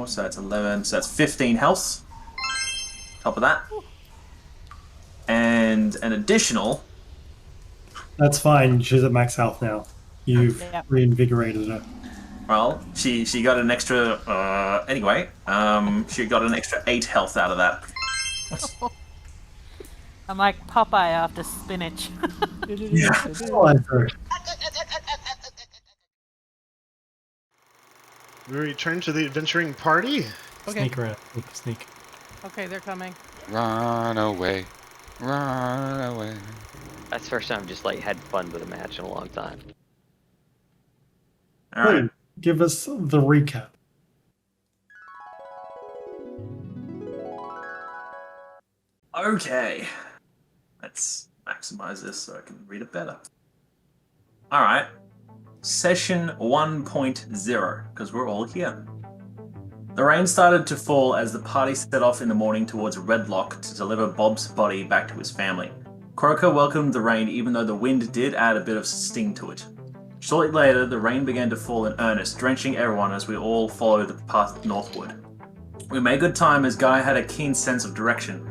4, so that's 11, so that's 15 health. Top of that. And an additional... That's fine. She's at max health now. You've reinvigorated her. Well, she got an extra... anyway, she got an extra 8 health out of that. I'm like Popeye after spinach. Yeah. We return to the adventuring party. Okay. Sneak around. Sneak. Okay, they're coming. Run away. Run away. That's the first time I've just like had fun with a match in a long time. All right. Wait, give us the recap. Okay. Let's maximize this so I can read it better. Alright. Session 1.0, because we're all here. The rain started to fall as the party set off in the morning towards Red Lokk to deliver Bob's body back to his family. Croaker welcomed the rain even though the wind did add a bit of sting to it. Shortly later, the rain began to fall in earnest, drenching everyone as we all followed the path northward. We made good time as Guy had a keen sense of direction.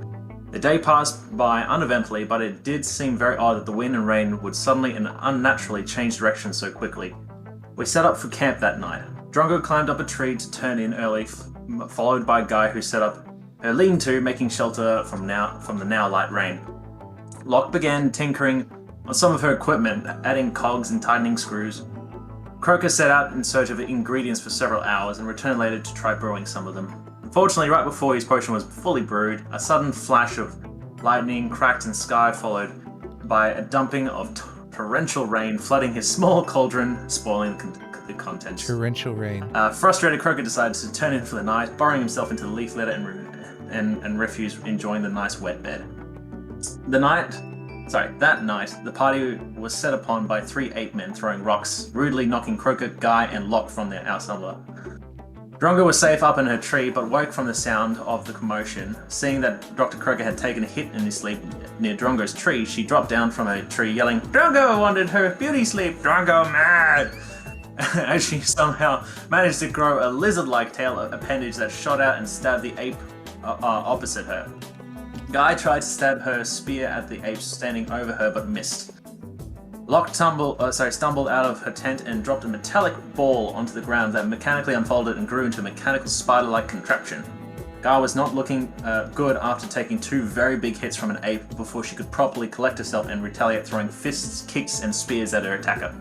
The day passed by uneventfully, but it did seem very odd that the wind and rain would suddenly and unnaturally change direction so quickly. We set up for camp that night. Drongo climbed up a tree to turn in early, followed by Guy who set up her lean-to, making shelter from the now light rain. Lokk began tinkering on some of her equipment, adding cogs and tightening screws. Croaker set out in search of ingredients for several hours and returned later to try brewing some of them. Unfortunately, right before his potion was fully brewed, a sudden flash of lightning cracked in sky, followed by a dumping of torrential rain, flooding his small cauldron, spoiling the contents. Torrential rain. Frustrated, Croaker decided to turn in for the night, burrowing himself into the leaf litter and refuge, enjoying the nice wet bed. That night, the party was set upon by 3 ape men throwing rocks, rudely knocking Croaker, Guy, and Lokk from their outslumber. Drongo was safe up in her tree, but woke from the sound of the commotion. Seeing that Dr. Croaker had taken a hit in his sleep near Drongo's tree, she dropped down from her tree, yelling, "Drongo wanted her beauty sleep! Drongo mad!" As she somehow managed to grow a lizard-like tail appendage that shot out and stabbed the ape opposite her. Guy tried to stab her spear at the ape standing over her, but missed. Lokk stumbled out of her tent and dropped a metallic ball onto the ground that mechanically unfolded and grew into a mechanical spider-like contraption. Guy was not looking good after taking 2 very big hits from an ape before she could properly collect herself and retaliate, throwing fists, kicks, and spears at her attacker.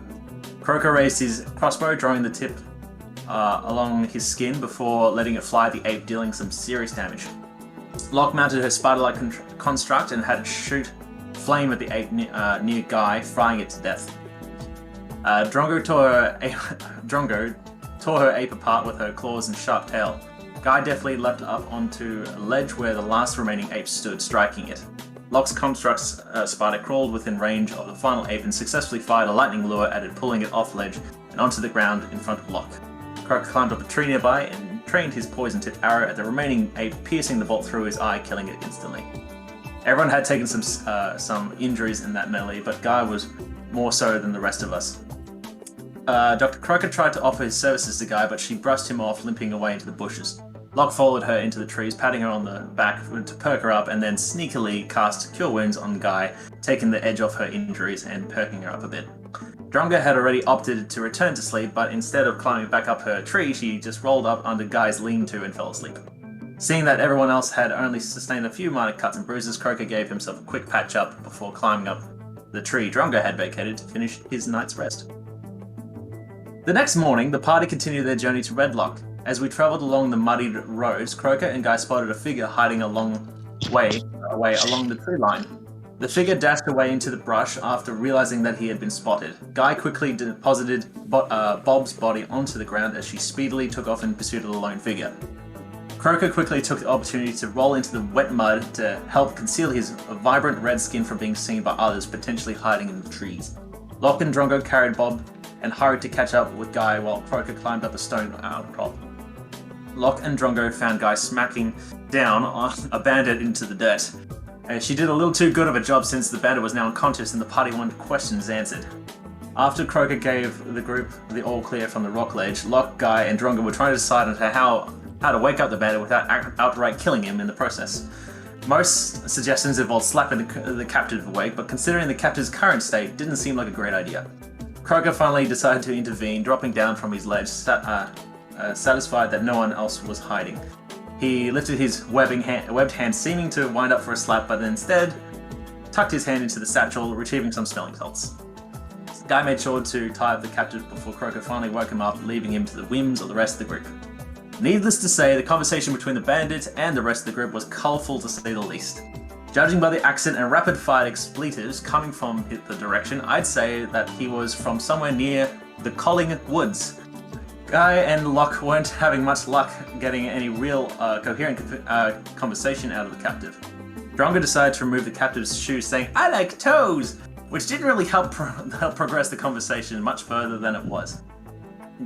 Croaker raised his crossbow, drawing the tip along his skin before letting it fly at the ape, dealing some serious damage. Lokk mounted her spider-like construct and had it shoot flame at the ape near Guy, frying it to death. Drongo tore her ape apart with her claws and sharp tail. Guy deftly leapt up onto a ledge where the last remaining ape stood, striking it. Lokk's construct's spider crawled within range of the final ape and successfully fired a lightning lure at it, pulling it off ledge and onto the ground in front of Lokk. Croaker climbed up a tree nearby and trained his poison-tipped arrow at the remaining ape, piercing the bolt through his eye, killing it instantly. Everyone had taken some injuries in that melee, but Guy was more so than the rest of us. Dr. Croaker tried to offer his services to Guy, but she brushed him off, limping away into the bushes. Lokk followed her into the trees, patting her on the back to perk her up, and then sneakily cast Cure Wounds on Guy, taking the edge off her injuries and perking her up a bit. Drongo had already opted to return to sleep, but instead of climbing back up her tree, she just rolled up under Guy's lean-to and fell asleep. Seeing that everyone else had only sustained a few minor cuts and bruises, Croaker gave himself a quick patch-up before climbing up the tree Drongo had vacated to finish his night's rest. The next morning, the party continued their journey to Red Lokk. As we travelled along the muddied roads, Croaker and Guy spotted a figure hiding a long way away along the tree line. The figure dashed away into the brush after realizing that he had been spotted. Guy quickly deposited Bob's body onto the ground as she speedily took off in pursuit of the lone figure. Croaker quickly took the opportunity to roll into the wet mud to help conceal his vibrant red skin from being seen by others potentially hiding in the trees. Lokk and Drongo carried Bob and hurried to catch up with Guy while Croaker climbed up a stone outcrop. Lokk and Drongo found Guy smacking down on a bandit into the dirt. She did a little too good of a job since the bandit was now unconscious and the party wanted questions answered. After Croaker gave the group the all clear from the rock ledge, Lokk, Guy, and Drongo were trying to decide on how how to wake up the bandit without outright killing him in the process. Most suggestions involved slapping the captive awake, but considering the captive's current state, didn't seem like a great idea. Croaker finally decided to intervene, dropping down from his ledge, satisfied that no one else was hiding. He lifted his webbed hand, seeming to wind up for a slap, but instead tucked his hand into the satchel, retrieving some smelling salts. Guy made sure to tie up the captive before Croaker finally woke him up, leaving him to the whims of the rest of the group. Needless to say, the conversation between the bandit and the rest of the group was colourful to say the least. Judging by the accent and rapid-fire expletives coming from the direction, I'd say that he was from somewhere near the Colling Woods. Guy and Lokk weren't having much luck getting any real coherent conversation out of the captive. Drongo decided to remove the captive's shoes, saying, "I like toes!" which didn't really help progress the conversation much further than it was.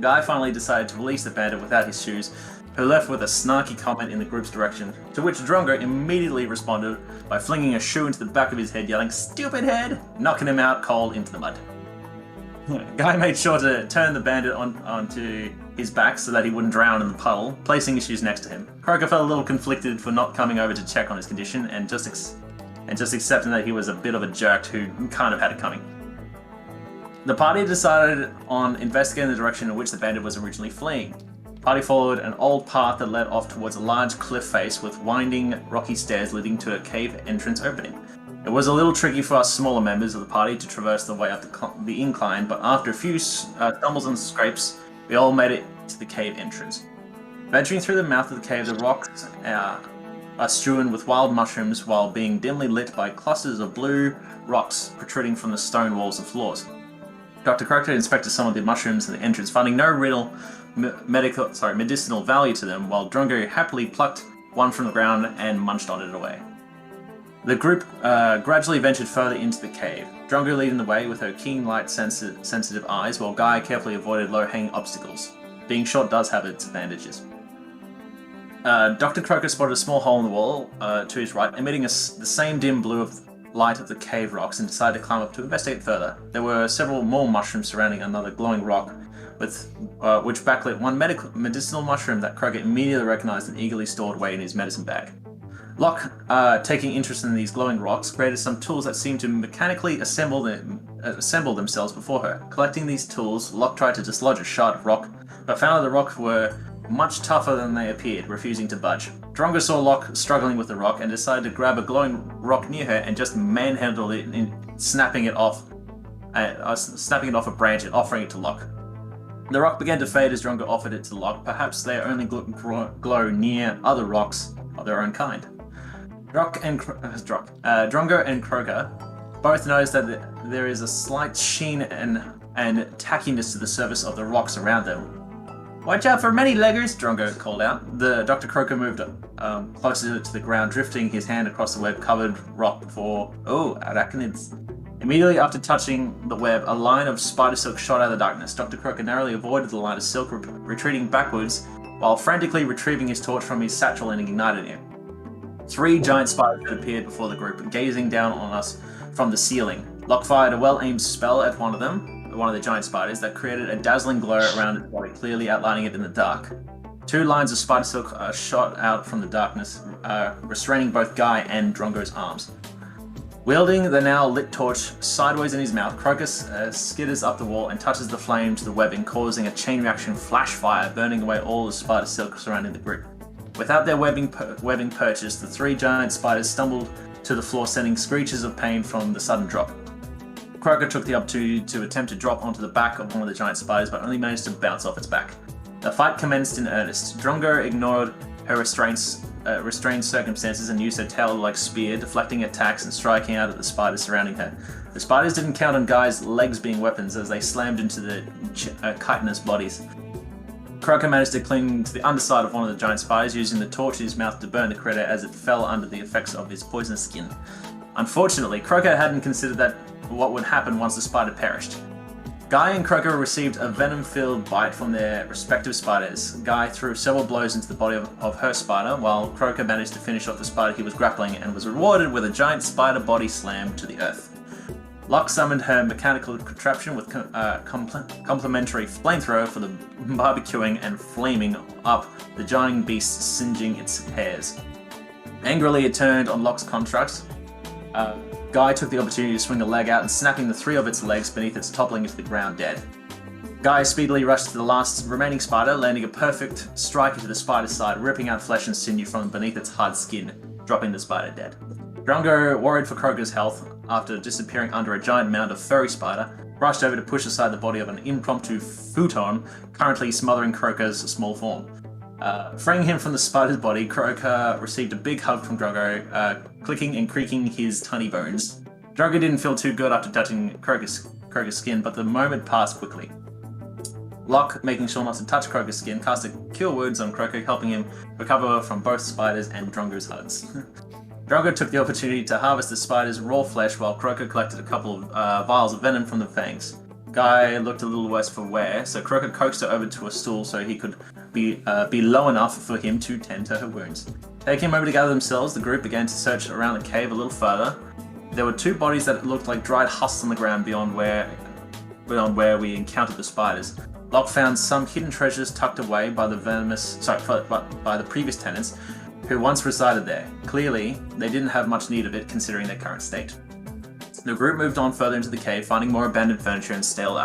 Guy finally decided to release the bandit without his shoes, who left with a snarky comment in the group's direction, to which Drongo immediately responded by flinging a shoe into the back of his head, yelling, "Stupid head!" knocking him out cold into the mud. Guy made sure to turn the bandit onto his back so that he wouldn't drown in the puddle, placing his shoes next to him. Croaker felt a little conflicted for not coming over to check on his condition and just accepting that he was a bit of a jerk who kind of had it coming. The party decided on investigating the direction in which the bandit was originally fleeing. The party followed an old path that led off towards a large cliff face with winding rocky stairs leading to a cave entrance opening. It was a little tricky for us smaller members of the party to traverse the way up the incline, but after a few stumbles and scrapes, we all made it to the cave entrance. Venturing through the mouth of the cave, the rocks are strewn with wild mushrooms while being dimly lit by clusters of blue rocks protruding from the stone walls and floors. Dr. Croaker inspected some of the mushrooms at the entrance, finding no real medicinal value to them, while Drongo happily plucked one from the ground and munched on it away. The group gradually ventured further into the cave, Drongo leading the way with her keen light sensitive eyes, while Guy carefully avoided low-hanging obstacles. Being short does have its advantages. Dr. Croaker spotted a small hole in the wall to his right, emitting the same dim blue of light of the cave rocks, and decided to climb up to investigate further. There were several more mushrooms surrounding another glowing rock, with which backlit one medicinal mushroom that Croaker immediately recognized and eagerly stored away in his medicine bag. Lokk, taking interest in these glowing rocks, created some tools that seemed to mechanically assemble themselves before her. Collecting these tools, Lokk tried to dislodge a shard of rock, but found that the rocks were much tougher than they appeared, refusing to budge. Drongo saw Lokk struggling with the rock and decided to grab a glowing rock near her and just manhandle it, snapping it off a branch and offering it to Lokk. The rock began to fade as Drongo offered it to Lokk. Perhaps they only glow near other rocks of their own kind. Drongo and Croaker both noticed that there is a slight sheen and tackiness to the surface of the rocks around them. "Watch out for many leggers," Drongo called out. The Dr. Croaker moved closer to the ground, drifting his hand across the web-covered rock before... arachnids. Immediately after touching the web, a line of spider silk shot out of the darkness. Dr. Croaker narrowly avoided the line of silk, retreating backwards, while frantically retrieving his torch from his satchel and igniting it. 3 giant spiders had appeared before the group, gazing down on us from the ceiling. Lokk fired a well-aimed spell at one of the giant spiders that created a dazzling glow around its body, clearly outlining it in the dark. 2 lines of spider silk shot out from the darkness, restraining both Guy and Drongo's arms. Wielding the now lit torch sideways in his mouth, Croaker skitters up the wall and touches the flame to the webbing, causing a chain reaction flash fire, burning away all the spider silk surrounding the group. Without their webbing purchased, the 3 giant spiders stumbled to the floor, sending screeches of pain from the sudden drop. Croaker took the opportunity to attempt to drop onto the back of one of the giant spiders, but only managed to bounce off its back. The fight commenced in earnest. Drongo ignored her restrained circumstances and used her tail-like spear, deflecting attacks and striking out at the spiders surrounding her. The spiders didn't count on Guy's legs being weapons as they slammed into the chitinous bodies. Croaker managed to cling to the underside of one of the giant spiders, using the torch in his mouth to burn the critter as it fell under the effects of his poisonous skin. Unfortunately, Croaker hadn't considered what would happen once the spider perished. Guy and Croaker received a venom-filled bite from their respective spiders. Guy threw several blows into the body of her spider, while Croaker managed to finish off the spider he was grappling and was rewarded with a giant spider body slam to the earth. Lokk summoned her mechanical contraption with complementary flamethrower for the barbecuing and flaming up the giant beast, singeing its hairs. Angrily, it turned on Lokk's construct. Guy took the opportunity to swing a leg out and snapping the 3 of its legs beneath its toppling into the ground dead. Guy speedily rushed to the last remaining spider, landing a perfect strike into the spider's side, ripping out flesh and sinew from beneath its hard skin, dropping the spider dead. Drongo, worried for Croaker's health after disappearing under a giant mound of furry spider, rushed over to push aside the body of an impromptu futon currently smothering Croaker's small form. Freeing him from the spider's body, Croaker received a big hug from Drongo, clicking and creaking his tiny bones. Drongo didn't feel too good after touching Croaker's skin, but the moment passed quickly. Lokk, making sure not to touch Croaker's skin, cast a Cure Wounds on Croaker, helping him recover from both spiders and Drongo's hugs. Drongo took the opportunity to harvest the spider's raw flesh while Croaker collected a couple of vials of venom from the fangs. Guy looked a little worse for wear, so Croaker coaxed her over to a stool so he could be low enough for him to tend to her wounds. Taking a moment to gather themselves, the group began to search around the cave a little further. There were 2 bodies that looked like dried husks on the ground beyond where we encountered the spiders. Lokk found some hidden treasures tucked away by the by the previous tenants, who once resided there. Clearly, they didn't have much need of it considering their current state. The group moved on further into the cave, finding more abandoned furniture and stale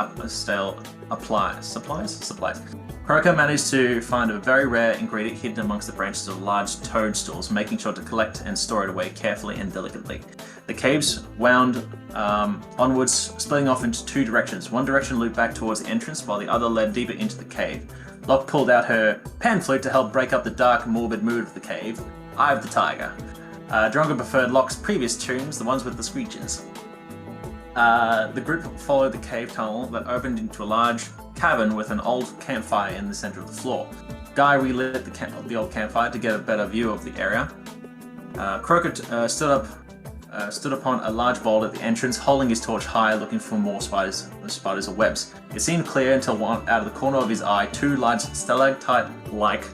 supplies. Croaker managed to find a very rare ingredient hidden amongst the branches of large toadstools, making sure to collect and store it away carefully and delicately. The caves wound onwards, splitting off into 2 directions. One direction looped back towards the entrance, while the other led deeper into the cave. Lokk pulled out her pan flute to help break up the dark, morbid mood of the cave. Eye of the Tiger. Drongo preferred Lokk's previous tunes, the ones with the screeches. The group followed the cave tunnel that opened into a large cavern with an old campfire in the center of the floor. Guy relit the old campfire to get a better view of the area. Croaker stood upon a large boulder at the entrance, holding his torch high, looking for more spiders or webs. It seemed clear until out of the corner of his eye, 2 large stalactite-like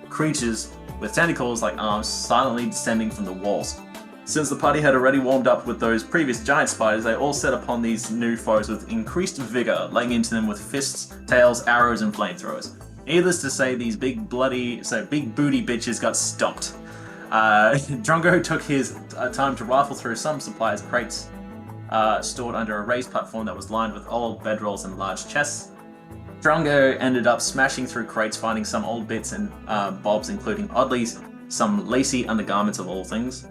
creatures with tentacles like arms silently descending from the walls. Since the party had already warmed up with those previous giant spiders, they all set upon these new foes with increased vigor, laying into them with fists, tails, arrows, and flamethrowers. Needless to say, these big booty bitches got stomped. Drongo took his time to rifle through some supplies crates stored under a raised platform that was lined with old bedrolls and large chests. Drongo ended up smashing through crates, finding some old bits and bobs, including oddly some lacy undergarments of all things.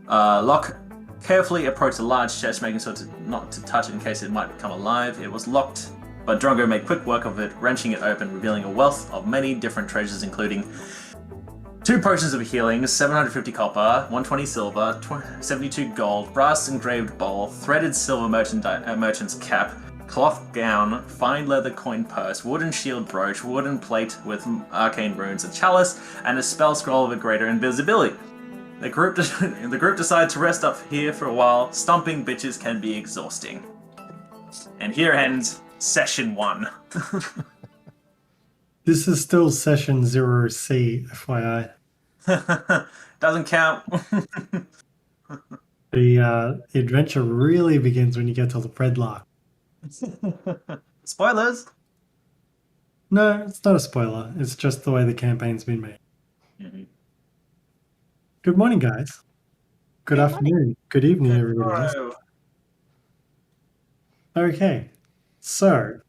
Lokk carefully approached a large chest, making sure not to touch it in case it might become alive. It was locked, but Drongo made quick work of it, wrenching it open, revealing a wealth of many different treasures, including 2 potions of healing, 750 copper, 120 silver, 72 gold, brass engraved bowl, threaded silver merchant's cap, cloth gown, fine leather coin purse, wooden shield brooch, wooden plate with arcane runes, a chalice, and a spell scroll of a greater invisibility. The group decided to rest up here for a while. Stomping bitches can be exhausting. And here ends session 1. This is still session 0C, FYI. Doesn't count. The adventure really begins when you get to the Predlock. Spoilers. No, it's not a spoiler. It's just the way the campaign's been made. Mm-hmm. Good morning, guys. Good afternoon. Good evening, everybody else. Okay, so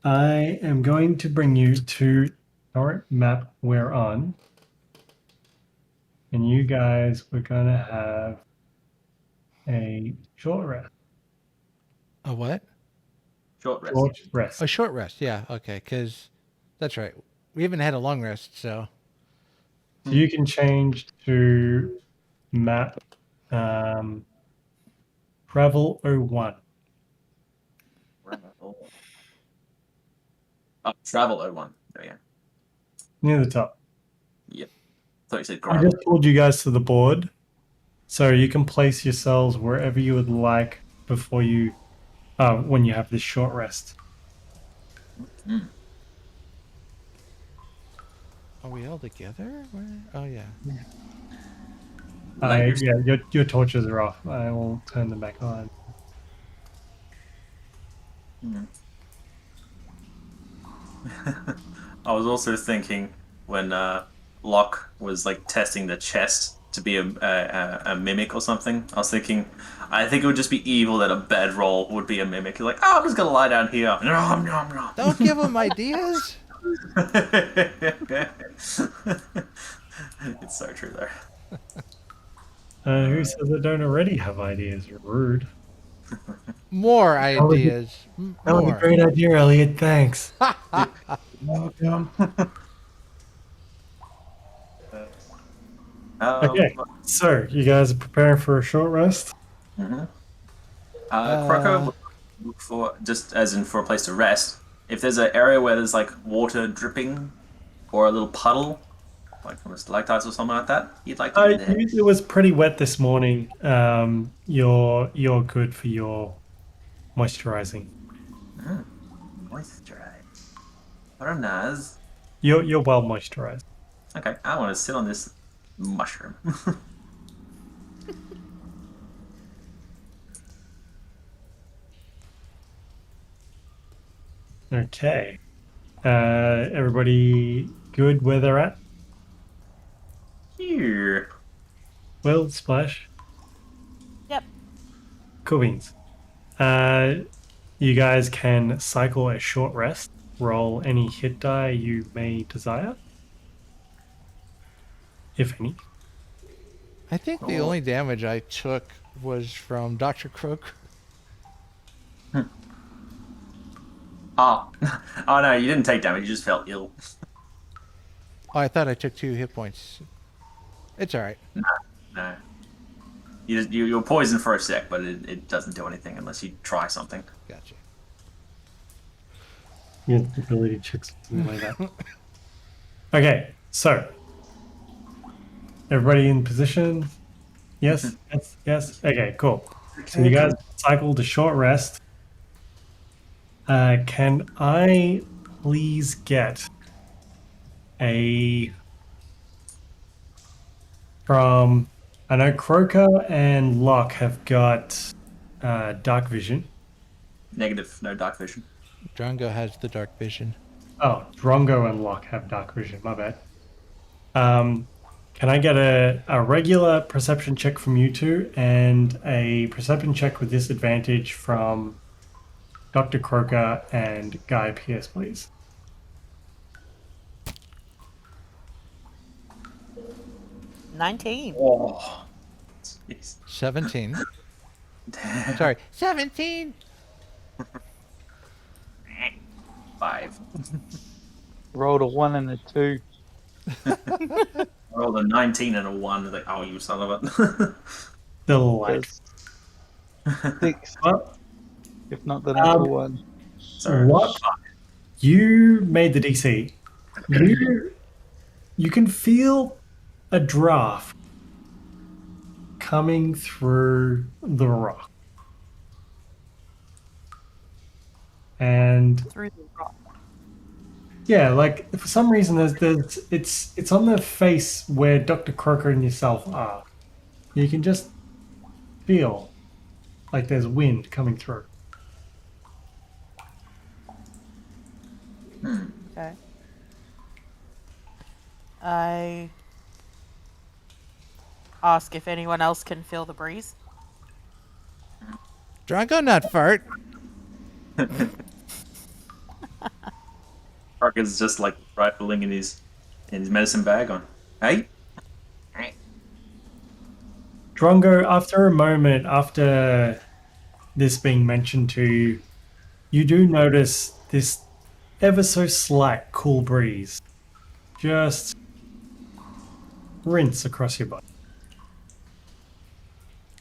I am going to bring you to our map we're on. And you guys were going to have a short rest. A what? Short rest. Short rest. A short rest, yeah. Okay, because that's right. We haven't had a long rest, so. So you can change to map Travel 01. Travel 01. There we go. Near the top. Yep. Thought you said I gravel. just pulled you guys to the board, so you can place yourselves wherever you would like before you, when you have this short rest. Mm. Are we all together? Where? Oh, yeah. Yeah, your torches are off. I will turn them back on. I was also thinking when Lokk was like testing the chest to be a mimic or something. I was thinking, I think it would just be evil that a bedroll would be a mimic. You're like, oh, I'm just gonna lie down here. Nom, nom, nom. Don't give him ideas. It's so true though. Who says I don't already have ideas? Rude. More was- ideas. That was a More. great idea, Elliot. Thanks. Welcome. Okay, so you guys are preparing for a short rest? Croaker would look for, just as in for a place to rest, if there's an area where there's like water dripping or a little puddle, like from a stalactites or something like that, you'd like to be there. It was pretty wet this morning. You're good for your moisturizing. Moisturize. Very nice. You're well moisturized. Okay, I want to sit on this mushroom. Okay. Everybody good where they're at? Here. Will, Splash? Yep. Cool beans. You guys can cycle a short rest. Roll any hit die you may desire. If any. I think the only damage I took was from Dr. Croaker. Oh. Oh no, you didn't take damage, you just felt ill. Oh, I thought I took 2 hit points. It's alright. No. You're poisoned for a sec, but it doesn't do anything unless you try something. Gotcha. Yeah, ability checks, something like that. Okay, so everybody in position? Yes, yes, yes. Okay, cool. So you guys cycled a short rest. Can I please get from? I know Croaker and Lokk have got dark vision. Negative, no dark vision. Drongo has the dark vision. Oh, Drongo and Lokk have dark vision. My bad. Can I get a regular perception check from you two and a perception check with disadvantage from Dr. Croaker and Guy Pierce, please? $19. Oh. Jeez. 17. Damn. Sorry. 17! 5. Rolled a 1 and a 2. I rolled a 19 and a 1. Like, oh, you son of a. Still like. That's 6, Well, if not the number 1. Sorry. what? You made the DC. You can feel a draft coming through the rock. And Through the rock. yeah, like for some reason it's on the face where Dr. Croaker and yourself are. You can just feel like there's wind coming through. Okay. I ask if anyone else can feel the breeze. Drongo not fart. Croaker's just like rifling in his medicine bag on. Hey? Drongo, after a moment, after this being mentioned to you, you do notice this ever so slight cool breeze just rinse across your body.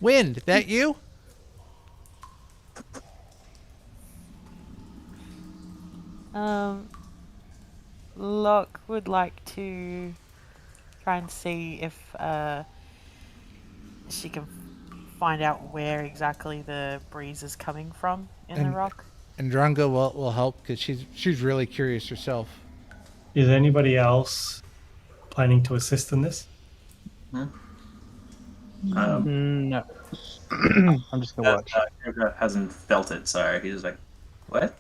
Wind, that you? Lokk would like to try and see if she can find out where exactly the breeze is coming from in the And- rock. And Drongo will help because she's really curious herself. Is anybody else planning to assist in this? No. I'm just going to watch. Croaker hasn't felt it, so he's like, what?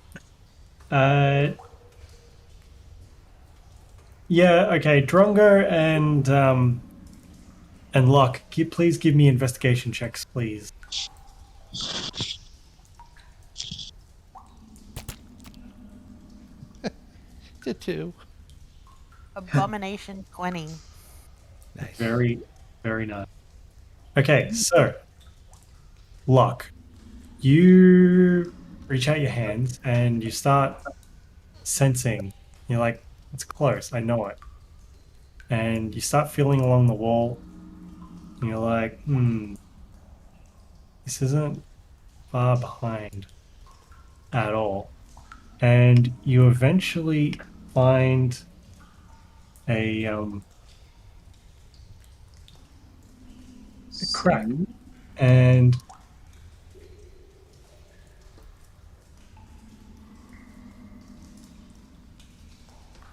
Yeah, okay. Drongo and Lokk, please give me investigation checks, please. To 2. Abomination 20. Nice. Very, very nice. Okay, so Lokk, you reach out your hands and you start sensing. You're like, it's close, I know it. And you start feeling along the wall. And you're like, this isn't far behind at all. And you eventually find a crack. And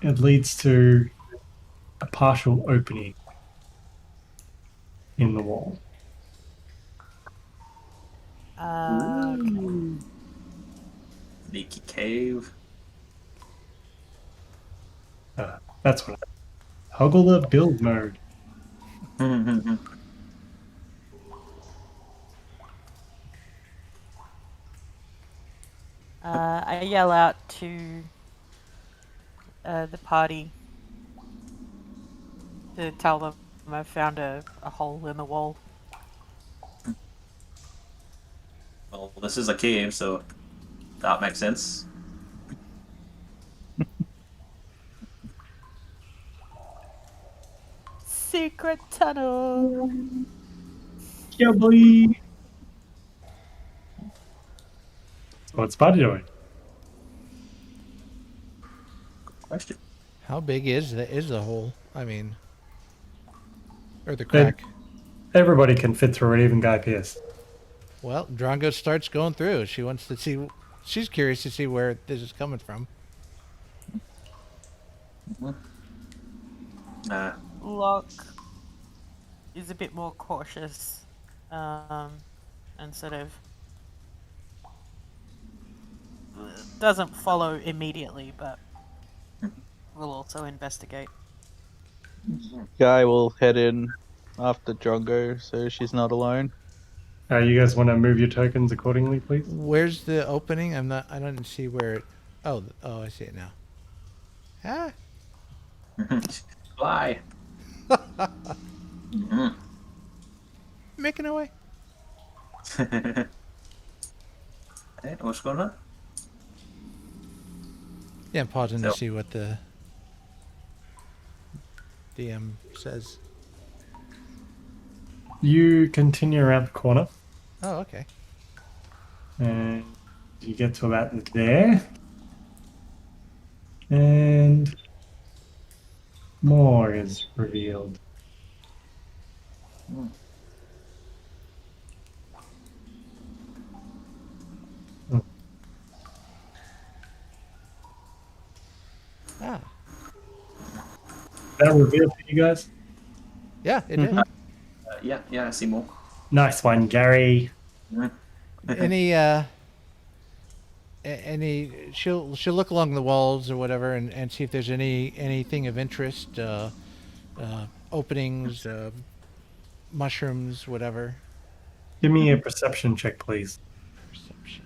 it leads to a partial opening in the wall. Okay. Leaky cave. That's what I toggle the build mode. I yell out to the party to tell them I found a hole in the wall. Well, this is a cave, so that makes sense. Secret tunnel. Yeah, boy. What's Buddy doing? Question. How big is the hole? I mean, or the crack? Everybody can fit through it, even Guy Pearce. Well, Drongo starts going through. She wants to see. She's curious to see where this is coming from. Lokk is a bit more cautious, and sort of doesn't follow immediately, but will also investigate. Guy will head in after Drongo, so she's not alone. You guys want to move your tokens accordingly, please? Where's the opening? I don't see where it. Oh, I see it now. Ah. Fly. Making away. Hey, what's going on? Yeah, I'm pausing So- to see what the DM says. You continue around the corner, Oh, okay. and you get to about there. And more is revealed. Ah. That revealed for you guys? Yeah, it did. Yeah, I see more. Nice one, Gary. Any she'll look along the walls or whatever and see if there's anything of interest, openings, mushrooms, whatever. Give me a perception check, please. Perception.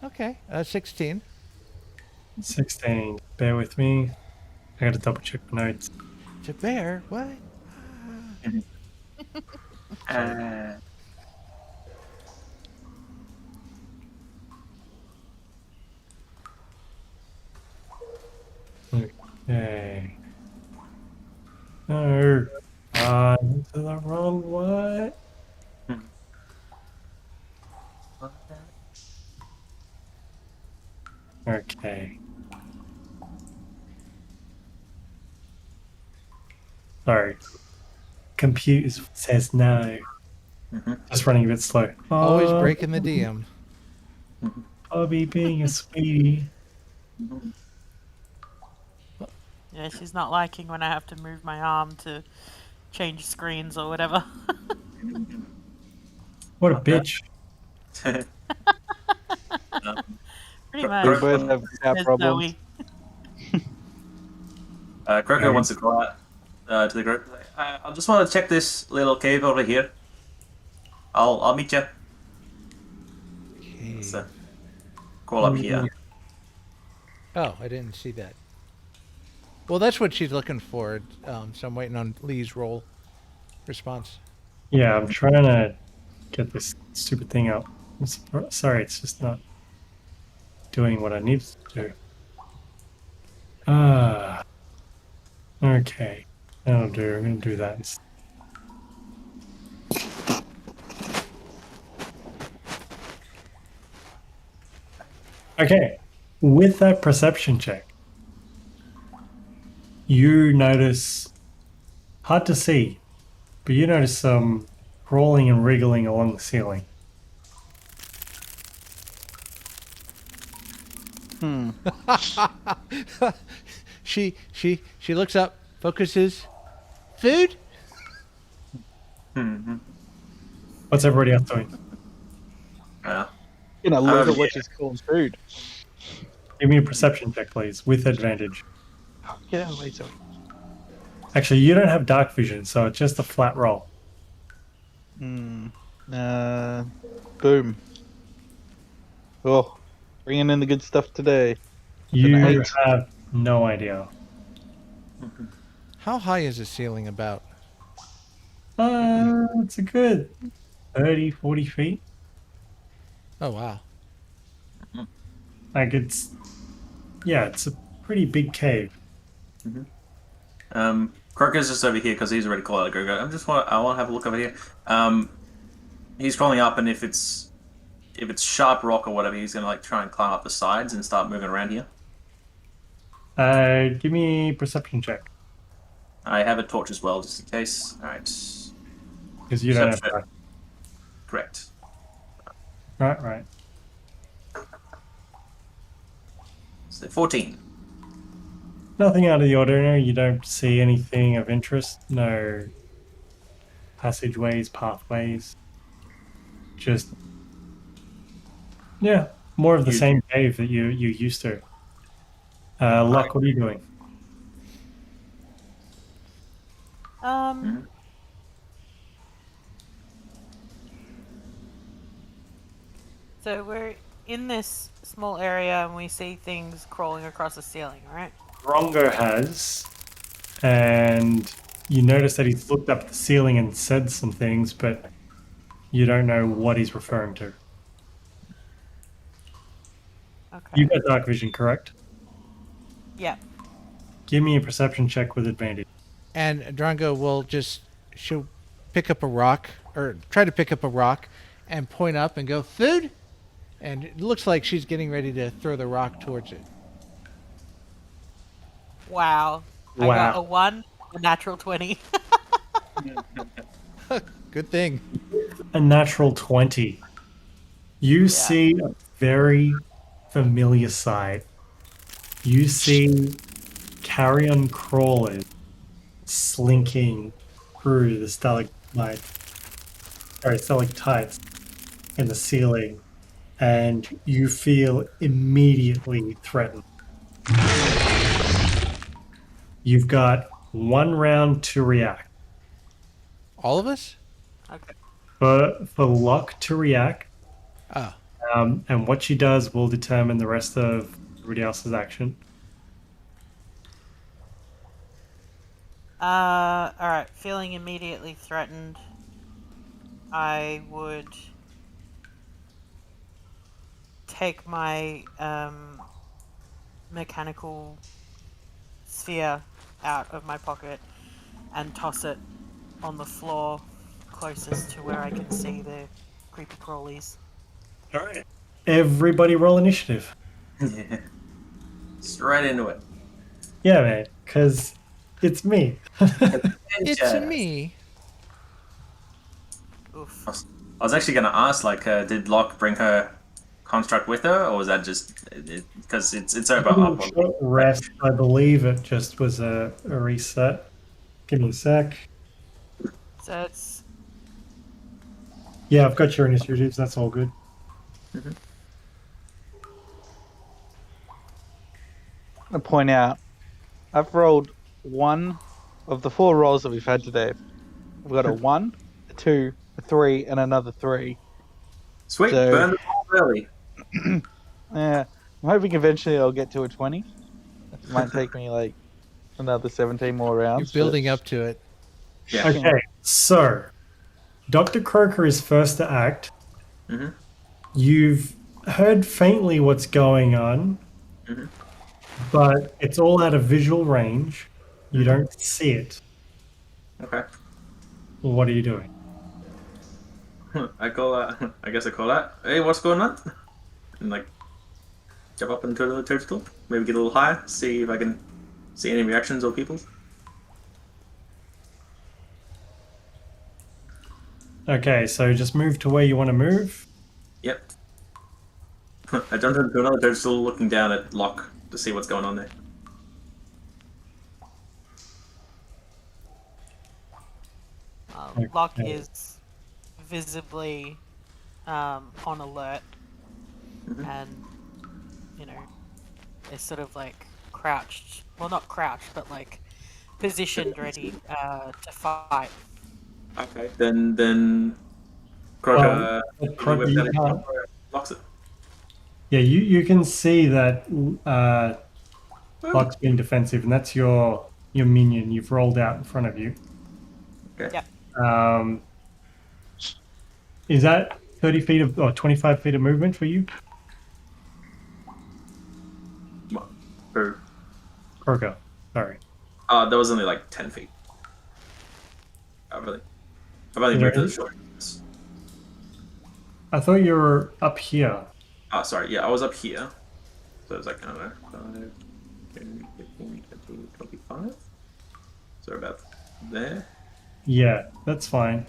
Okay, 16. 16. Bear with me. I gotta double check my notes. It's a bear. What? Okay. No. To the wrong what? Okay. Sorry. Compute says no. Just running a bit slow. Always breaking the DM. Bobby being a sweetie. Yeah, she's not liking when I have to move my arm to change screens or whatever. What a bitch. Pretty much. We both have cat There's problems. Zoe. Croaker Okay. wants to go out to the group. I just want to check this little cave over here. I'll meet you. Okay. So, call up here. Oh, I didn't see that. Well, that's what she's looking for. So I'm waiting on Lee's roll response. Yeah, I'm trying to get this stupid thing up. Sorry, it's just not doing what I need it to do. Okay. That'll do. I'm going to do that instead. Okay. With that perception check, you notice, hard to see, but you notice some crawling and wriggling along the ceiling. She looks up, focuses. Food? What's everybody else doing? You know, look at yeah. what she's calling food. Give me a perception check, please, with advantage. Get out of the way, Zoe. Actually, you don't have dark vision, so it's just a flat roll. Boom. Oh, bringing in the good stuff today. You Eight. have no idea. How high is the ceiling about? It's a good 30, 40 feet. Oh, wow. Like it's a pretty big cave. Croaker's just over here because he's already called out a go-go. I want to have a look over here. He's crawling up, and if it's sharp rock or whatever, he's gonna like try and climb up the sides and start moving around here. Give me a perception check. I have a torch as well, just in case. All right. Because you don't have Perception. dark. Correct. Right. So 14. Nothing out of the ordinary. You don't see anything of interest. No passageways, pathways. Just more of the same cave that you used to. Lokk, what are you doing? So we're in this small area and we see things crawling across the ceiling, right? Drongo has, and you notice that he's looked up at the ceiling and said some things, but you don't know what he's referring to. Okay. You got dark vision, correct? Yeah. Give me a perception check with advantage. And Drongo will she'll pick up a rock, or try to pick up a rock, and point up and go, food? And it looks like she's getting ready to throw the rock towards it. Wow. I got a 1, a natural 20. Good thing. A natural 20. You see a very familiar sight. You see carrion crawlers slinking through the stalactites in the ceiling, and you feel immediately threatened. You've got 1 round to react. All of us? Okay. For Lokk to react, Oh. and what she does will determine the rest of everybody else's action. Alright. Feeling immediately threatened, I would take my mechanical sphere out of my pocket and toss it on the floor closest to where I can see the creepy crawlies. All right. Everybody roll initiative. Yeah. Straight into it. Yeah, man, because it's me. It's me. Oof. I was actually going to ask, did Lokk bring her construct with her, or was that just because it's over up? Short rest, I believe it just was a reset. Give me a sec. So it's Yeah, I've got your initiatives. That's all good. to point out, I've rolled one of the 4 rolls that we've had today. I've got a 1, a 2, a 3, and another 3. Sweet, So- burn the ball early. Yeah, I'm hoping eventually I'll get to a 20. It might take me like another 17 more You're rounds. building up to it. Yeah. Okay, so Dr. Croaker is first to act. Mhm. You've heard faintly what's going on, Mhm. but it's all out of visual range. You don't see it. Okay. Well, what are you doing? I call that. I guess I call that. Hey, what's going on? And like, jump up into the toadstool. Maybe get a little higher. See if I can see any reactions or people. Okay, so just move to where you want to move. Yep. I jumped into another toadstool, looking down at Lokk to see what's going on there. Lokk Okay. is visibly on alert, and is sort of like crouched. Well, not crouched, but like positioned, ready to fight. Okay. Then Croaker. Croaker, you can't. Locks it. Yeah, you can see that Lock's being defensive, and that's your minion you've rolled out in front of you. Okay. Yeah. Is that 30 feet of or 25 feet of movement for you, Who? Croaker? Sorry. That was only like 10 feet. I've only moved to the short. I thought you were up here. Oh, sorry. Yeah, I was up here. So it was like, I don't know, 5, 10, 15, 20, 25. So about there. Yeah, that's fine.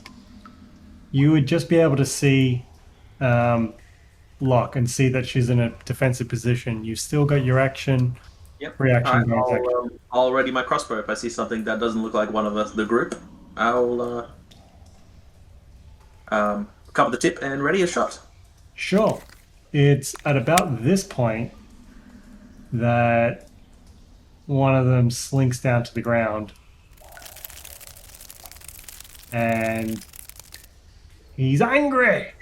You would just be able to see Lokk and see that she's in a defensive position. You've still got your action, Yep. reaction, bonus Alright, action. I'll ready my crossbow if I see something that doesn't look like one of us, the group. I'll cover the tip and ready a shot. Sure. It's at about this point that one of them slinks down to the ground. And he's angry.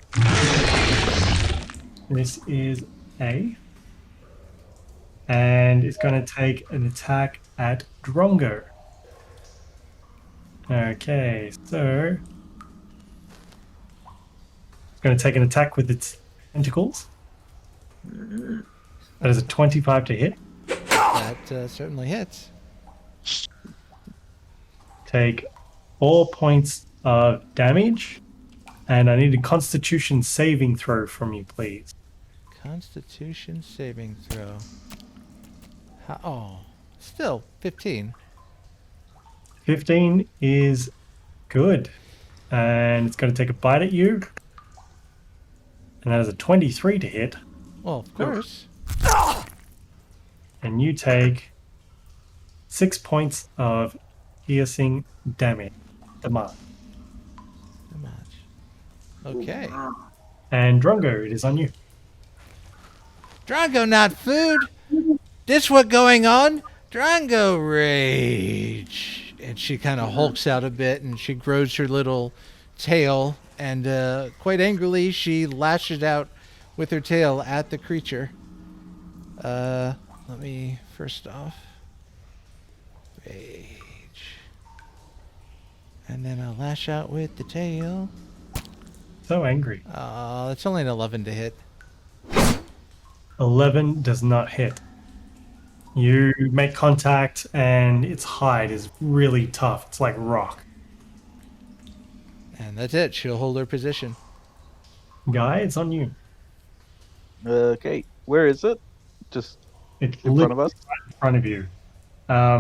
This is A. And it's going to take an attack at Drongo. Okay, so it's going to take an attack with its tentacles. That is a 25 to hit. That certainly hits. Take 4 points of damage. And I need a Constitution saving throw from you, please. Constitution saving throw. Still 15. 15 is good. And it's going to take a bite at you. And that is a 23 to hit. Well, of course. And you take 6 points of piercing damage. Not much. Okay. And Drongo, it is on you. Drongo, not food. This what going on? Drongo rage. And she kind of hulks out a bit, and she grows her little tail, and quite angrily she lashes out with her tail at the creature. Let me first off rage, and then I'll lash out with the tail. So angry. It's only an 11 to hit. 11 does not hit. You make contact, and its hide is really tough. It's like rock. And that's it. She'll hold her position. Guy, it's on you. Okay, where is it? Just It's in front of us? right in front of you.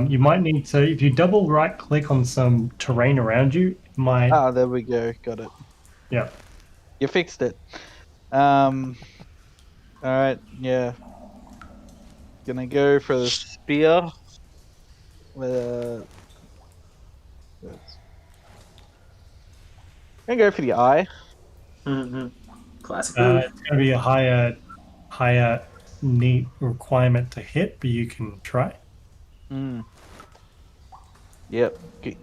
You might need to, if you double right click on some terrain around you, it might. Ah, there we go. Got it. Yeah. You fixed it. Alright, yeah. Gonna go for the spear. Gonna go for the eye. Classic. It's going to be a higher neat requirement to hit, but you can try. Mm. Yep. Okay.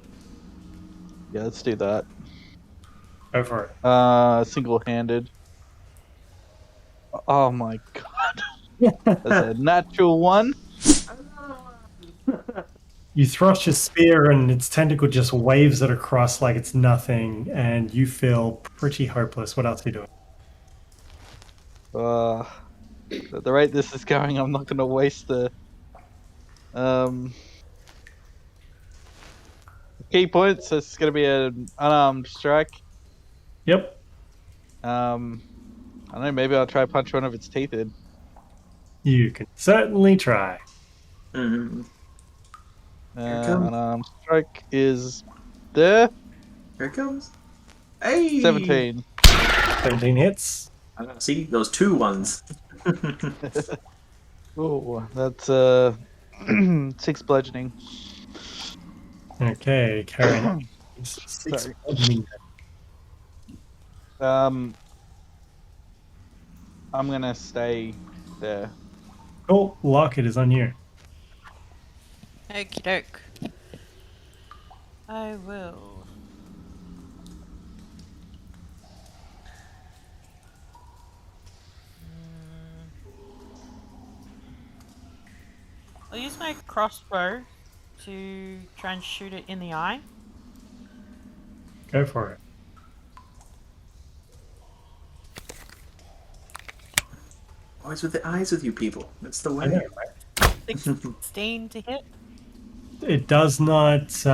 Yeah, let's do that. Go for it. Single-handed. Oh my god. That's a natural one. You thrust your spear and its tentacle just waves it across like it's nothing, and you feel pretty hopeless. What else are you doing? At the rate this is going, I'm not going to waste the key points. So it's going to be an unarmed strike. Yep. I don't know. Maybe I'll try punch one of its teeth in. You can certainly try. Mm. Here it comes. Unarmed strike is there. Here it comes. Hey! 17. 17 hits. See, those 2 ones. Oh, that's 6 bludgeoning. Okay, Carrion. Six Sorry. bludgeoning. I'm gonna stay there. Cool. Lokk, it is on you. Okie doke. I will. I'll use my crossbow to try and shoot it in the eye. Go for it. Always with the eyes with you people. That's the I way. know, right? 16 to hit. It does not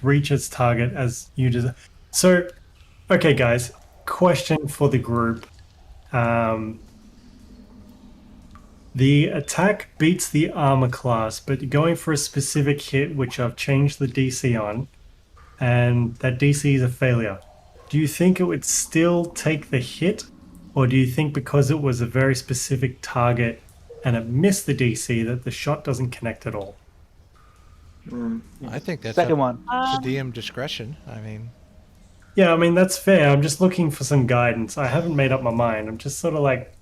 reach its target as you just. So, okay, guys. Question for the group. The attack beats the armor class, but going for a specific hit, which I've changed the DC on, and that DC is a failure. Do you think it would still take the hit, or do you think because it was a very specific target and it missed the DC that the shot doesn't connect at all? I think that's Second up one. to DM discretion. I mean, Yeah, I mean, that's fair. I'm just looking for some guidance. I haven't made up my mind. I'm just sort of like,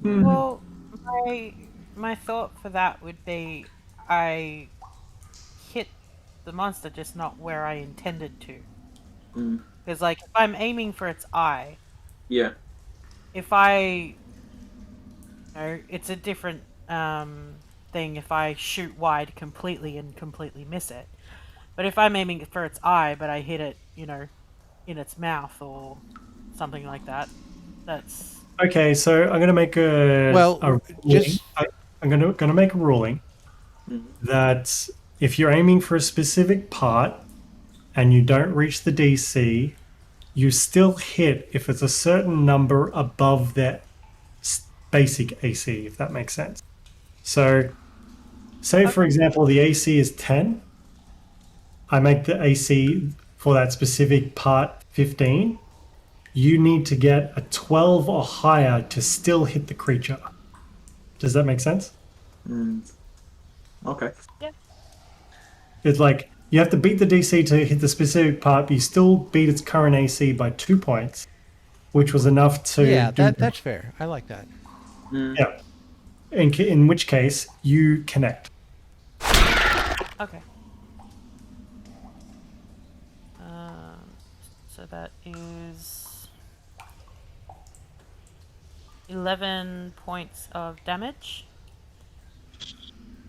Well, my thought for that would be I hit the monster, just not where I intended to. Because, like, if I'm aiming for its eye, Yeah. if I... it's a different thing if I shoot wide completely and completely miss it. But if I'm aiming for its eye, but I hit it, in its mouth or something like that, that's... okay, so I'm gonna make a Well, a just- I'm gonna make a ruling that if you're aiming for a specific part and you don't reach the DC, you still hit if it's a certain number above that basic AC, if that makes sense. So, say for example the AC is 10. I make the AC for that specific part 15. You need to get a 12 or higher to still hit the creature. Does that make sense? Okay. It's like you have to beat the DC to hit the specific part, but you still beat its current AC by 2 points, which was enough to yeah, do that's fair. I like that. yeah. In which case, you connect. Okay. So that is 11 points of damage.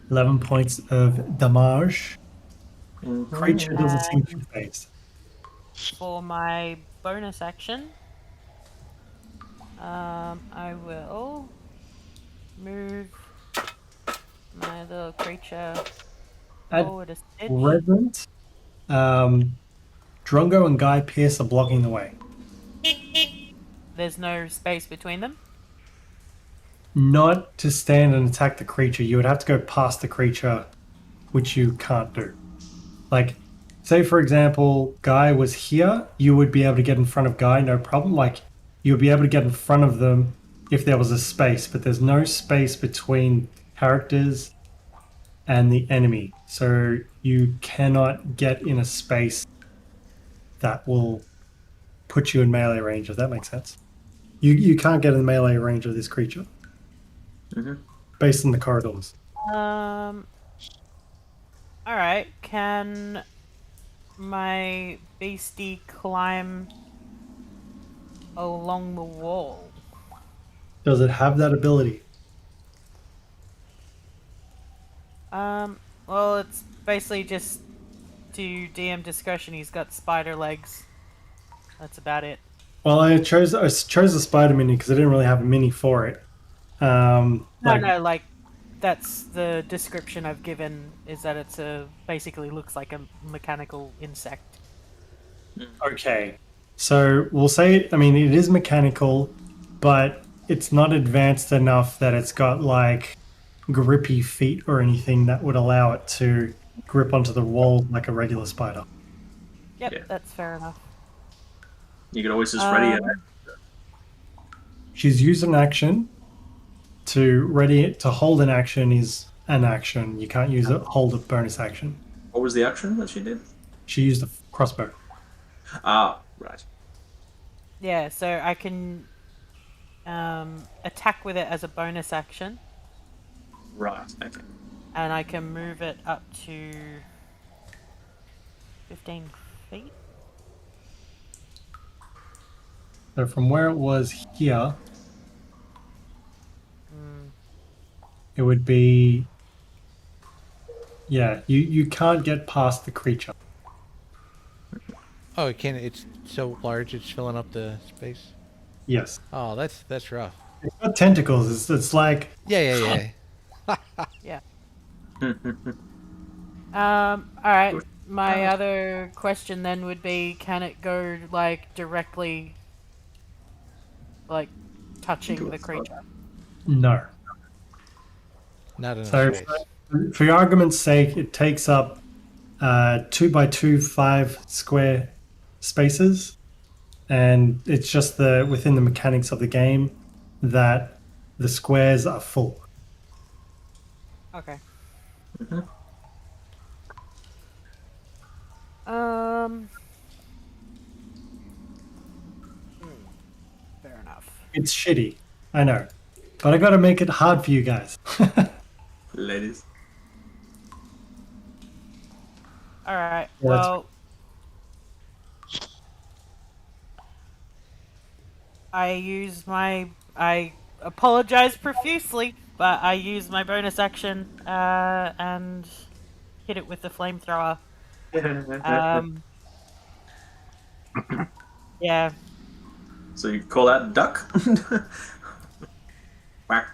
11 points of damage. Creature doesn't seem too phased. For my bonus action, I will move my little creature At forward a stitch. present, Drongo and Guy Pearce are blocking the way. There's no space between them. Not to stand and attack the creature. You would have to go past the creature, which you can't do. Like, say for example, Guy was here, you would be able to get in front of Guy, no problem. Like, you would be able to get in front of them if there was a space, but there's no space between characters and the enemy. So you cannot get in a space that will put you in melee range, if that makes sense. You can't get in melee range of this creature. based on the corridors. All right. Can my beastie climb along the wall? Does it have that ability? Well, it's basically just to DM discretion. He's got spider legs. That's about it. Well, I chose the spider mini because I didn't really have a mini for it. No, like that's the description I've given. Is that it's basically looks like a mechanical insect. Okay, so we'll say, I mean, it is mechanical, but it's not advanced enough that it's got like grippy feet or anything that would allow it to grip onto the wall like a regular spider. Yep, Yeah. that's fair enough. You could always just ready it. She's used an action. To ready it to hold an action is an action. You can't use it hold a bonus action. What was the action that she did? She used a crossbow. Ah, right. Yeah, so I can attack with it as a bonus action, Right, okay. and I can move it up to 15 feet. So from where it was here, it would be, yeah, you can't get past the creature. Oh, it can. It's so large, it's filling up the space. Yes. Oh, that's rough. It's got tentacles. It's like, Yeah. Yeah. All right. My other question then would be, can it go like directly, like touching the creature? no. Not enough So space. for your argument's sake, it takes up 2 by 2 5 square spaces, and it's just within the mechanics of the game that the squares are full. Okay. Fair enough. It's shitty, I know, but I got to make it hard for you guys. Ladies. All right. Yeah, that's- Well, I apologize profusely, but I use my bonus action and hit it with the flamethrower. Yeah. So you call that duck? Quack.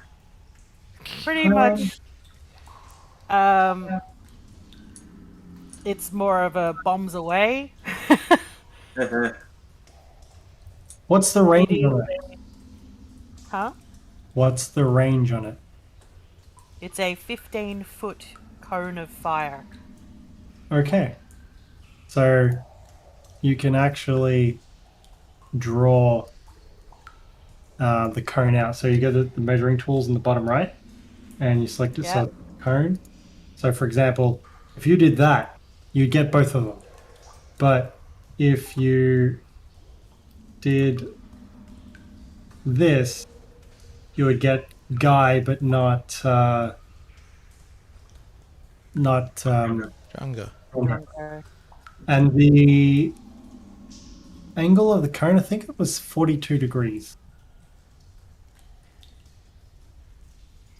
Pretty much. It's more of a bombs away. What's the range on it? Huh? What's the range on it? It's a 15-foot cone of fire. Okay. So you can actually draw the cone out. So you go to the measuring tools in the bottom right and you select it so Yep. cone. So for example, if you did that, you'd get both of them. But if you did this, you would get Guy, but not Drongo. Okay. And the angle of the cone, I think it was 42 degrees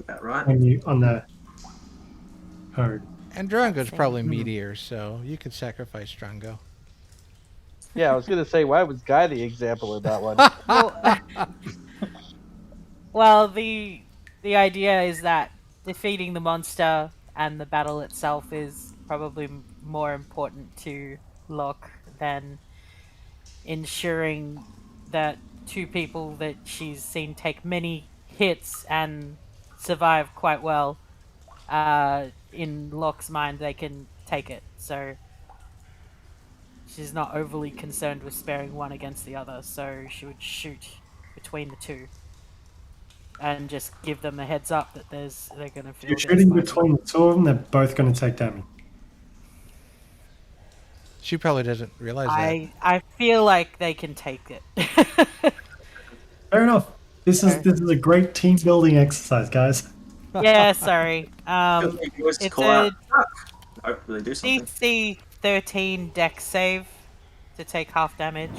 About right. on the cone. And Drongo's probably meteor, so you could sacrifice Drongo. Yeah, I was gonna say, why was Guy the example of that one? Well, the idea is that defeating the monster and the battle itself is probably more important to Lokk than ensuring that two people that she's seen take many hits and survive quite well. In Lokk's mind, they can take it, so she's not overly concerned with sparing one against the other, so she would shoot between the two and just give them a heads up that they're going to feel. You're shooting between the two of them, they're both going to take damage. She probably doesn't realize that. I feel like they can take it. Fair enough. This is a great team building exercise, guys. Yeah, sorry. It's It's call a out. Hopefully do something. DC 13 dex save to take half damage.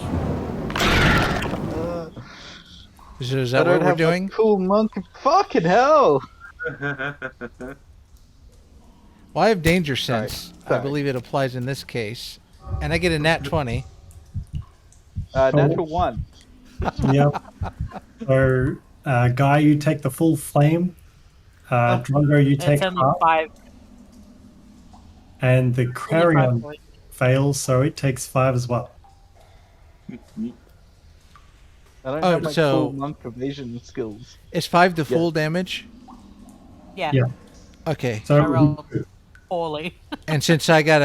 Is I that don't what we're have my doing? cool monkey. Fucking hell! Well, I have danger sense. I Sorry. believe it applies in this case. And I get a nat 20. Natural 1. Yep. So, Guy, you take the full flame. Drongo, you take It's only half. 5. And the Only 5 Carrion points. fails, so it takes 5 as well. I don't Oh, have my so- cool monk evasion skills. Is 5 the full damage? Yeah. Yeah. Okay. So I rolled poorly. And since I got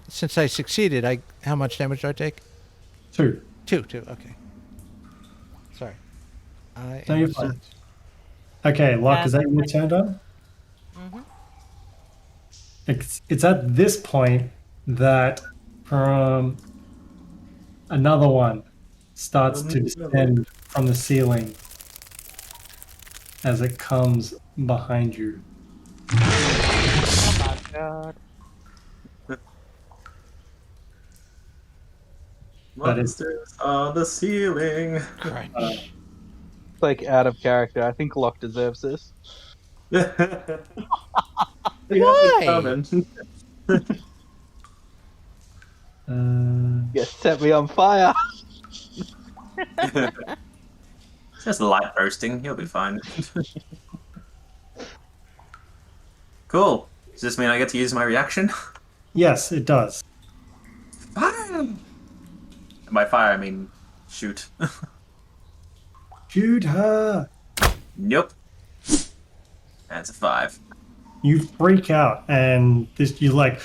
since I succeeded, how much damage do I take? 2. 2. Okay. Sorry. I No, am you're fine. Okay, Lokk, is that your turn done? Mm-hmm. It's at this point that another one starts to descend from the ceiling as it comes behind you. Oh my god. Monsters on the ceiling. crunch. Like out of character. I think Lokk deserves this. Why? Yeah, set me on fire. Just light roasting, he'll be fine. Cool. Does this mean I get to use my reaction? Yes, it does. Fire! By fire, I mean shoot. Shoot her! Nope. That's a 5. You freak out, and you like,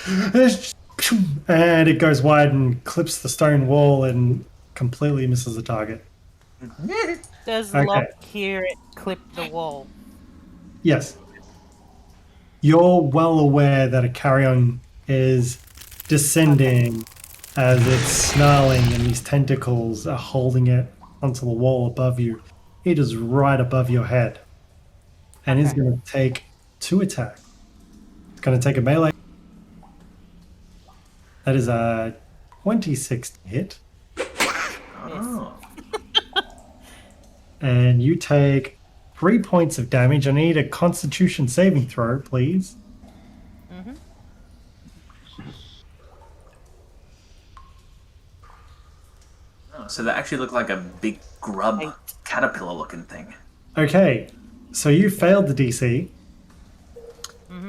and it goes wide and clips the stone wall and completely misses the target. Does Okay. Lokk hear it clip the wall? Yes. You're well aware that a carrion is descending as it's snarling and these tentacles are holding it onto the wall above you. It is right above your head. And it's going to take 2 attacks. It's going to take a melee. That is a 26 to hit. Oh. And you take 3 points of damage. I need a constitution saving throw, please. Mm-hmm. Oh, so they actually look like a big grub 8. caterpillar looking thing. Okay, so you failed the DC.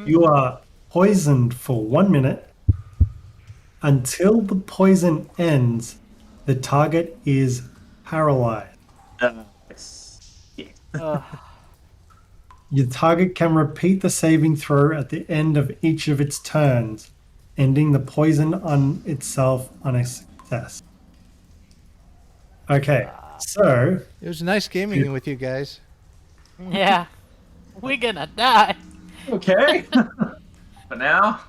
You are poisoned for 1 minute. Until the poison ends, the target is paralyzed. Yeah. Ugh. Your target can repeat the saving throw at the end of each of its turns, ending the poison on itself on a success. Okay, so It was nice gaming with you guys. Yeah. We're gonna die. Okay. For now.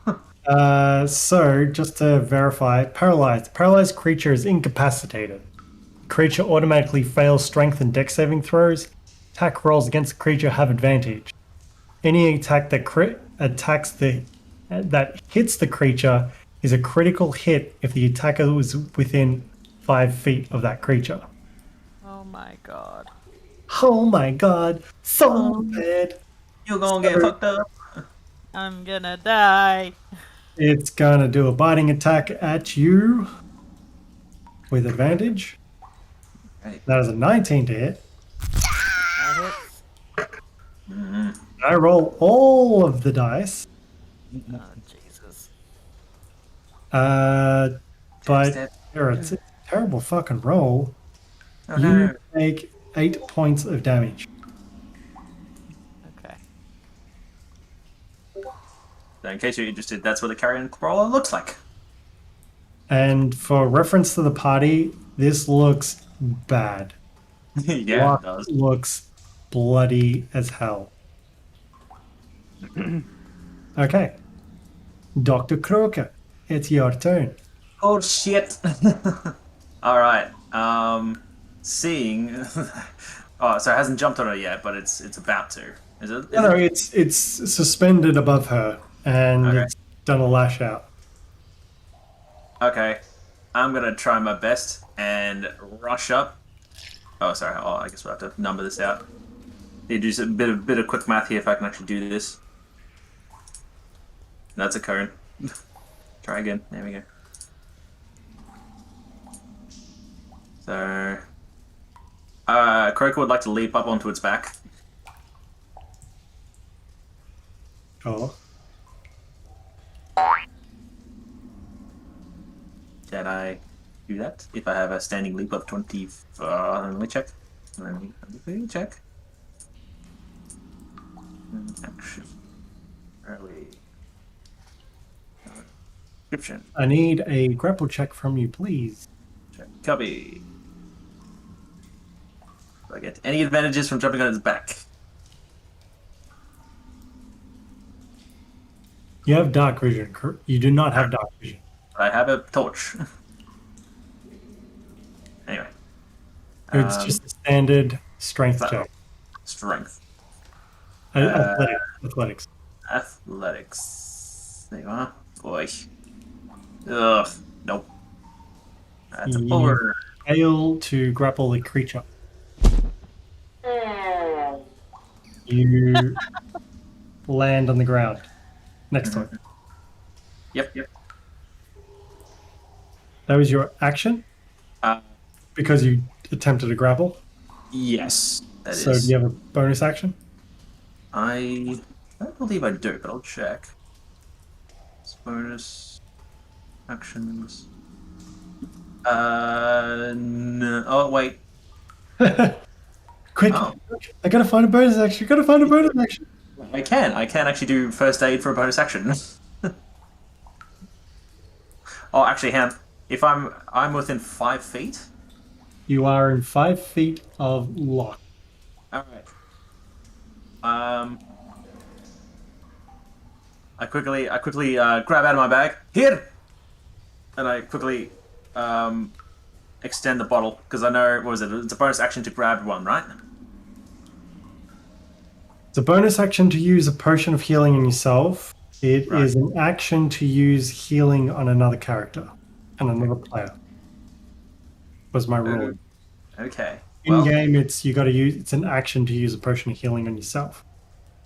So just to verify, paralyzed. Paralyzed creature is incapacitated. Creature automatically fails strength and dex saving throws. Attack rolls against the creature have advantage. Any attack that that hits the creature is a critical hit if the attacker was within 5 feet of that creature. Oh my god. Oh my god, so bad. You're gonna get fucked up. I'm gonna die. It's gonna do a biting attack at you with advantage. Right. That is a 19 to hit. That hits. I roll all of the dice, Oh, Jesus. but Dead. it's a terrible fucking roll. Oh, You no. take 8 points of damage. Okay. So in case you're interested, that's what the carrion crawler looks like. And for reference to the party, this looks bad. Yeah, Lokk it does. looks bloody as hell. Okay. Dr. Croaker, it's your turn. Oh shit. Alright. Seeing Oh, so it hasn't jumped on her yet, but it's about to. Is it? No, it's suspended above her, and Okay. it's done a lash out. Okay. I'm gonna try my best and rush up. Oh, sorry. Oh, I guess we'll have to number this out. Need to do a bit of quick math here if I can actually do this. That's a cone. Try again. There we go. So, Croaker would like to leap up onto its back. Sure. Can I do that? If I have a standing leap of 20... let me check. Let me check. Action. Where are we? Description. I need a grapple check from you, please. Check. Copy. Do I get any advantages from jumping on its back? You have dark vision. You do not have dark vision. I have a torch. Anyway. It's just a standard strength so- check. Strength. Athletics. Athletics. There you are. Boy. Ugh. Nope. That's a You 4. fail to grapple the creature. You land on the ground next to it. Yep. That was your action Uh, because you attempted to grapple. yes. That is. So do you have a bonus action? I don't believe I do, but I'll check. It's bonus actions. No. Oh wait. Quick! Oh. I gotta find a bonus action. I can actually do first aid for a bonus action. Oh, actually, hang on. If I'm within 5 feet. You are in 5 feet of Lokk. All right. I quickly grab out of my bag. Here. And I quickly extend the bottle because I know what was it? It's a bonus action to grab one, right? It's a bonus action to use a potion of healing on yourself. It Right. is an action to use healing on another character and another player. Was my rule. Okay. In Well, game, it's an action to use a potion of healing on yourself,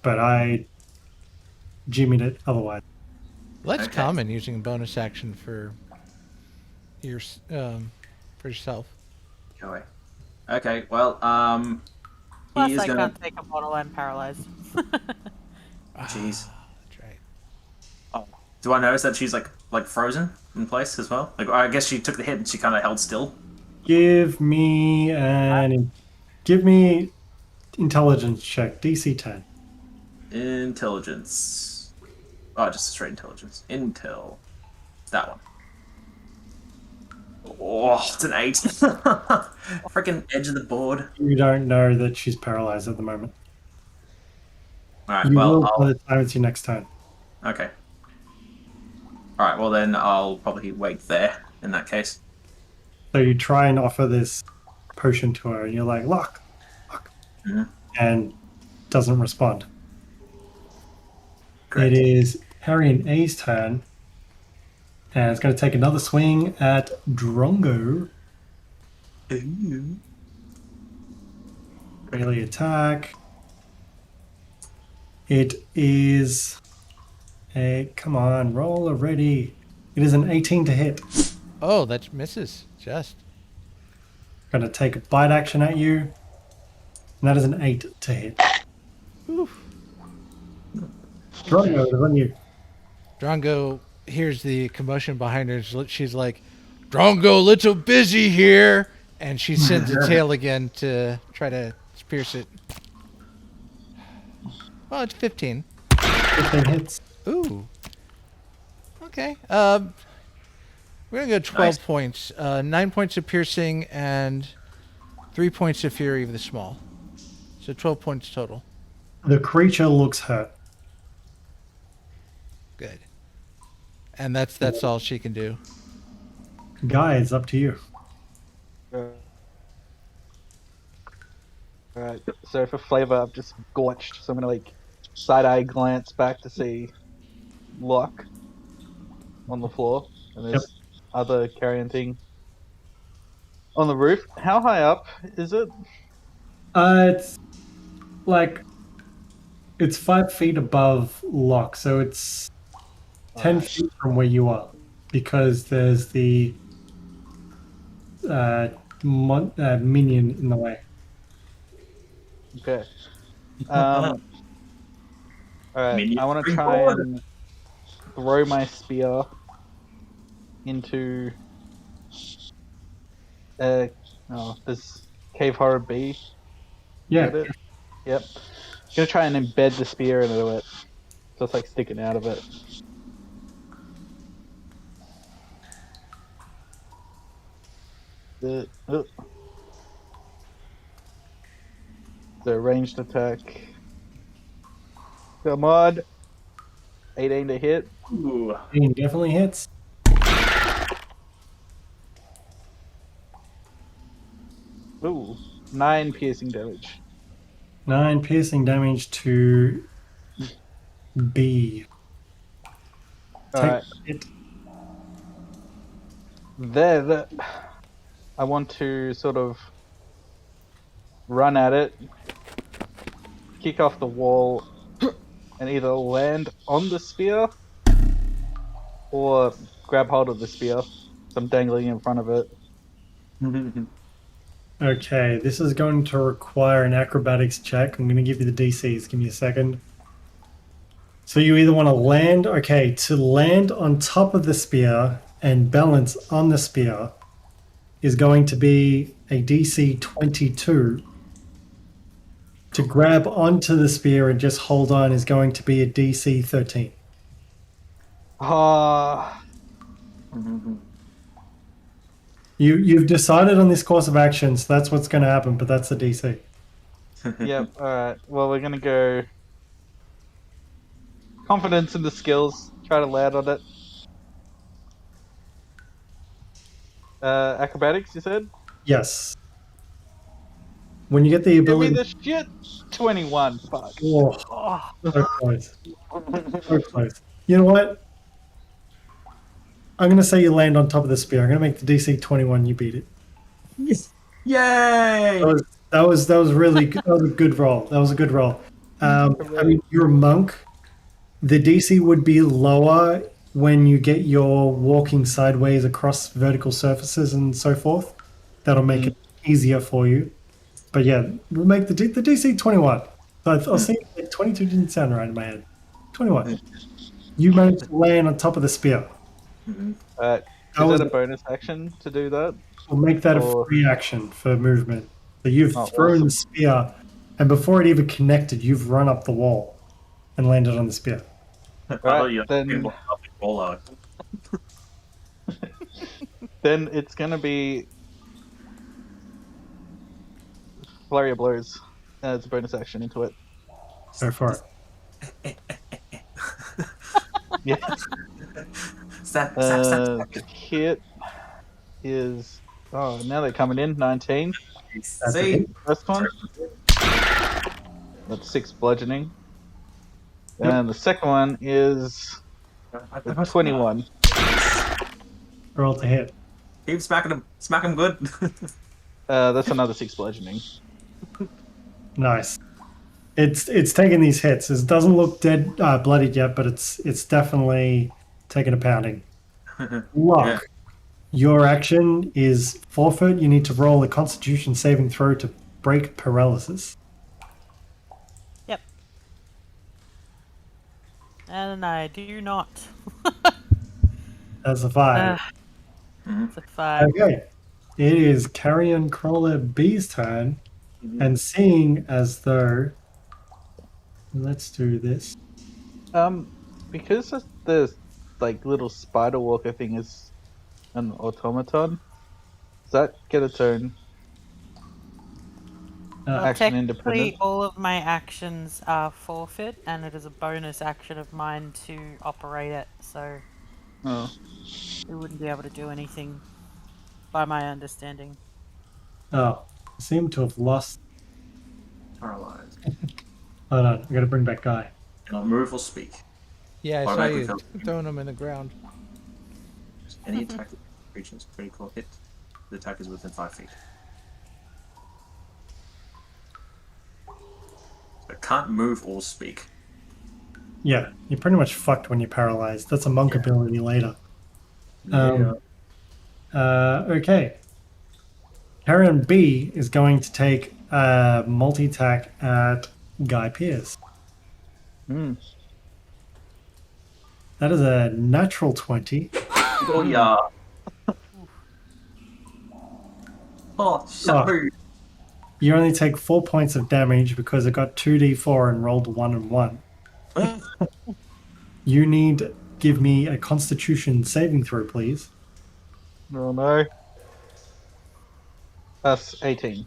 but I jimmied it otherwise. Well, that's Okay. common using a bonus action for yourself. go away. Okay. Well, Plus, he is I gonna. can't take a bottle. I'm paralyzed. Jeez. That's right. Oh. Do I notice that she's like frozen in place as well? Like I guess she took the hit and she kind of held still. Give me intelligence check, DC 10. Intelligence. Oh, just a straight intelligence. Intel. That one. Oh, it's an 8. Freaking edge of the board. You don't know that she's paralyzed at the moment. Alright, You well, will by the time it's your next turn. okay. Alright, well then I'll probably wait there in that case. So you try and offer this potion to her, and you're like, Lokk, Mhm. and doesn't respond. Great. It is Harry and A's turn, and it's going to take another swing at Drongo. Ooh. Melee attack. It is come on, roll already. It is an 18 to hit. Oh, that misses. Just. Going to take a bite action at you, and that is an 8 to hit. Drongo, it's on you. Drongo hears the commotion behind her. She's like, Drongo, a little busy here. And she sends a tail again to try to pierce it. Well, it's 15. 15 hits. Ooh. Okay. We're going to go 12 Nice. points. 9 points of piercing and 3 points of fury of the small. So 12 points total. The creature looks hurt. Good. And that's all she can do. Guy, it's up to you. Alright, so for flavor, I've just gorged, so I'm gonna like side-eye glance back to see Lokk on the floor, and this other carrion thing on the roof. How high up is it? It's like it's 5 feet above Lokk, so it's 10 feet from where you are, because there's the minion in the way. Okay. Alright, Minion I want to spring try forward. and throw my spear into this cave horror bee. Yeah. Get it? Yep. Gonna try and embed the spear into it, so it's like sticking out of it. So ranged attack. Come on. 18 to hit. Ooh. Definitely hits. Ooh. 9 piercing damage. 9 piercing damage to B. Alright. It. Then I want to sort of run at it, kick off the wall, and either land on the spear or grab hold of the spear. So I'm dangling in front of it. Okay, this is going to require an acrobatics check. I'm going to give you the DCs. Give me a second. So you either want to land, okay, to land on top of the spear and balance on the spear is going to be a DC 22. To grab onto the spear and just hold on is going to be a DC 13. You've decided on this course of action, so that's what's going to happen, but that's the DC. Yep, alright. Well, we're gonna go confidence in the skills, try to land on it. Acrobatics, you said? Yes. When you get the Give me ability... the shit! 21, fuck. Oh, so close. So close. You know what? I'm going to say you land on top of the spear. I'm going to make the DC 21. You beat it. Yes. Yay! That was really good. That was a good roll. That was a good roll. I mean, you're a monk. The DC would be lower when you get your walking sideways across vertical surfaces and so forth. That'll make it easier for you. But yeah, we'll make the DC 21. So I'll see. 22 didn't sound right in my head. 21. You managed to land on top of the spear. Alright. Is that a bonus action to do that? We'll make that Or- a free action for movement. So you've thrown awesome. the spear, and before it even connected, you've run up the wall and landed on the spear. I thought you then- were roll out. Then it's gonna be flurry of blows as a bonus action into it. Go for it. Yeah. Snap. The hit is now they're coming in 19. That's See? okay. First one. That's 6 bludgeoning. And the second one is 21. Roll to hit. Keep smacking him. Smack him good. That's another 6 bludgeoning. Nice. It's taking these hits. It doesn't look dead, bloodied yet, but it's definitely taking a pounding. Lokk, Yeah. your action is forfeit. You need to roll a Constitution saving throw to break paralysis. Yep. And I do not. That's a 5. It's a 5. Okay. It is Carrion Crawler B's turn, and seeing as though... Let's do this. Because the like little spider walker thing is an automaton, does that get its own action Technically, independent? all of my actions are forfeit, and it is a bonus action of mine to operate it, so Oh. we wouldn't be able to do anything, by my understanding. Oh, I seem to have lost paralyzed. Hold on, I gotta bring back Guy. Cannot move or speak. Yeah, I saw Automatically you fails. throwing them in the ground. Any attack that reaches critical hit, the attack is within 5 feet. So it can't move or speak. Yeah, you're pretty much fucked when you're paralyzed. That's a monk ability later. Okay. Carrion B is going to take a multi-attack at Guy Pearce. Hmm. That is a natural 20. Oh, yeah. Oh, shut Oh. You only take 4 points of damage because it got 2d4 and rolled 1 and 1. You need to give me a Constitution saving throw, please. Oh no. That's 18.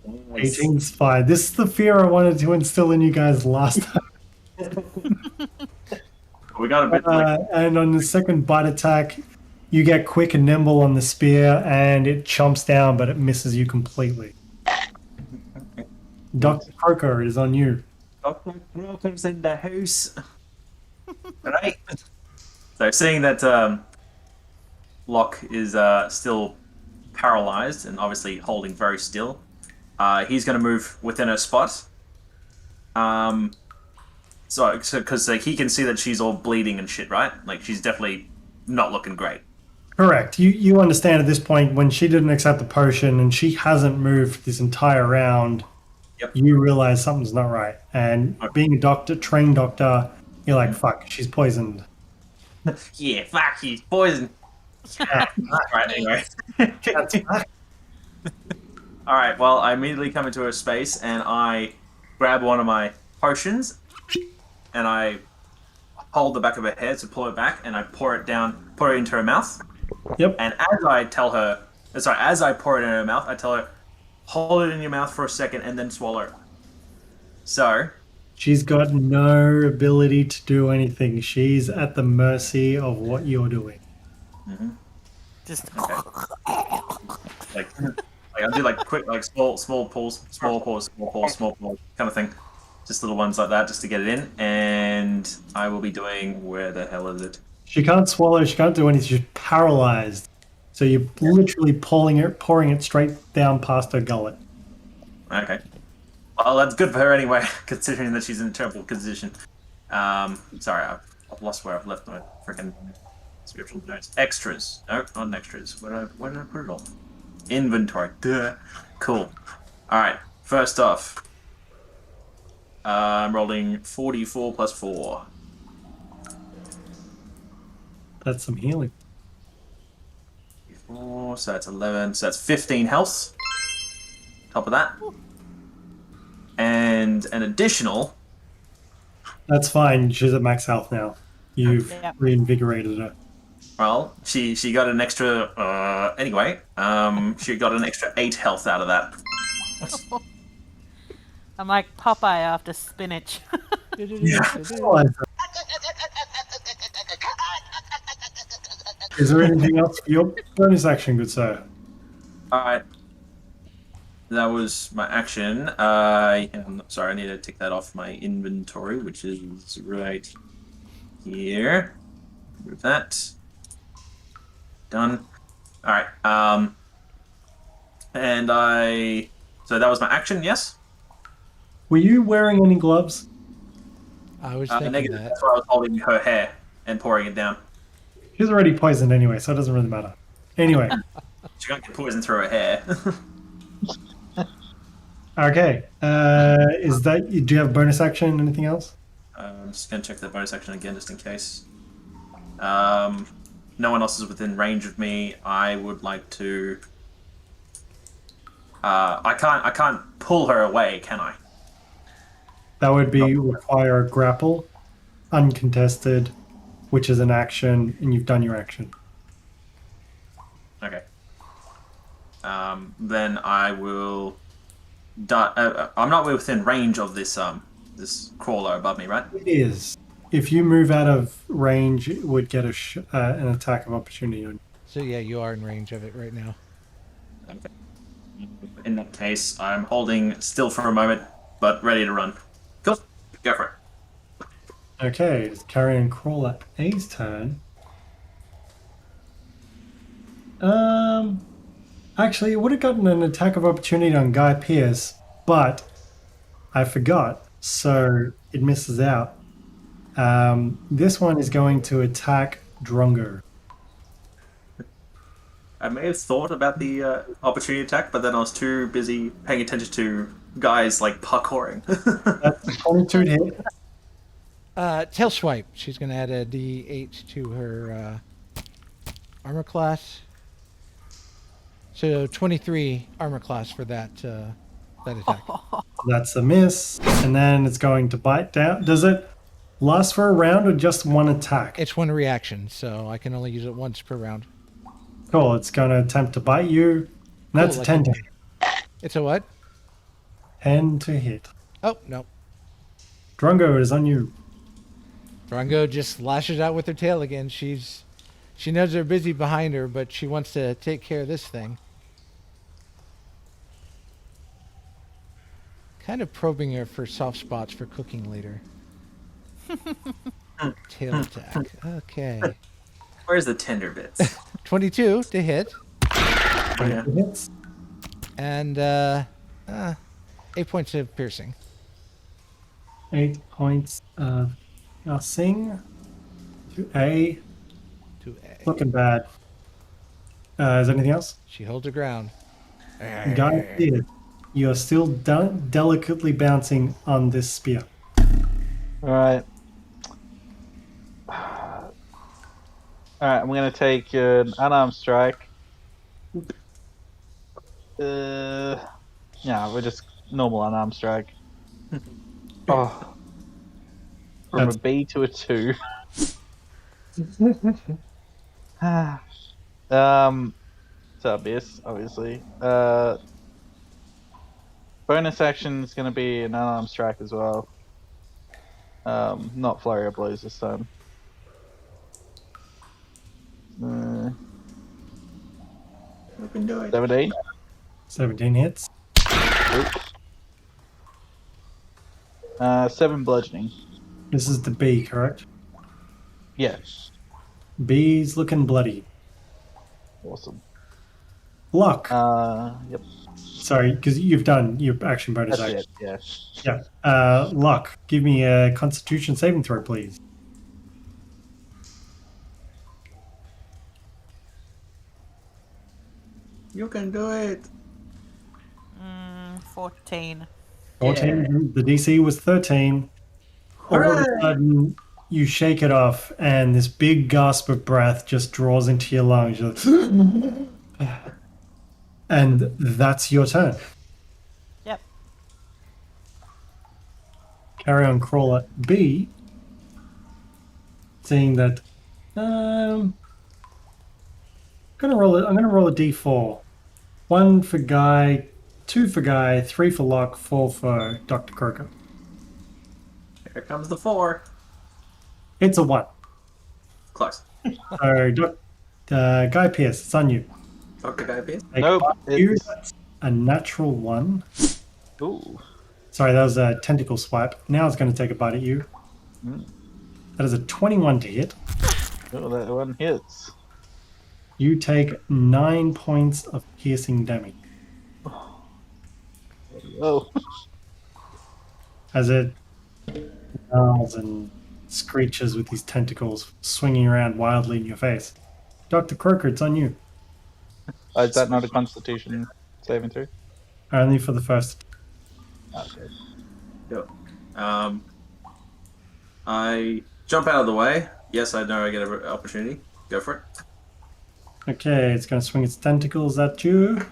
18's fine. This is the fear I wanted to instill in you guys last time. We got a bit like... And on the second bite attack, you get quick and nimble on the spear, and it chomps down, but it misses you completely. Dr. Croaker, it is on you. Dr. Croaker's in the house. Right. So seeing that Lokk is still paralyzed and obviously holding very still, he's going to move within her spot. So because he can see that she's all bleeding and shit, right? Like she's definitely not looking great. Correct. You understand at this point when she didn't accept the potion and she hasn't moved this entire round. Yep. You realize something's not right. And being a doctor, trained doctor, you're like, fuck, she's poisoned. Yeah, fuck, she's poisoned. Right, anyway. Alright, well, I immediately come into her space and I grab one of my potions and I hold the back of her head to pull it back and I pour it into her mouth. Yep. And as I pour it in her mouth, I tell her, hold it in your mouth for a second and then swallow it. So... She's got no ability to do anything. She's at the mercy of what you're doing. Mm-hmm. Just like I do like quick, like small pulls kind of thing. Just little ones like that, just to get it in. And I will be doing, where the hell is it? She can't swallow. She can't do anything. She's paralyzed. So you're literally pouring it straight down past her gullet. Okay. Well, that's good for her anyway, considering that she's in a terrible position. Sorry, I've lost where I've left my freaking scriptural notes. Extras. No, not extras. Where did I put it all? Inventory. Duh. Cool. Alright, first off. I'm rolling 44 plus 4. That's some healing. 4, so that's 11, so that's 15 health. Top of that. And an additional... That's fine. She's at max health now. You've Yep. reinvigorated her. Well, she got an extra... anyway, she got an extra 8 health out of that. I'm like Popeye after spinach. Is there anything else for your bonus action, good sir? Alright. That was my action. I'm sorry, I need to tick that off my inventory, which is right here. Move that. Done. Alright, and so that was my action, yes? Were you wearing any gloves? I was thinking Negative, that. that's why I was holding her hair and pouring it down. She's already poisoned anyway, so it doesn't really matter. Anyway. She can't get poison through her hair. Okay. Is that... Do you have bonus action? Anything else? I'm just going to check the bonus action again, just in case. No one else is within range of me. I would like to... I can't pull her away, can I? That would be require a grapple, uncontested, which is an action, and you've done your action. Okay. Then I will... I'm not within range of this this crawler above me, right? It is. If you move out of range, it would get an attack of opportunity on you. So yeah, you are in range of it right now. Okay. In that case, I'm holding still for a moment, but ready to run. Cool. Go for it. Okay, it's Carrion Crawler A's turn. Actually, it would have gotten an attack of opportunity on Guy Pearce, but I forgot, so it misses out. This one is going to attack Drongo. I may have thought about the opportunity attack, but then I was too busy paying attention to guys like parkouring. That's 22 to hit. Tail swipe. She's going to add a D8 to her armor class. So 23 armor class for that attack. That's a miss. And then it's going to bite down. Does it last for a round or just one attack? It's one reaction, so I can only use it once per round. Cool, it's going to attempt to bite you. And that's Cool, a 10 to like hit. It's a what? 10 to hit. Oh, no. Drongo, it is on you. Drongo just lashes out with her tail again. She knows they're busy behind her, but she wants to take care of this thing. Kind of probing her for soft spots for cooking later. Tail attack. Okay. Where's the tender bits? 22 to hit. Yeah. Hits. And 8 points of piercing. 8 points of piercing. To A. To A. Looking bad. Is there anything else? She holds her ground. Guy Pearce, you're still delicately bouncing on this spear. Alright. Alright, I'm gonna take an unarmed strike. Yeah, we're just normal unarmed strike. Oh. From That's- a B to a 2. So obvious, obviously. Bonus action is gonna be an unarmed strike as well. Not flurry of blows this time. We can do it. 17. 17 hits. Oops. 7 bludgeoning. This is the B, correct? Yes. B's looking bloody. Awesome. Lokk. Yep. Sorry, because you've done your action bonus That's action. it, yeah. Yeah. Lokk, give me a Constitution saving throw, please. You can do it. 14. 14. The DC was 13. All of a Hooray! sudden, you shake it off, and this big gasp of breath just draws into your lungs. You're like, and that's your turn. Yep. Carrion Crawler B, seeing that, I'm gonna roll a D4. 1 for Guy, 2 for Guy, 3 for Lokk, 4 for Dr. Croaker. Here comes the 4. It's a 1. Close. So, Guy Pearce, it's on you. Dr. Guy Pierce. Nope, it's- That's a natural 1. Ooh. Sorry, that was a tentacle swipe. Now it's going to take a bite at you. That is a 21 to hit. Oh, that one hits. You take 9 points of piercing damage Oh. as it snarls and screeches with these tentacles swinging around wildly in your face. Dr. Croaker, it's on you. Is that not a Constitution saving throw? Only for the first. Okay. Yep. I jump out of the way. Yes, I know I get an opportunity. Go for it. Okay, it's going to swing its tentacles at you.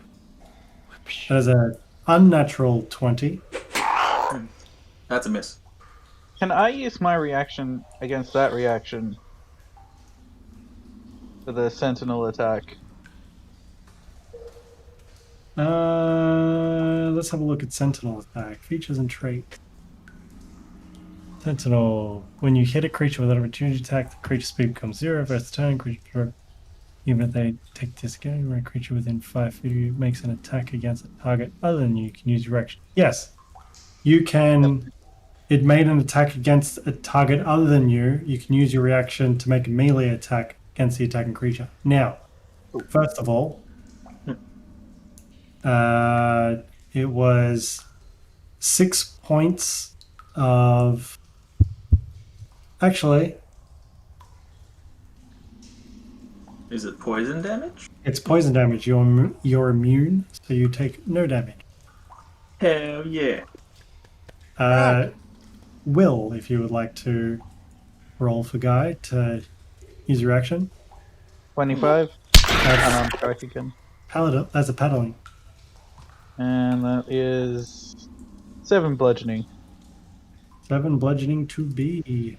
That is a unnatural 20. That's a miss. Can I use my reaction against that reaction for the Sentinel attack? Let's have a look at Sentinel attack. Features and traits. Sentinel. When you hit a creature with an opportunity attack, the creature's speed becomes 0 for its turn. Creature, even if they take disengage, when a creature within 5 feet of you makes an attack against a target other than you, can use your action. Yes. You can. It made an attack against a target other than you. You can use your reaction to make a melee attack against the attacking creature. Now, first of all, it was 6 points of. Actually, Is it poison damage? it's poison damage. You're immune, so you take no damage. Hell yeah. Will, if you would like to roll for Guy to use your action. 25. That's, Unarmed strike again. that's a paddling. And that is 7 bludgeoning. 7 bludgeoning to B.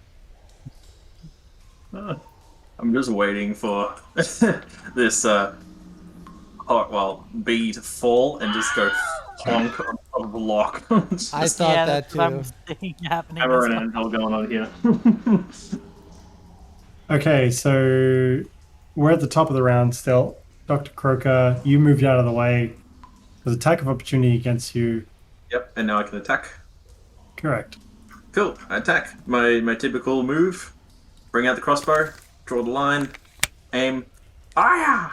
I'm just waiting for this B to fall and just go plonk on top of the Lokk. I thought that that's too. what I'm seeing happening. Hammer as and well. Anvil going on here. Okay, so we're at the top of the round still. Dr. Croaker, you moved out of the way. There's attack of opportunity against you. Yep, and now I can attack. Correct. Cool, I attack. My typical move. Bring out the crossbow, draw the line, aim, fire!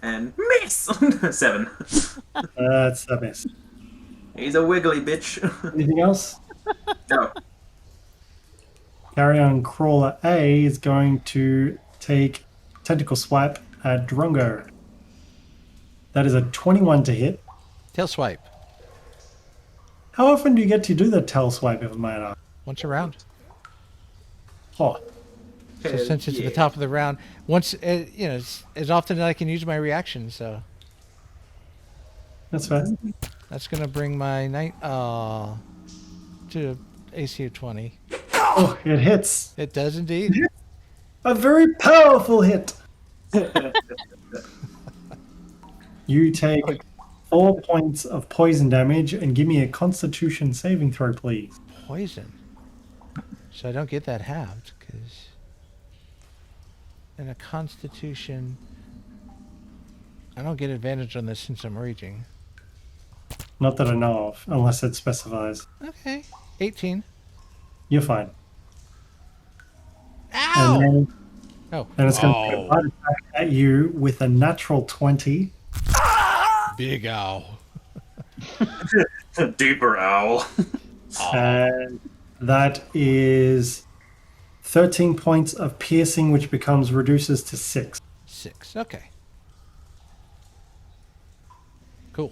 And miss! 7. That's a miss. He's a wiggly bitch. Anything else? Go. Carrion Crawler A is going to take Tentacle Swipe at Drongo. That is a 21 to hit. Tail swipe. How often do you get to do the tail swipe, if I might ask? Once a round. Oh, So since it's at the top of the round, once as often as I can use my reaction, so that's fair. that's gonna bring my to AC of 20. Oh, it hits. It does indeed. A very powerful hit. You take 4 points of poison damage and give me a Constitution saving throw, please. Poison. So I don't get that halved because in a Constitution, I don't get advantage on this since I'm raging. Not that I know of, unless it specifies. Okay, 18. You're fine. Ow! And Oh, it's going to take a bite attack at you with a natural 20. big ow. Deeper owl. And that is 13 points of piercing, which reduces to 6. 6. Okay. Cool.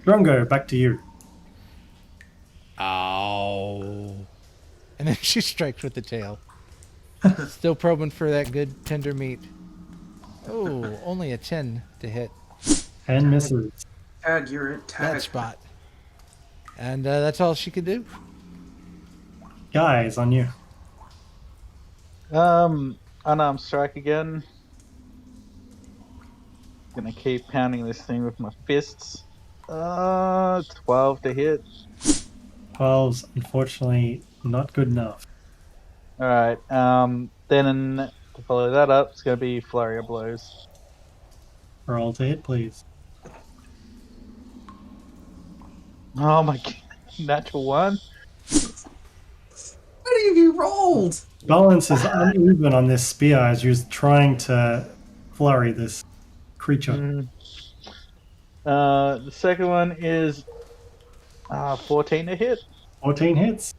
Drongo, back to you. Ow. And then she strikes with the tail. Still probing for that good tender meat. Oh, only a 10 to hit. And misses. Tag, you're it. Tag. That spot. And that's all she could do. Guys, on you. Unarmed strike again. Gonna keep pounding this thing with my fists. 12 to hit. 12's unfortunately not good enough. Alright, then to follow that up, it's gonna be flurry of blows. Roll to hit, please. Oh my god, natural 1. What have you rolled? Balance is uneven on this spear as you're trying to flurry this creature. The second one is 14 to hit. 14 hits.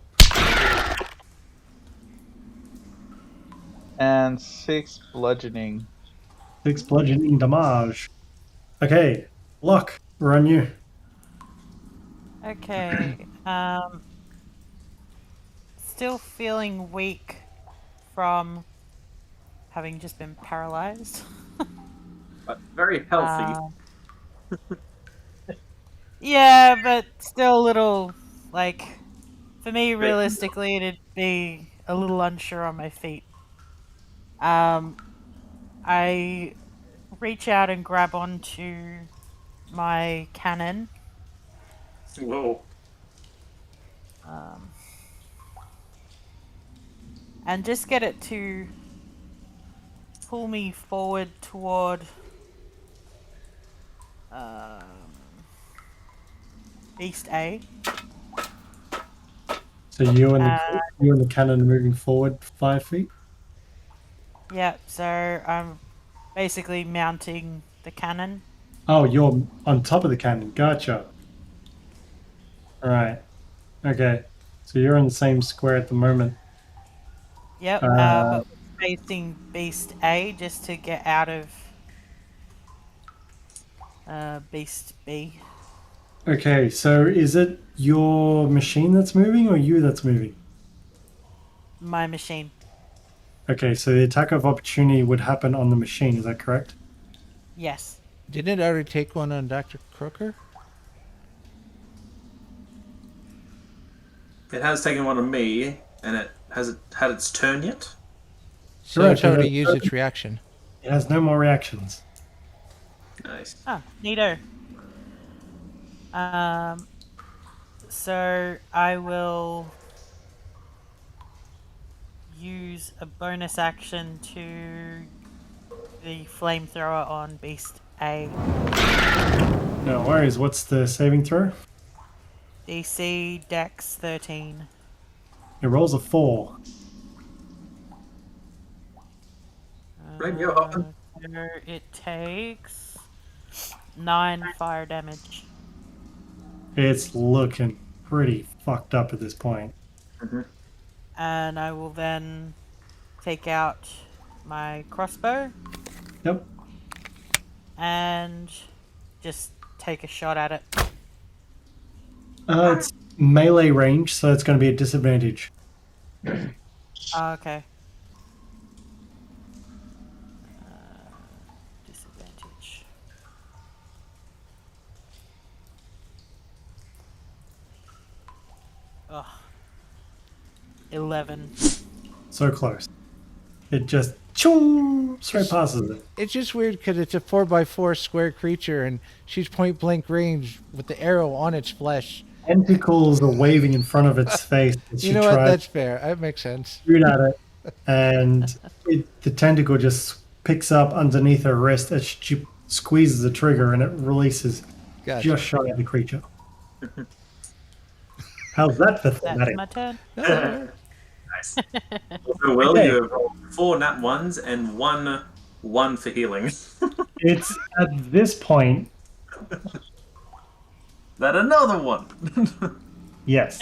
And 6 bludgeoning. 6 bludgeoning damage. Okay, Lokk, we're on you. Okay. Still feeling weak from having just been paralyzed. But very healthy. Yeah, but still a little, for me, realistically, it'd be a little unsure on my feet. I reach out and grab onto my cannon. Whoa. And just get it to pull me forward toward Beast A. So you and the cannon are moving forward 5 feet. Yep. So I'm basically mounting the cannon. Oh, you're on top of the cannon. Gotcha. All right. Okay. So you're in the same square at the moment. Yep. Uh, But facing Beast A just to get out of Beast B. Okay. So is it your machine that's moving or you that's moving? My machine. Okay. So the attack of opportunity would happen on the machine. Is that correct? Yes. Didn't it already take one on Dr. Croaker? It has taken one on me, and it has it had its turn yet? So Correct, it's already it- used its reaction. It has no more reactions. Nice. Ah, neato. So I will use a bonus action to the flamethrower on Beast A. No worries. What's the saving throw? DC Dex 13. It rolls a 4. Blame you, Hoffman. So it takes 9 fire damage. It's looking pretty fucked up at this point. And I will then take out my crossbow Yep. and just take a shot at it. It's melee range, so it's going to be a disadvantage. Oh, okay. Disadvantage. Ugh. 11. So close. It just choom, straight passes it. It's just weird because it's a 4x4 square creature and she's point blank range with the arrow on its flesh. Tentacles are waving in front of its face as she You know what? tries That's fair. That makes sense. to shoot at it, and the tentacle just picks up underneath her wrist as she squeezes the trigger, and it releases Gotcha. just shy of the creature. How's that for That's thematic? my turn. Nice. So, Will, Okay. you have rolled 4 nat 1s and 1 for healing. It's at this point, That another one. yes.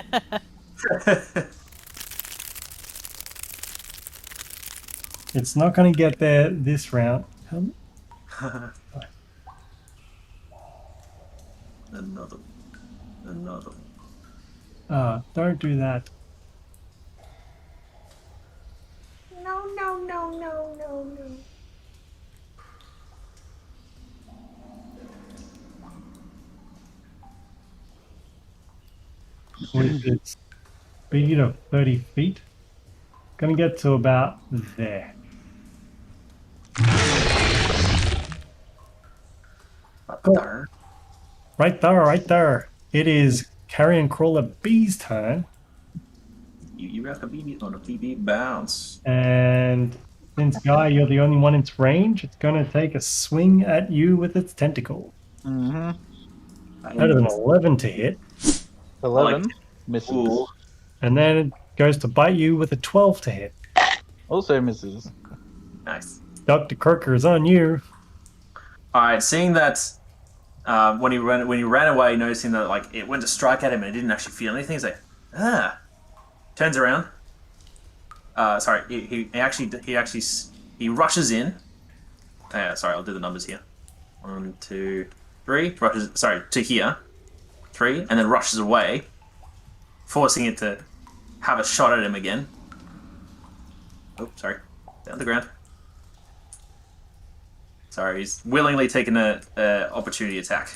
It's not going to get there this round. Another. Another. Don't do that. No, no, no, no, no, no. With its speed of 30 feet, going to get to about there. Darn. Right there, right there. It is Carrion Crawler B's turn. You got the BB on a BB bounce. And since Guy, you're the only one in its range, it's going to take a swing at you with its tentacle. Mm-hmm. That is an 11 to hit. 11 like- misses. Ooh. And then it goes to bite you with a 12 to hit. Also misses. Nice. Dr. Croaker is on you. All right, seeing that when he ran away, noticing that like it went to strike at him and it didn't actually feel anything, he's like, turns around. Sorry, he rushes in. Sorry, I'll do the numbers here. 1, 2, 3. Rushes. Sorry, to here. 3, and then rushes away, forcing it to have a shot at him again. Oh, sorry, down the ground. Sorry, he's willingly taken a opportunity attack.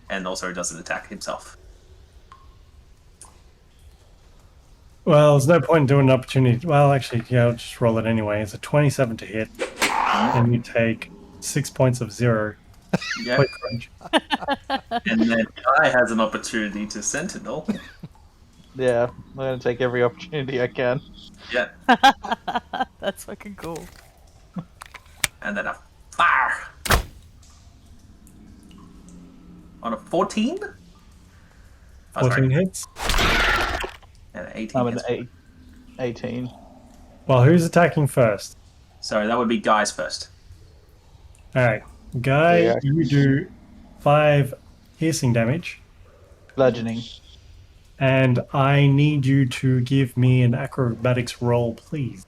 And also does an attack himself. Well, there's no point in doing an opportunity. Well, actually, yeah, I'll just roll it anyway. It's a 27 to hit. And you take 6 points of 0. Yeah. Point range. And then Guy has an opportunity to Sentinel. Yeah, I'm gonna take every opportunity I can. Yeah. That's fucking cool. And then a fire. On a 14? 14 hits. And 18 I'm an hits. 18. Well, who's attacking first? Sorry, that would be guys first. Alright. Guy, Yeah. you do 5 piercing damage. Bludgeoning. And I need you to give me an acrobatics roll, please.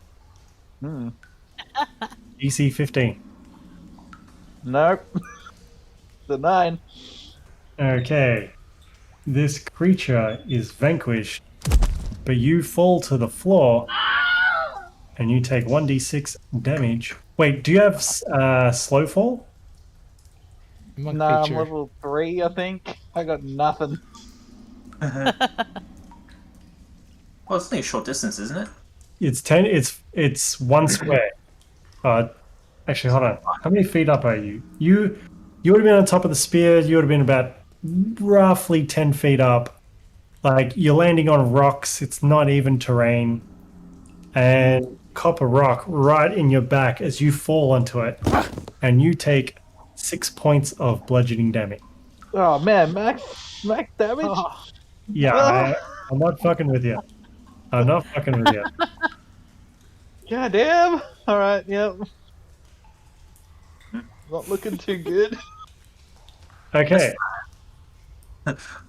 Hmm. DC 15. Nope. The 9. Okay. This creature is vanquished, but you fall to the floor and you take 1d6 damage. Wait, do you have slow fall? Monk Nah, I'm feature. level 3, I think. I got nothing. Well, it's only a short distance, isn't it? It's 10. It's 1 square. Actually, hold on. How many feet up are you? You would have been on top of the spear. You would have been about roughly 10 feet up. Like, you're landing on rocks. It's not even terrain. And copper rock right in your back as you fall onto it. And you take 6 points of bludgeoning damage. Oh man, max damage? Yeah, I'm not fucking with you. I'm not fucking with you. God damn! Alright, yep. Not looking too good. Okay.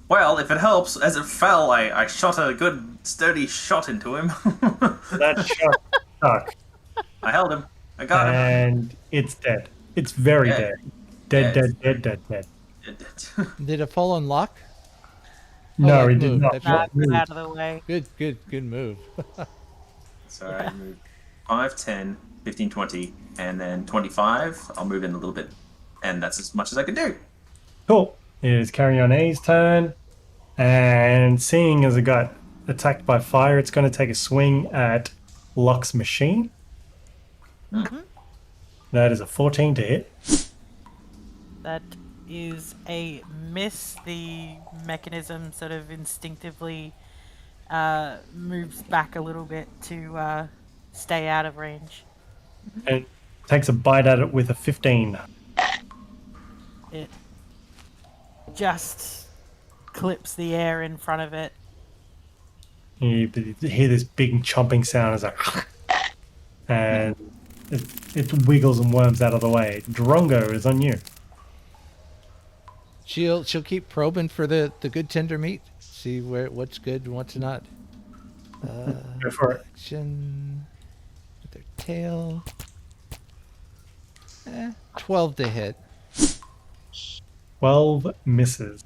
Well, if it helps, as it fell, I shot a good, sturdy shot into him. That shot stuck. I held him. I got him. And it's dead. It's very Yeah. dead. Dead, Yeah, dead, dead, dead, dead. Did it fall on Lokk? No, Lokk he did moved. not. That's Nah, right. get out of the way. Good move. So I move 5, 10, 15, 20, and then 25. I'll move in a little bit. And that's as much as I can do. Cool. It is Carrion A's turn. And seeing as it got attacked by fire, it's going to take a swing at Lokk's machine. That is a 14 to hit. That is a miss. The mechanism sort of instinctively moves back a little bit to stay out of range. And takes a bite at it with a 15. It just clips the air in front of it. You hear this big chomping sound as and it wiggles and worms out of the way. Drongo is on you. She'll keep probing for the good tender meat. See what's good and what's not. Go for it. Action with their tail. 12 to hit. 12 misses.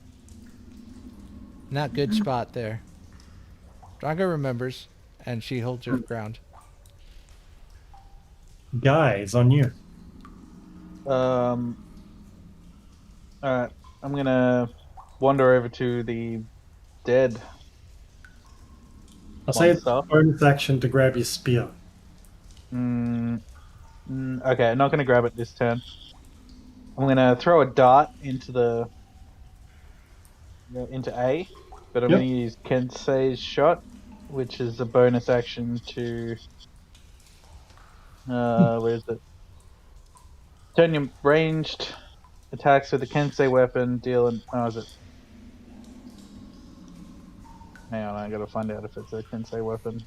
Not good spot there. Drongo remembers, and she holds her ground. Guy is on you. Alright. I'm gonna wander over to the dead. I'll say it's a Monster. bonus action to grab your spear. Okay, not gonna grab it this turn. I'm gonna throw a dart into A, but I'm Yep. gonna use Kensei's shot, which is a bonus action to where is it? Turn your ranged attacks with a Kensei weapon, deal an is it? Hang on, I gotta find out if it's a Kensei weapon.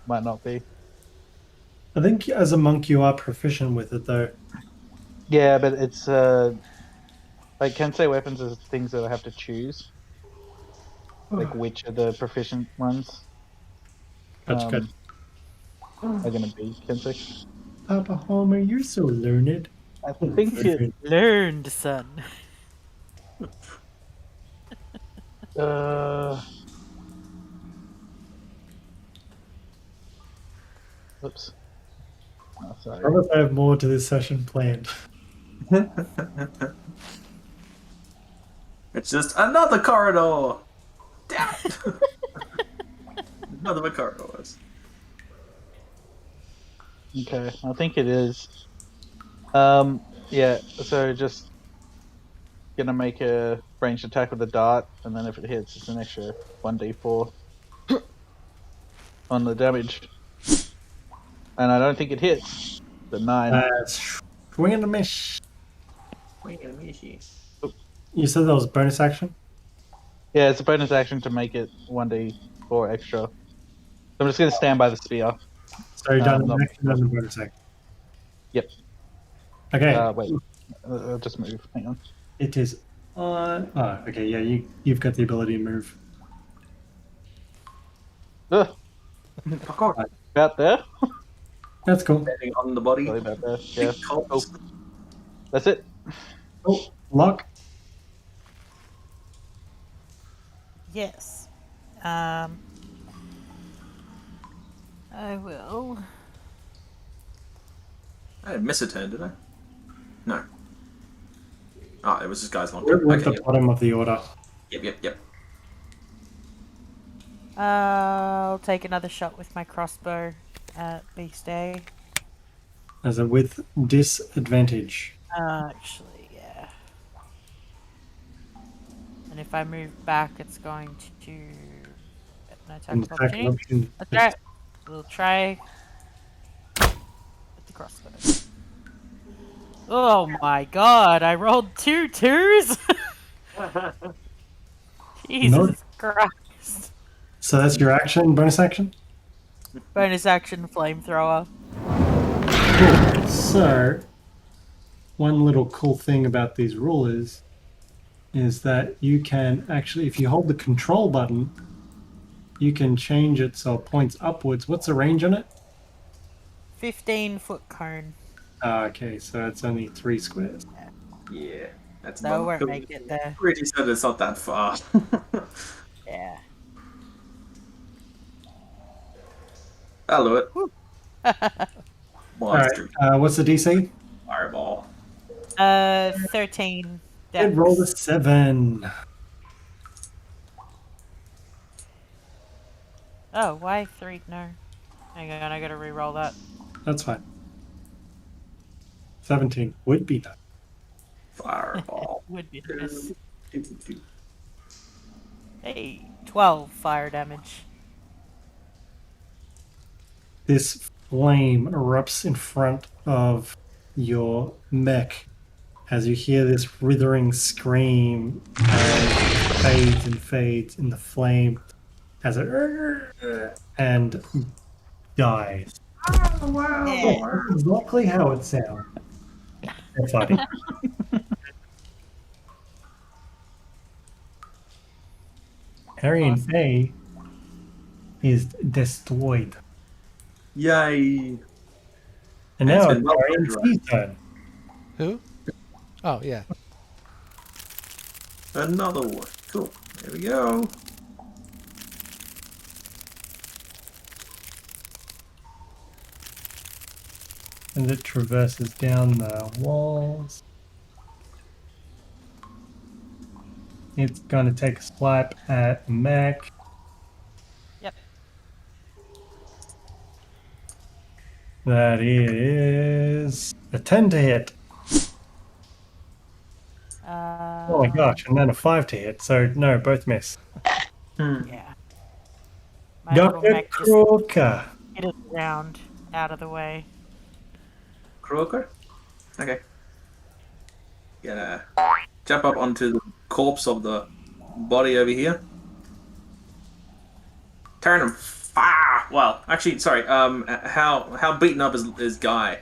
Might not be. I think as a monk you are proficient with it though. Yeah, but it's like Kensei weapons is things that I have to choose. Like which are the proficient ones Gotcha. are gonna be Kensei. Papa Homer, you're so learned. I think it Learned, son. Oops. Oh, sorry. Promise I have more to this session planned. It's just another corridor! Damn it! Another corridors. Okay, I think it is. Yeah, so just gonna make a ranged attack with a dart, and then if it hits, it's an extra 1d4 on the damage. And I don't think it hits. The 9. Swing and a miss. Wait a minute. You said that was bonus action? Yeah, it's a bonus action to make it 1d4 extra. So I'm just going to stand by the spear. So you done an Not- action and a bonus action. Yep. Okay. Wait. I'll just move. Hang on. It is on. Oh, okay. Yeah, you've got the ability to move. Ugh, Fuck off. about there. That's cool. Standing on the body. Probably about there. Yeah. Big cults. That's it. Oh, Lokk. Yes. I will. I didn't miss a turn, did I? No. Oh, it was this guy's long We're turn. at Okay. the bottom of the order. Yep. I'll take another shot with my crossbow at Beast A. As a with disadvantage. Actually, yeah. And if I move back, it's going to get an attack An of attack opportunity. option. Let's try it. We'll try with the crossbow. Oh my god, I rolled 2 2s? Jesus Christ. So that's your action, bonus action? Bonus action flamethrower. Cool. So, one little cool thing about these rulers is that you can actually, if you hold the control button, you can change it so it points upwards. What's the range on it? 15-foot cone. Okay, so it's only 3 squares. Yeah. That's So I won't make it there. Pretty said it's not that far. Yeah. I'll do it. Alright, Monster. what's the DC? Fireball. 13 It dex. rolled a 7. Oh, why 3? No. Hang on, I gotta re-roll that. That's fine. 17 would be nice. Fireball. Would be nice. Do. Hey, 12 fire damage. This flame erupts in front of your mech as you hear this withering scream and fades in the flame as it and dies. Oh, wow. That's exactly how it sounds. That's funny. Carrion A is destroyed. Yay. And It's now been well Carrion played, C's turn. Who? Oh, yeah. Another one. Cool. There we go. And it traverses down the walls. It's going to take a swipe at Mac. Yep. That is a 10 to hit. Oh my gosh, and then a 5 to hit. So, no, both miss. Yeah. My little Dr. mech just Croaker. hit it around out of the way. Croaker? Okay. Gonna jump up onto the corpse of the body over here. Turn him. Fire! Well, actually, sorry. How beaten up is Guy?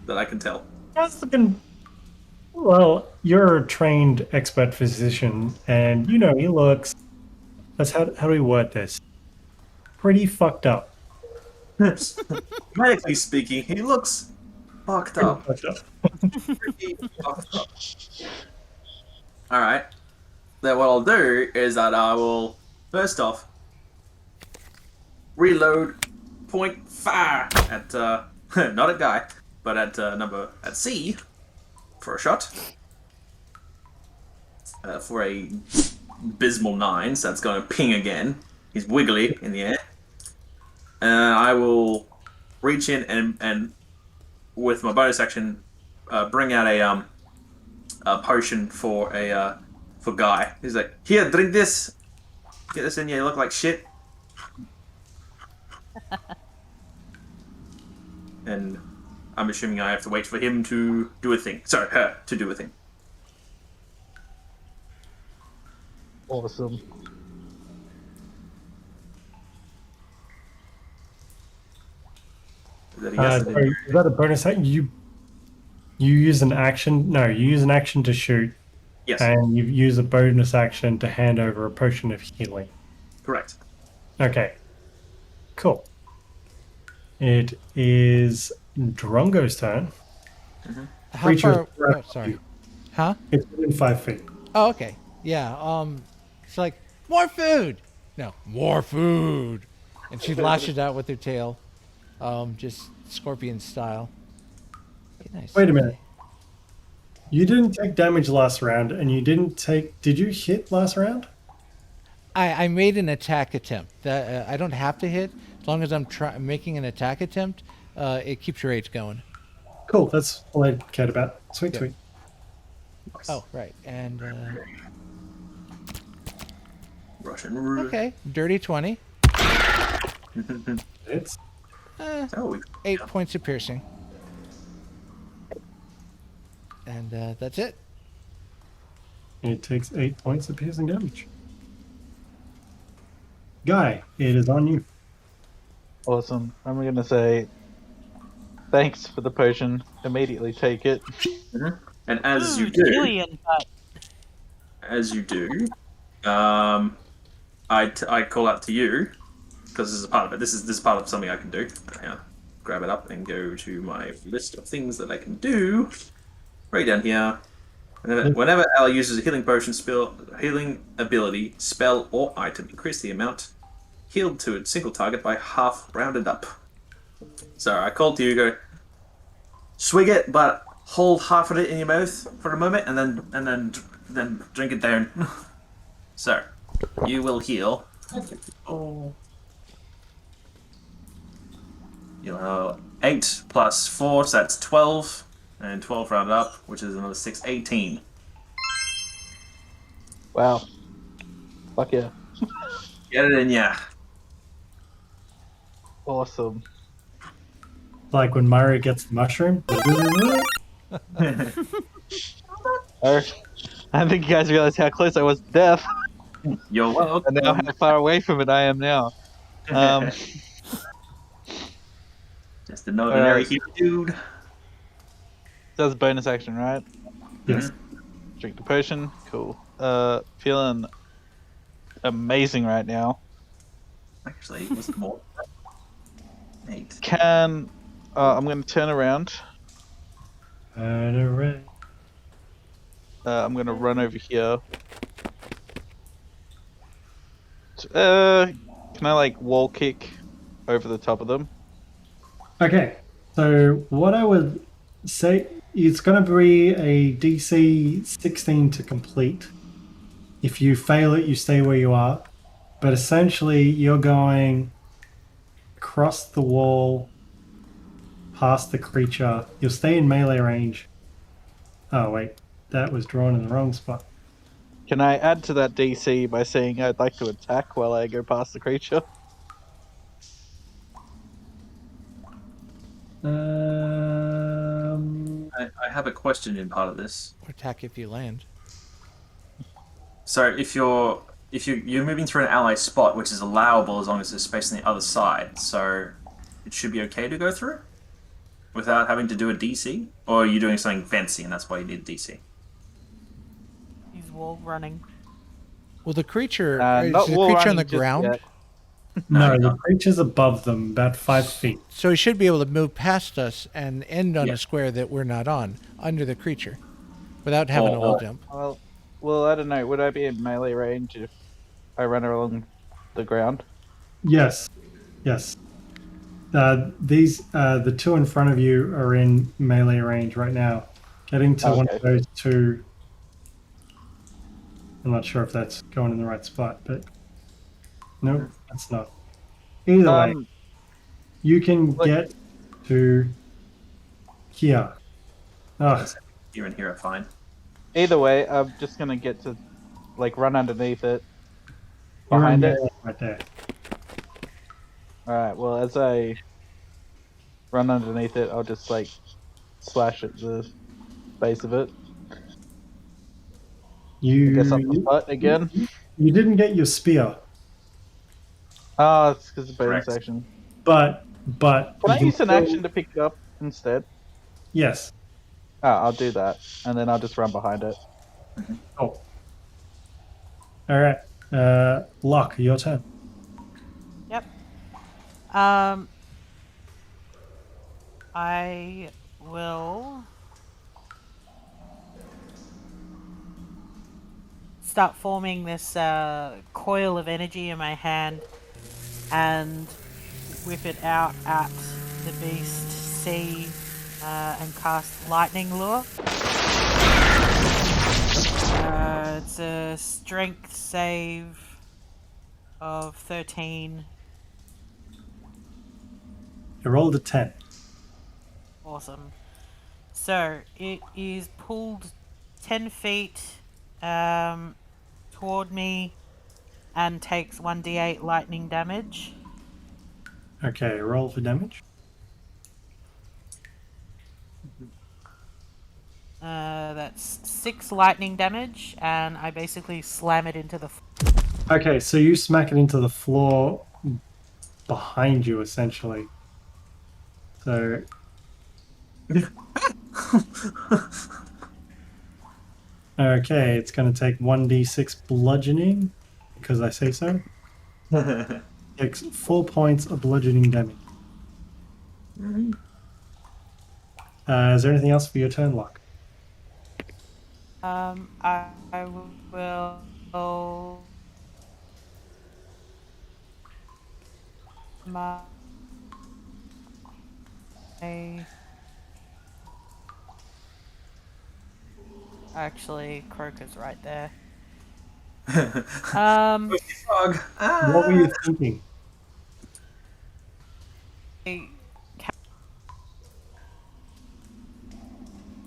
That I can tell. That's looking. Well, you're a trained expert physician, and you know he looks. How do we word this? Pretty fucked up. Medically speaking, he looks fucked up. Fucked up. Pretty fucked up. All right. Then what I'll do is that I will first off reload, point fire at not at Guy, but at C for a shot for a abysmal 9. So that's going to ping again. He's wiggly in the air. I will reach in and with my bonus action bring out a potion for Guy. He's like, here, drink this. Get this in you. You look like shit. And I'm assuming I have to wait for him to do a thing. Sorry, her to do a thing. Awesome. Is that a yes? So is that a bonus action? You use an action. No, you use an action to shoot, Yes, and you use a bonus action to hand over a potion of healing. correct. Okay. Cool. It is Drongo's turn. How Creature far? is right Oh, sorry. you. Huh? It's within 5 feet. Oh, okay. Yeah. It's like more food. No, more food. And she lashes out with her tail, just scorpion style. Okay, nice. Wait a minute. You didn't take damage last round, and you didn't take. Did you hit last round? I made an attack attempt. That I don't have to hit as long as I'm making an attack attempt. It keeps your rage going. Cool. That's all I cared about. Sweet, Yep. sweet. Oh, right. And Russian roulette. okay, dirty 20. It's Oh, 8 points of piercing. And that's it. It takes 8 points of piercing damage. Guy, it is on you. Awesome. I'm gonna say thanks for the potion. Immediately take it. and as you Ooh, do, Julian, but I call out to you because this is a part of it. This is part of something I can do. Yeah, grab it up and go to my list of things that I can do. Right down here. Whenever ally uses a healing potion, healing ability, spell, or item, increase the amount healed to a single target by half, rounded up. So I called to you, go swig it, but hold half of it in your mouth for a moment, and then drink it down. So you will heal. Oh. You'll have 8 plus 4, so that's 12. And 12 rounded up, which is another 6, 18. Wow. Fuck yeah. Get it in, yeah. Awesome. Like when Mario gets the mushroom. I think you guys realize how close I was to death, You're welcome. and now how far away from it I am now. Just an ordinary Alright. human dude. That's a bonus action, right? Yes. Drink the potion. Cool. Feeling amazing right now. Actually, it was more. 8. I'm going to turn around. Turn around. I'm going to run over here. Can I like wall kick over the top of them? Okay. So what I would say, it's going to be a DC 16 to complete. If you fail it, you stay where you are. But essentially, you're going across the wall, past the creature. You'll stay in melee range. Oh, wait. That was drawn in the wrong spot. Can I add to that DC by saying I'd like to attack while I go past the creature? I have a question in part of this. Or attack if you land. So if you're moving through an ally spot, which is allowable as long as there's space on the other side, so it should be okay to go through without having to do a DC, or are you doing something fancy and that's why you need a DC? he's wall running. Well, the creature Not is the wall creature on running the just ground, yet. No, you're the not. creature's above them, about 5 feet. so he should be able to move past us and end on Yeah. a square that we're not on, under the creature, without having a wall jump. Well, I don't know. Would I be in melee range if I run along the ground? Yes. Yes. The two in front of you are in melee range right now. Getting to one Okay. of those two. I'm not sure if that's going in the right spot, but no, that's not. Either way, you can like- get to here. Oh, Here and here are fine. Either way, I'm just gonna get to like run underneath it. you're in Behind it? melee right there. Alright, well, as I run underneath it, I'll just like slash at the base of it. I guess up the butt again. You didn't get your spear, Oh, it's because of bonus Correct. action. but Can I you use an still- action to pick it up instead? Yes. Oh, I'll do that, and then I'll just run behind it. Oh. All right. Lokk, your turn. Yep. I will start forming this coil of energy in my hand and whip it out at the beast C and cast Lightning Lure. It's a strength save of 13. You rolled a 10. Awesome. So it is pulled 10 feet toward me and takes 1d8 lightning damage. Okay, roll for damage. That's 6 lightning damage, and I basically slam it into the. Okay, so you smack it into the floor behind you, essentially. So. Okay, it's going to take 1d6 bludgeoning, because I say so. Takes 4 points of bludgeoning damage. Is there anything else for your turn, Lokk? I will. My. Actually, Croaker's right there. Frog. What were you thinking? I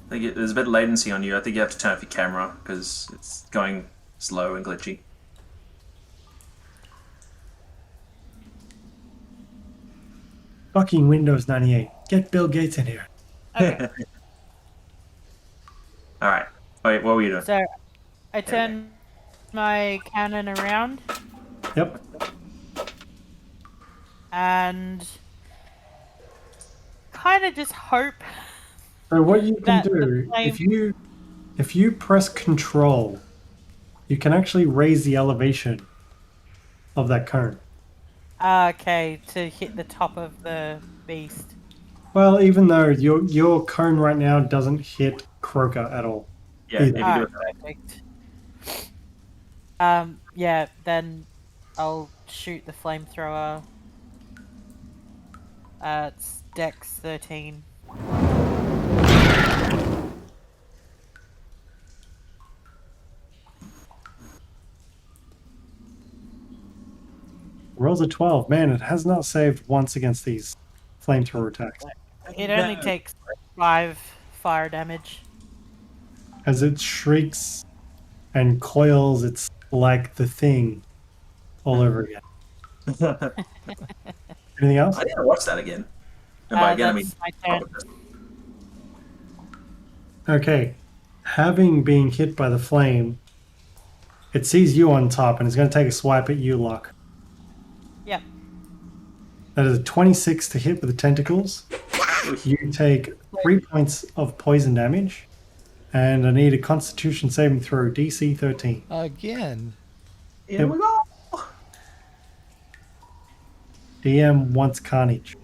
think there's a bit of latency on you. I think you have to turn off your camera because it's going slow and glitchy. Fucking Windows 98. Get Bill Gates in here. Okay. All right. Wait, what were you doing? So, I turn my cannon around Yep. and kind of just hope. So what you can That the do, flame- if you press Control, you can actually raise the elevation of that cone. Okay, to hit the top of the beast. Well, even though your cone right now doesn't hit Croaker at all. Yeah, Either. if you do it Perfect. Yeah, then I'll shoot the flamethrower. It's Dex 13. Rolls a 12. Man, it has not saved once against these flamethrower attacks. It only takes 5 fire damage. As it shrieks and coils, it's like the thing all over again. Anything else? I didn't watch that again. And by again, I mean. That's my turn. Okay. Having been hit by the flame, it sees you on top and it's going to take a swipe at you, Lokk. Yep. That is a 26 to hit with the tentacles. You take 3 points of poison damage. And I need a Constitution saving throw, DC 13. Again. Here we go. DM wants carnage.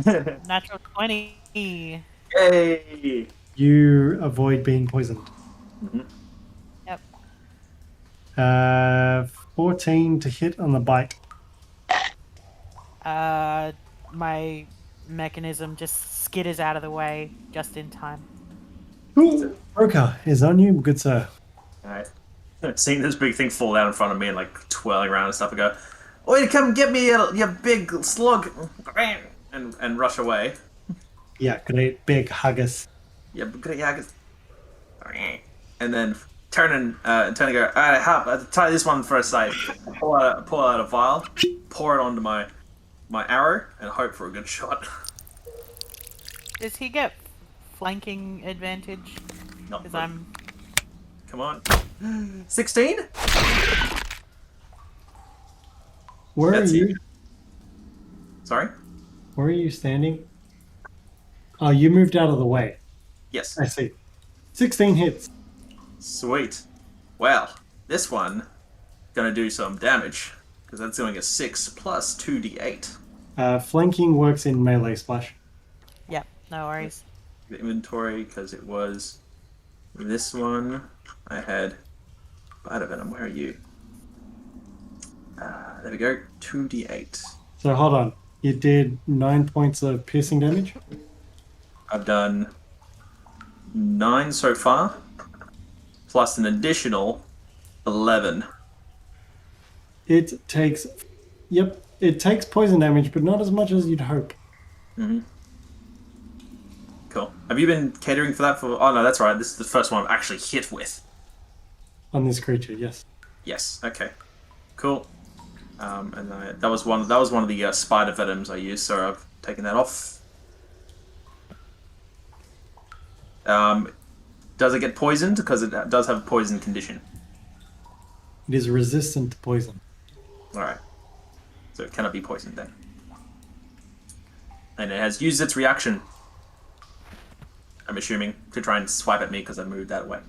Natural 20. Yay! You avoid being poisoned. Yep. 14 to hit on the bite. My mechanism just skitters out of the way just in time. Croaker is on you, good sir. Alright. Seeing this big thing fall down in front of me and like twirling around and stuff, I go, "Oi, come get me, you big slug!" and rush away. Yeah, great big huggers. Yeah, great yagas. And then turn and go, "Alright, hop, try this one for a save." Pull out a vial, pour it onto my arrow, and hope for a good shot. Does he get flanking advantage? Not Because good. I'm. Come on. 16? Where That's are it. you? Sorry? Where are you standing? Oh, you moved out of the way. Yes. I see. 16 hits. Sweet. Well, this one gonna do some damage because that's doing a 6 plus 2d8. Flanking works in melee splash. Yep, no worries. The inventory because it was this one. I had Spider Venom. Where are you? There we go. 2d8. So hold on. You did 9 points of piercing damage. I've done 9 so far, plus an additional 11. It takes. Yep, it takes poison damage, but not as much as you'd hope. Mm-hmm. Cool. Have you been catering for that for... Oh, no, that's right. This is the first one I've actually hit with. On this creature, yes. Yes, okay. Cool. And that was one of the spider venoms I used, so I've taken that off. Does it get poisoned? Because it does have a poison condition. It is resistant to poison. Alright. So it cannot be poisoned then. And it has used its reaction, I'm assuming, to try and swipe at me because I moved that way.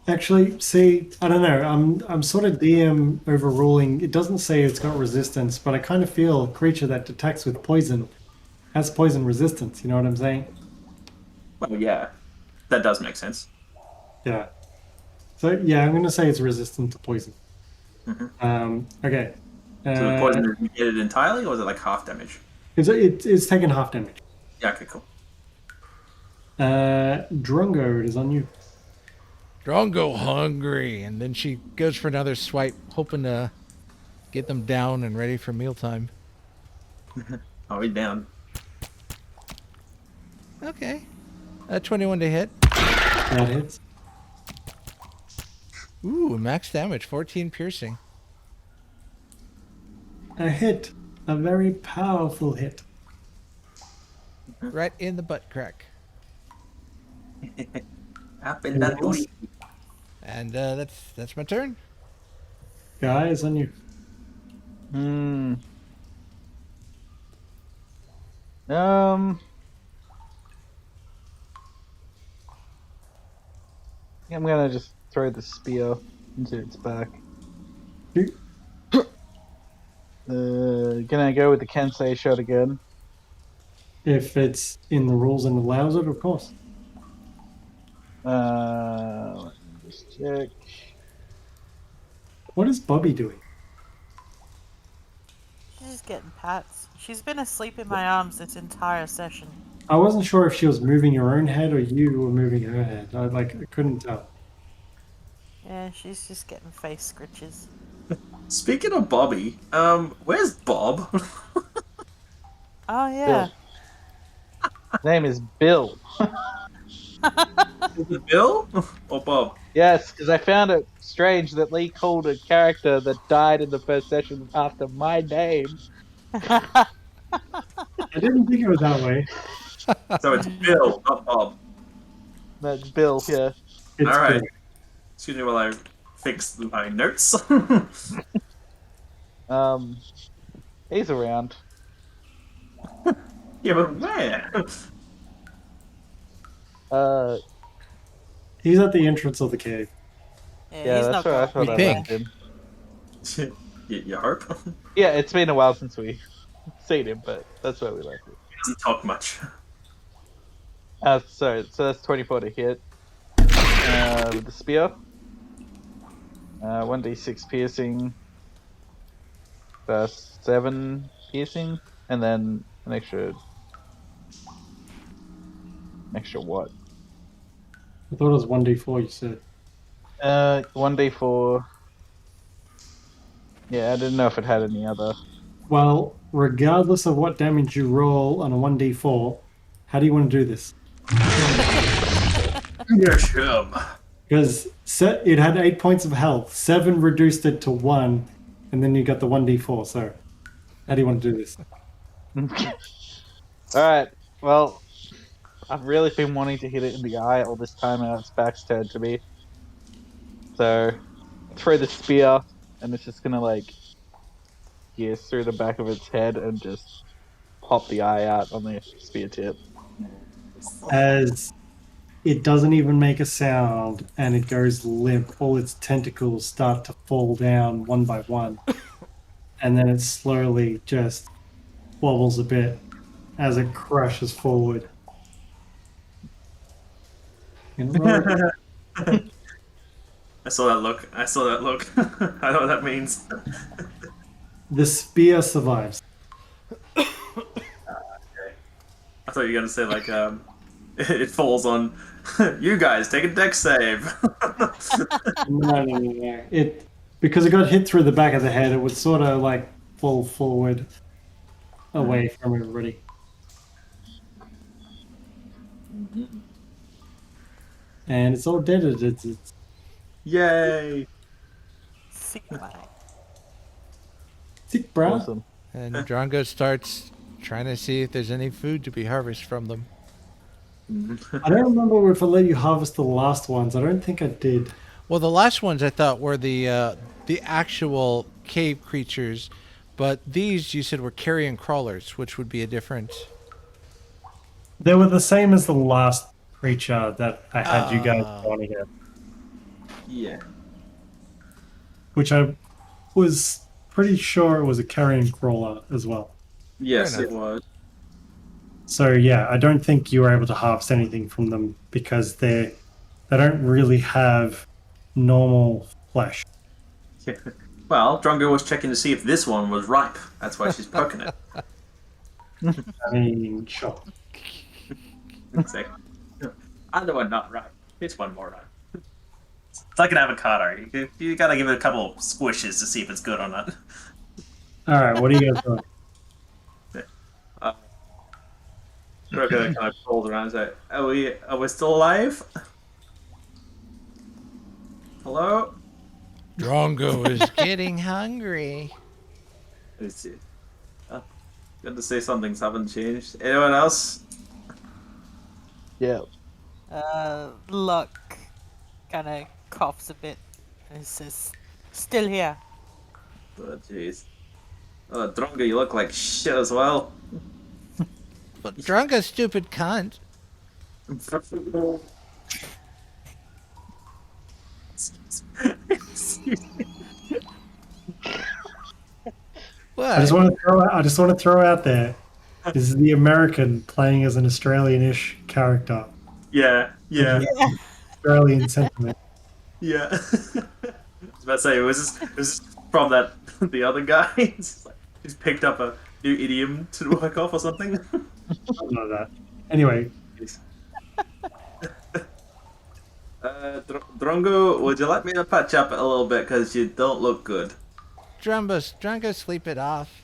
Actually, see, I don't know. I'm sort of DM overruling. It doesn't say it's got resistance, but I kind of feel a creature that attacks with poison has poison resistance. You know what I'm saying? Well, yeah. That does make sense. Yeah. So yeah, I'm going to say it's resistant to poison. Mm-hmm. Okay. So the poison is negated entirely, or is it like half damage? It's taken half damage. Yeah, okay, cool. Drongo, it is on you. Drongo hungry, and then she goes for another swipe, hoping to get them down and ready for mealtime. Oh, he's down. Okay. 21 to hit. That hits. Ooh, max damage, 14 piercing. A hit. A very powerful hit. Right in the butt crack. Up in that booty. And that's my turn. Guys, on you. I'm gonna just throw the spear into its back. You- Gonna go with the Kensei shot again. If it's in the rules and allows it, of course. Let me just check. What is Bobby doing? She's just getting pats. She's been asleep in my arms this entire session. I wasn't sure if she was moving her own head or you were moving her head. I couldn't tell. Yeah, she's just getting face scritches. Speaking of Bobby, where's Bob? Oh yeah. His name is Bill. Is it Bill or Bob? Yes, because I found it strange that Lee called a character that died in the first session after my name. I didn't think it was that way. So it's Bill, not Bob. That's Bill, yeah. It's All right. good. Excuse me while I fix my notes. He's around. Yeah, but where? He's at the entrance of the cave. Yeah, he's that's not where I going. thought We I think. left him. You hope? Yeah, it's been a while since we seen him, but that's where we left him. He doesn't talk much. So that's 24 to hit. With the spear. 1d6 piercing. 7 piercing. And then an extra what? I thought it was 1d4, you said. 1d4. Yeah, I didn't know if it had any other. Well, regardless of what damage you roll on a 1d4, how do you want to do this? Yes, Because it had 8 points of health, 7 reduced it to 1, and then you got the 1d4, so how do you want to do this? Alright, well, I've really been wanting to hit it in the eye all this time, and its back's turned to me. So, throw the spear, and it's just gonna, pierce through the back of its head and just pop the eye out on the spear tip. As it doesn't even make a sound and it goes limp, all its tentacles start to fall down one by one. And then it slowly just wobbles a bit as it crashes forward. I saw that look. I know what that means. The spear survives. Okay. I thought you were gonna say like it falls on. You guys take a deck save. No. Because it got hit through the back of the head, it would sort of like fall forward away from everybody. And it's all dead. It's Yay! Sick mate. sick, bro. Awesome. And Drongo starts trying to see if there's any food to be harvested from them. I don't remember if I let you harvest the last ones. I don't think I did. Well, the last ones I thought were the actual cave creatures, but these you said were carrion crawlers, which would be a different. They were the same as the last creature that I had you guys on again, Yeah. which I was pretty sure it was a carrion crawler as well. Yes, Fair it was. So yeah, I don't think you were able to harvest anything from them because they don't really have normal flesh. Well, Drongo was checking to see if this one was ripe. That's why she's poking it. I mean, sure. Exactly. Other one not ripe. This one more ripe. It's like an avocado. You gotta give it a couple squishes to see if it's good or not. All right, what are you guys doing? Croaker kind of rolled around and said, are we still alive? Hello? Drongo is getting hungry. Let's see. Good to say some things haven't changed. Anyone else? Yeah. Lokk kind of coughs a bit and says, "Still here." Oh, jeez. Drongo, you look like shit as well. But Drongo's stupid cunt. What? I just want to throw out there. This is the American playing as an Australian-ish character. Yeah. Australian sentiment. Yeah. I was about to say, was this from the other guy? He's picked up a new idiom to work off or something? Something like that. Anyway, Drongo, would you like me to patch up a little bit because you don't look good? Drongo, sleep it off.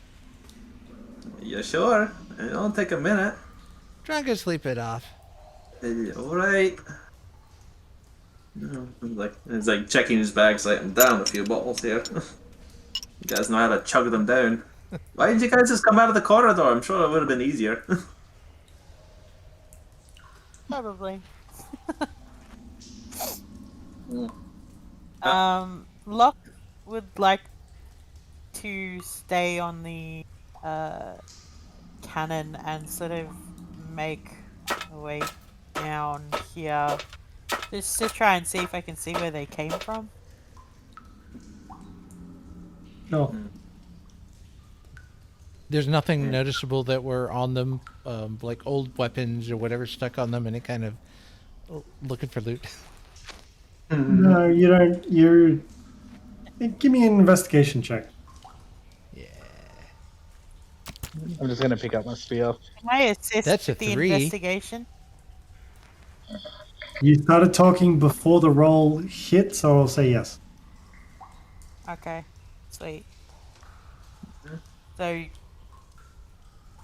You sure? It'll take a minute. Drongo, sleep it off. All right. It's like checking his bags, like I'm down a few bottles here. You guys know how to chug them down. Why didn't you guys just come out of the corridor? I'm sure it would have been easier. Probably. Lokk would like to stay on the cannon and sort of make a way down here, just to try and see if I can see where they came from. no. There's nothing noticeable that were on them, like old weapons or whatever stuck on them, and it kind of looking for loot. No, you don't. Give me an investigation check. Yeah. I'm just gonna pick up my spear. Can I assist That's a with the 3. investigation? You started talking before the roll hit, so I'll say yes. Okay, sweet. So,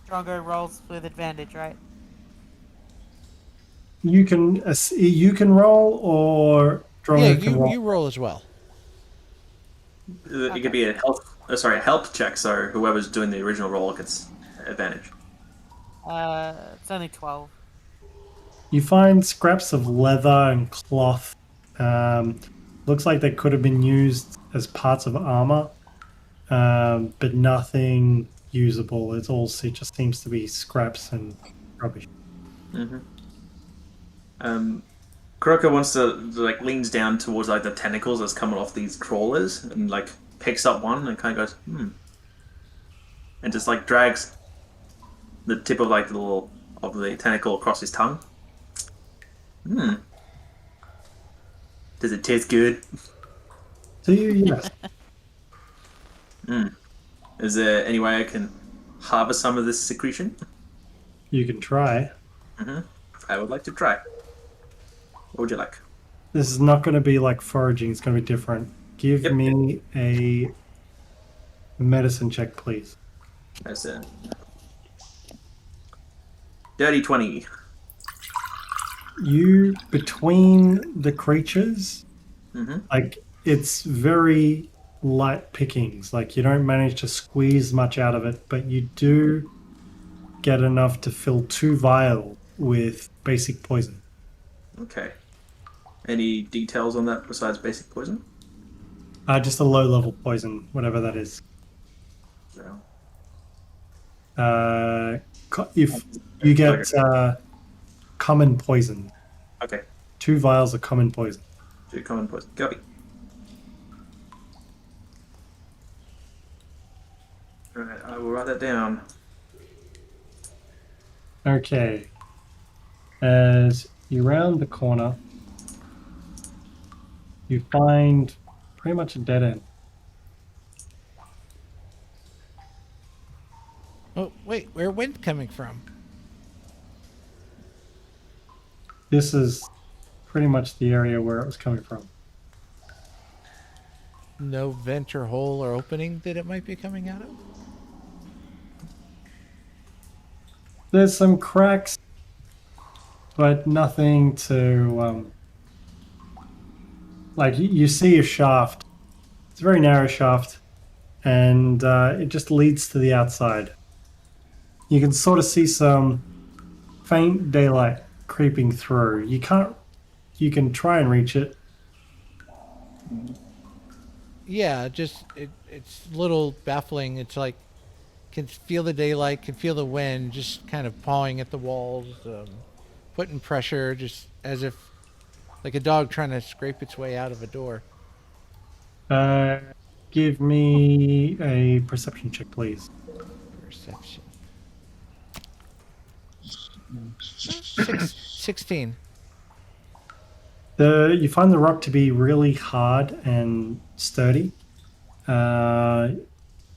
Drongo rolls with advantage, right? You can roll, or Drongo can roll. You roll as well. It could be a help check, so whoever's doing the original roll gets advantage. It's only 12. You find scraps of leather and cloth. Looks like they could have been used as parts of armor. but nothing usable. It just seems to be scraps and rubbish. Croaker wants to like leans down towards like the tentacles that's coming off these crawlers and like picks up one and kind of goes and just like drags the tip of like the little of the tentacle across his tongue. Does it taste good? Do you? Yes. Is there any way I can harvest some of this secretion? You can try. I would like to try. What would you like? This is not going to be like foraging. It's going to be different. Give me a medicine check, please. That's it. Dirty 20. You, between the creatures, like, it's very light pickings. Like, you don't manage to squeeze much out of it, but you do get enough to fill 2 vials with basic poison. Okay. Any details on that besides basic poison? Just a low-level poison, whatever that is. No. If you get common poison. Okay. 2 vials of common poison. 2 common poison. Copy. Alright, I will write that down. Okay. As you round the corner, you find pretty much a dead end. Oh, wait, where wind coming from? This is pretty much the area where it was coming from. No vent or hole or opening that it might be coming out of? There's some cracks, but nothing to... like, you see a shaft. It's a very narrow shaft, and it just leads to the outside. You can sort of see some faint daylight creeping through. You can try and reach it. Yeah, just it's a little baffling. It's like can feel the daylight, can feel the wind, just kind of pawing at the walls, putting pressure, just as if like a dog trying to scrape its way out of a door. Give me a perception check, please. Perception. 16. You find the rock to be really hard and sturdy.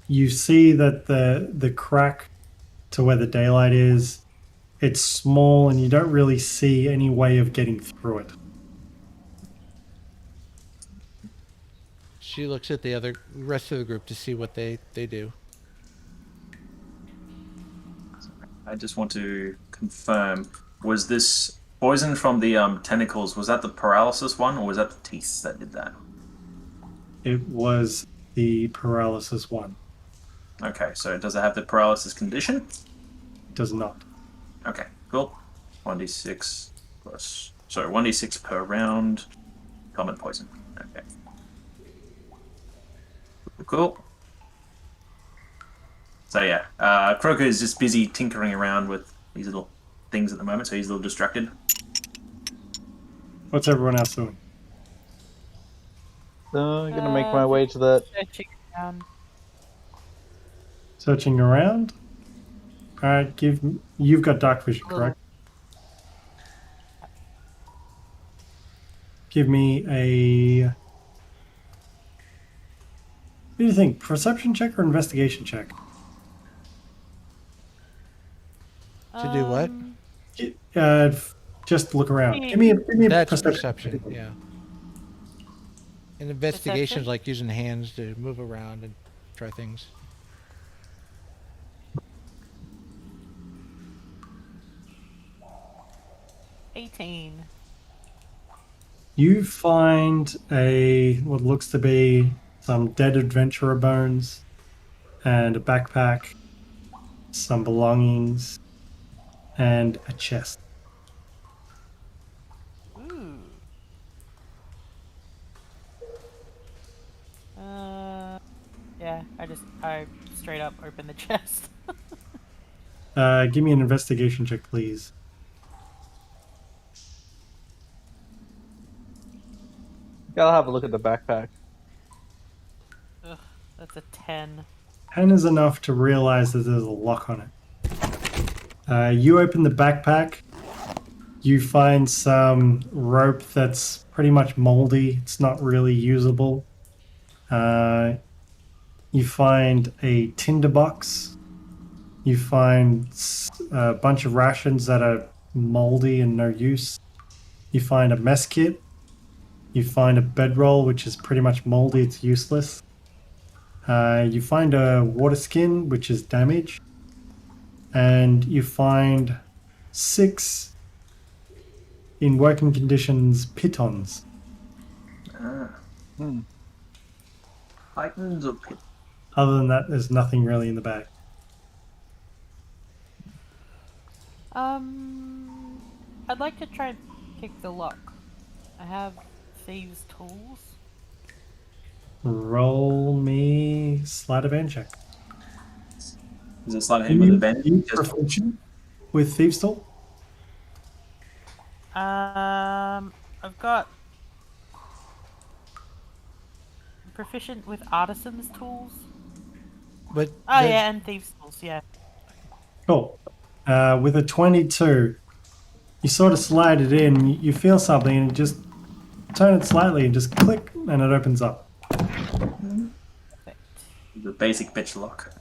You see that the crack to where the daylight is, it's small and you don't really see any way of getting through it. She looks at the rest of the group to see what they do. I just want to confirm, was this poison from the tentacles, was that the paralysis one, or was that the teeth that did that? It was the paralysis one. Okay, so does it have the paralysis condition? It does not. Okay, cool. 1d6 plus... Sorry, 1d6 per round. Common poison. Okay. Cool. So yeah, Croaker is just busy tinkering around with these little things at the moment, so he's a little distracted. What's everyone else doing? I'm gonna make my way to that. Searching around. Searching around? Alright, you've got dark vision, correct? Give me a... What do you think? Perception check or investigation check? To do what? Just look around. Give me a That's perception, yeah. And investigation's Perception? like using hands to move around and try things. $18. You find what looks to be some dead adventurer bones and a backpack, some belongings, and a chest. Ooh. Yeah, I just straight up open the chest. Give me an investigation check, please. Gotta have a look at the backpack. Ugh, that's a 10. 10 is enough to realize that there's a lock on it. You open the backpack. You find some rope that's pretty much moldy. It's not really usable. You find a tinderbox. You find a bunch of rations that are moldy and no use. You find a mess kit. You find a bedroll, which is pretty much moldy. It's useless. You find a water skin, which is damaged. And you find 6, in working conditions, pitons. Titans or pit? Other than that, there's nothing really in the bag. I'd like to try and pick the lock. I have thieves' tools. Roll me sleight of hand check. Is it sleight of hand with advantage? Are you proficient with thieves' tool? I've got proficient with artisans' tools. But Oh yeah, and thieves' tools. Yeah. Cool. With a 22, you sort of slide it in. You feel something, and you just turn it slightly, and just click, and it opens up. The basic bitch lock.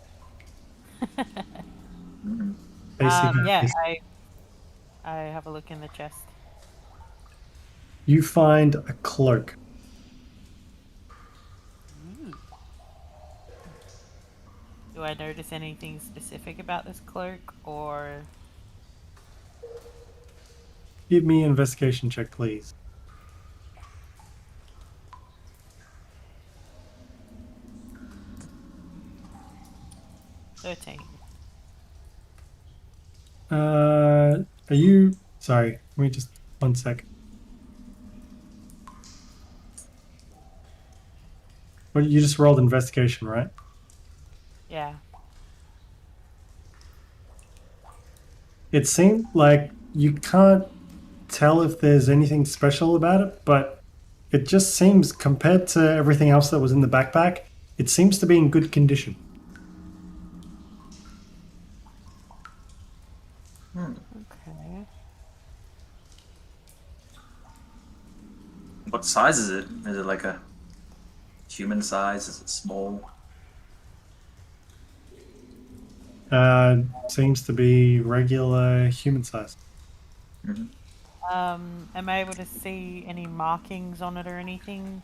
Basically, Yeah, I have a look in the chest. you find a cloak. Do I notice anything specific about this cloak, or? Give me an investigation check, please. Are you... Sorry, let me just... One sec. Well, you just rolled investigation, right? Yeah. It seemed like you can't tell if there's anything special about it, but it just seems, compared to everything else that was in the backpack, it seems to be in good condition. Okay. What size is it? Is it like a human size? Is it small? Seems to be regular human size. Am I able to see any markings on it or anything?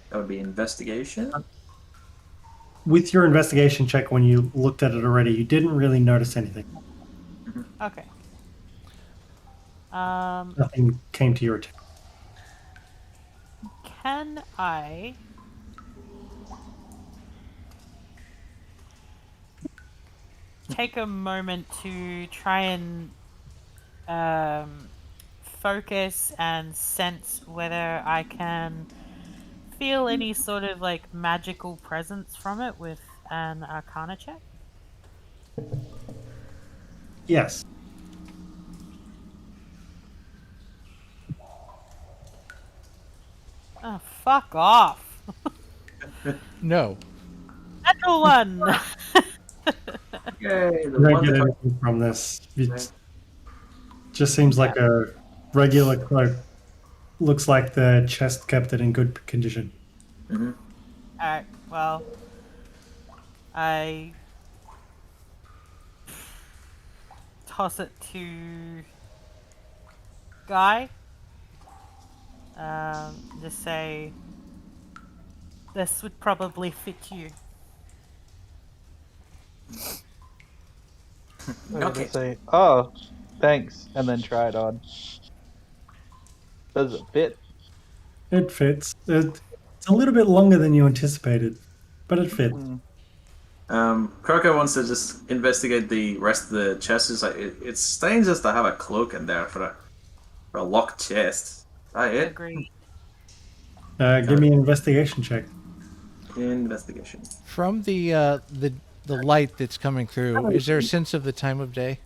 That would be investigation. With your investigation check, when you looked at it already, you didn't really notice anything. Okay. Nothing came to your attention. Can I take a moment to try and focus and sense whether I can feel any sort of like magical presence from it with an Arcana check? Yes. Oh, fuck off. no. Natural one. Yay, You don't get anything from this. It just seems like a regular cloak. Looks like the chest kept it in good condition. Alright, well, I toss it to Guy. Just say, this would probably fit you. Okay. Say, oh, thanks, and then try it on. Does it fit? It fits. It's a little bit longer than you anticipated, but it fits. Croaker wants to just investigate the rest of the chest. It's like it's strange just to have a cloak in there for a locked chest. Is that it? Agree. Give me an investigation check. Investigation. From the light that's coming through, is there a sense of the time of day?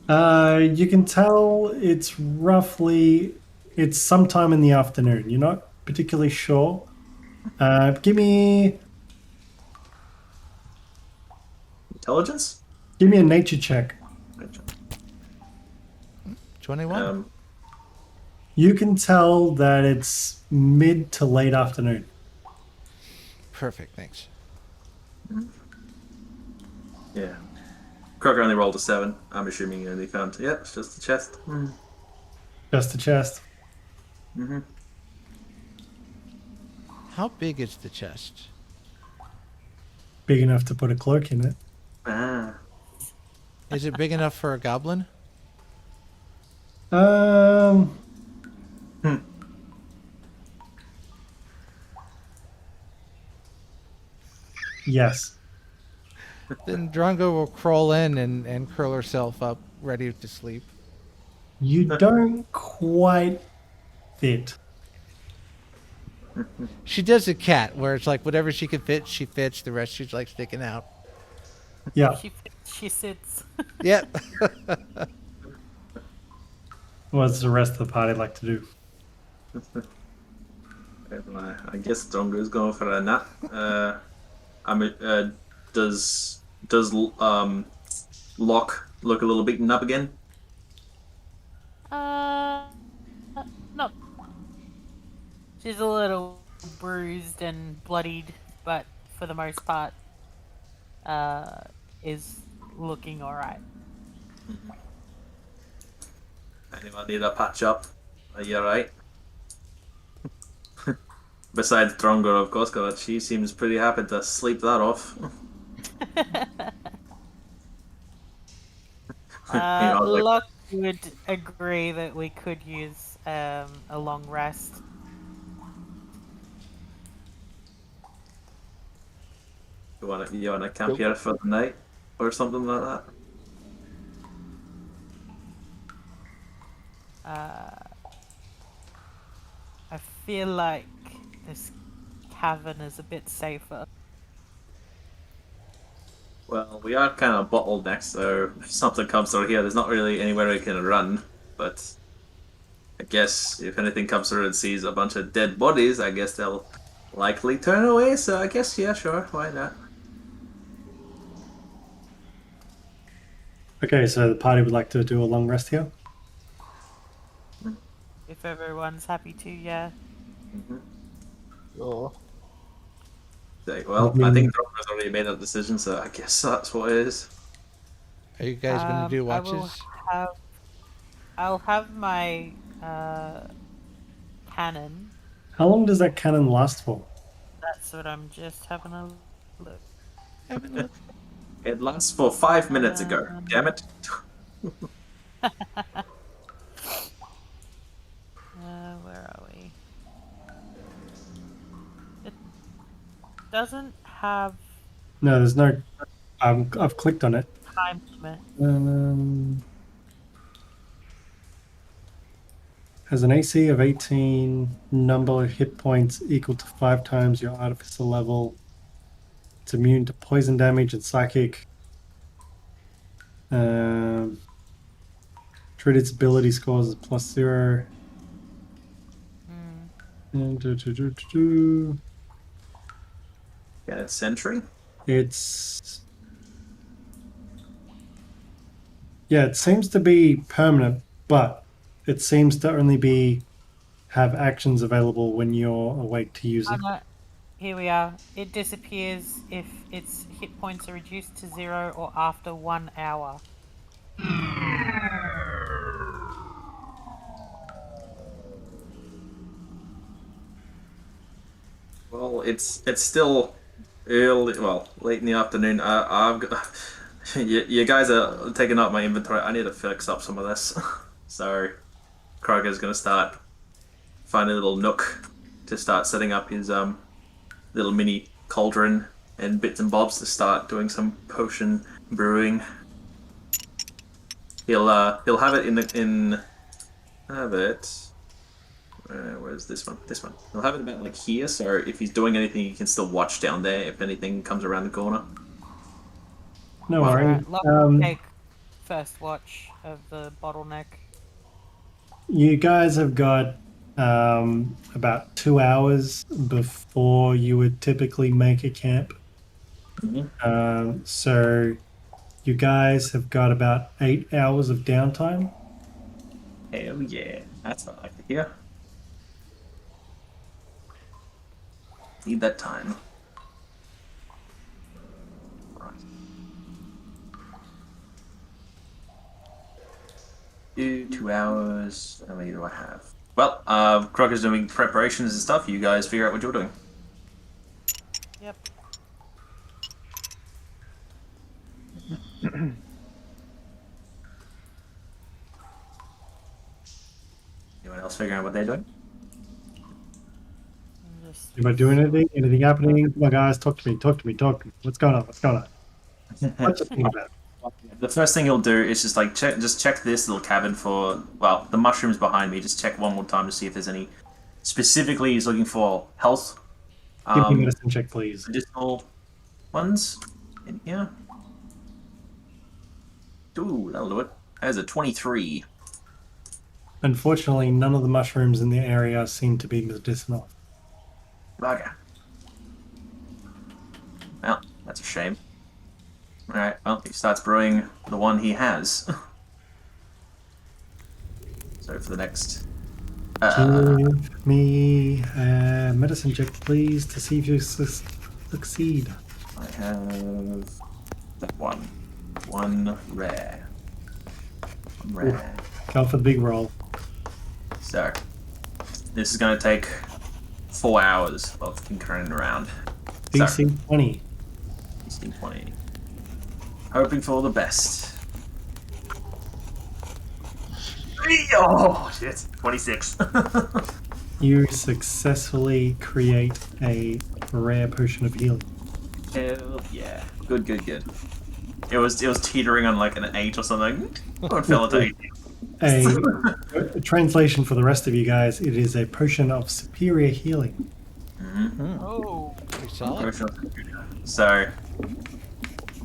You can tell it's sometime in the afternoon. You're not particularly sure. Give me Intelligence? a nature check. 21. You can tell that it's mid to late afternoon. Perfect, thanks. Yeah. Croaker only rolled a 7. I'm assuming you only found. Yeah, it's just the chest. Just a chest. How big is the chest? Big enough to put a cloak in it. Ah. Is it big enough for a goblin? Yes. Then Drongo will crawl in and curl herself up, ready to sleep. You don't quite fit. She does a cat, where it's like whatever she can fit, she fits. The rest she's like sticking out. Yeah. She sits. Yep. What does the rest of the party like to do? I guess Drongo's going for a nap. Does Lokk look a little beaten up again? No. She's a little bruised and bloodied, but for the most part, is looking alright. Anyone need a patch up? Are you alright? Besides Drongo, of course, because she seems pretty happy to sleep that off. Lokk would agree that we could use a long rest. You wanna camp here for the night or something like that? I feel like this cavern is a bit safer. Well, we are kind of bottlenecked, so if something comes through here, there's not really anywhere we can run. But I guess if anything comes through and sees a bunch of dead bodies, I guess they'll likely turn away. So I guess, yeah, sure, why not? Okay, so the party would like to do a long rest here. If everyone's happy to, yeah. Sure. Well, I think Drongo's already made that decision, so I guess that's what it is. Are you guys going to do watches? I'll have my cannon. How long does that cannon last for? That's what I'm just having a look. It lasts for 5 minutes ago. Damn it. Where are we? It doesn't have No, there's no. I've clicked on it. time limit. Has an AC of 18, number of hit points equal to 5 times your Artificer level. It's immune to poison damage and psychic. Treat its ability scores as +0. And Yeah, it's Sentry. it seems to be permanent, but it seems to only have actions available when you're awake to use it. Here we are. It disappears if its hit points are reduced to 0 or after 1 hour. Well, it's still early. Well, late in the afternoon. I've got. You guys are taking up my inventory. I need to fix up some of this. So, Croaker's gonna start finding a little nook to start setting up his little mini cauldron and bits and bobs to start doing some potion brewing. He'll have it Where's this one? This one. He'll have it about like here, so if he's doing anything, you can still watch down there if anything comes around the corner. No Well, worries. Alright, Lokk will take first watch of the bottleneck. You guys have got about 2 hours before you would typically make a camp. So you guys have got about 8 hours of downtime. Hell yeah. That's what I like to hear. Need that time. Right. 2 hours. How many do I have? Well, Croaker's doing preparations and stuff. You guys figure out what you're doing. Yep. Anyone else figuring out what they're doing? Am I doing anything? Anything happening? Come on, guys, talk to me. What's going on? What's the thing about it? The first thing you'll do is just like check this little cabin for, well, the mushrooms behind me. Just check one more time to see if there's any. Specifically, he's looking for health. Give me a medicine check, please. Additional ones in here. Ooh, that'll do it. That is a 23. Unfortunately, none of the mushrooms in the area seem to be medicinal. Okay. Well, that's a shame. Alright, well, he starts brewing the one he has. So for the next... Give me a medicine check, please, to see if you succeed. I have that one. One rare. One rare. Go for the big roll. So, this is going to take 4 hours of concurrent around. DC 20. DC 20. Hoping for the best. Oh, shit. 26. You successfully create a rare potion of healing. Hell yeah. Good. It was teetering on like an 8 or something. Oh, it fell to 8. A translation for the rest of you guys, it is a potion of superior healing. Oh. Pretty solid. So,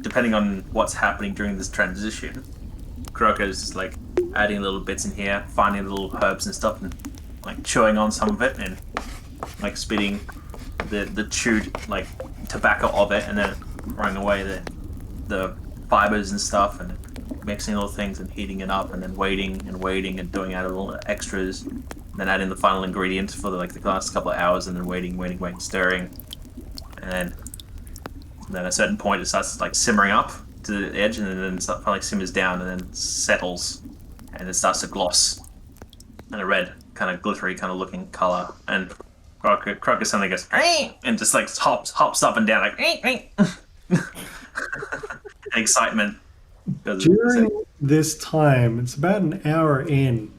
depending on what's happening during this transition, Croaker's like adding little bits in here, finding little herbs and stuff, and like chewing on some of it, and like spitting the chewed like tobacco of it, and then throwing away the fibers and stuff, and mixing little things and heating it up, and then waiting and doing out little extras, and then adding the final ingredients for the last couple of hours, and then waiting, stirring, and then at a certain point it starts like simmering up to the edge, and then it finally simmers down, and then settles, and it starts to gloss, and a red kind of glittery kind of looking color, and Croaker suddenly goes and just like hops up and down like excitement. During this time, it's about an hour in,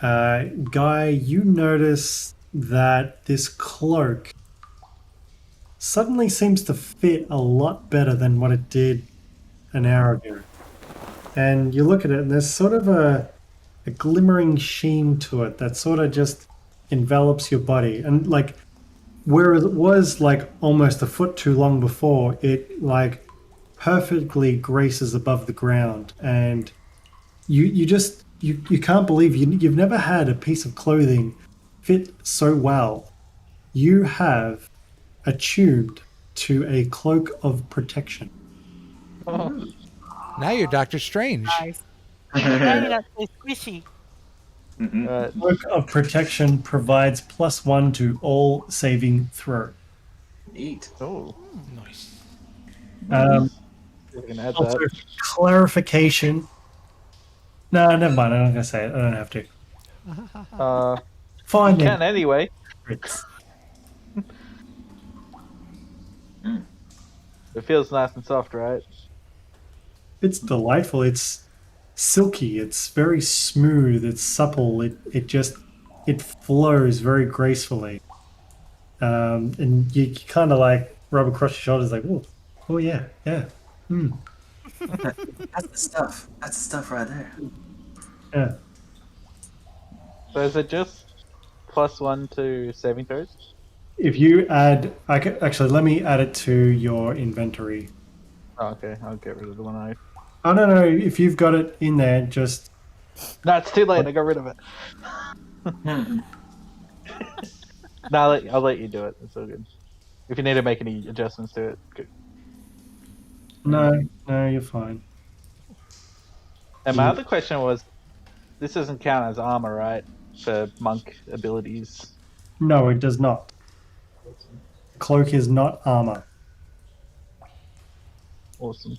Guy, you notice that this cloak suddenly seems to fit a lot better than what it did an hour ago. And you look at it, and there's sort of a glimmering sheen to it that sort of just envelops your body. And like, whereas it was like almost a foot too long before, it like perfectly graces above the ground. And you can't believe you've never had a piece of clothing fit so well. You have attuned to a cloak of protection. Oh. Now you're Doctor Strange. Nice. Now you're not so squishy. Cloak of protection provides +1 to all saving throw. Neat. Oh, Nice. we're gonna add Also, that. clarification. No, never mind. I'm not gonna say it. I don't have to. Fine. Can anyway. It feels nice and soft, right? It's delightful. It's silky. It's very smooth. It's supple. It flows very gracefully. And you kind of like rub across your shoulders, like, oh yeah. That's the stuff. That's the stuff right there. Yeah. So is it just +1 to saving throws? If you add, actually, let me add it to your inventory. Oh, okay, I'll get rid of the one I. I don't know if you've got it in there. Just No, it's too late. I got rid of it. No, I'll let you do it. It's all good. If you need to make any adjustments to it, good. no, you're fine. And my other question was, this doesn't count as armor, right? For monk abilities. No, it does not. Cloak is not armor. Awesome.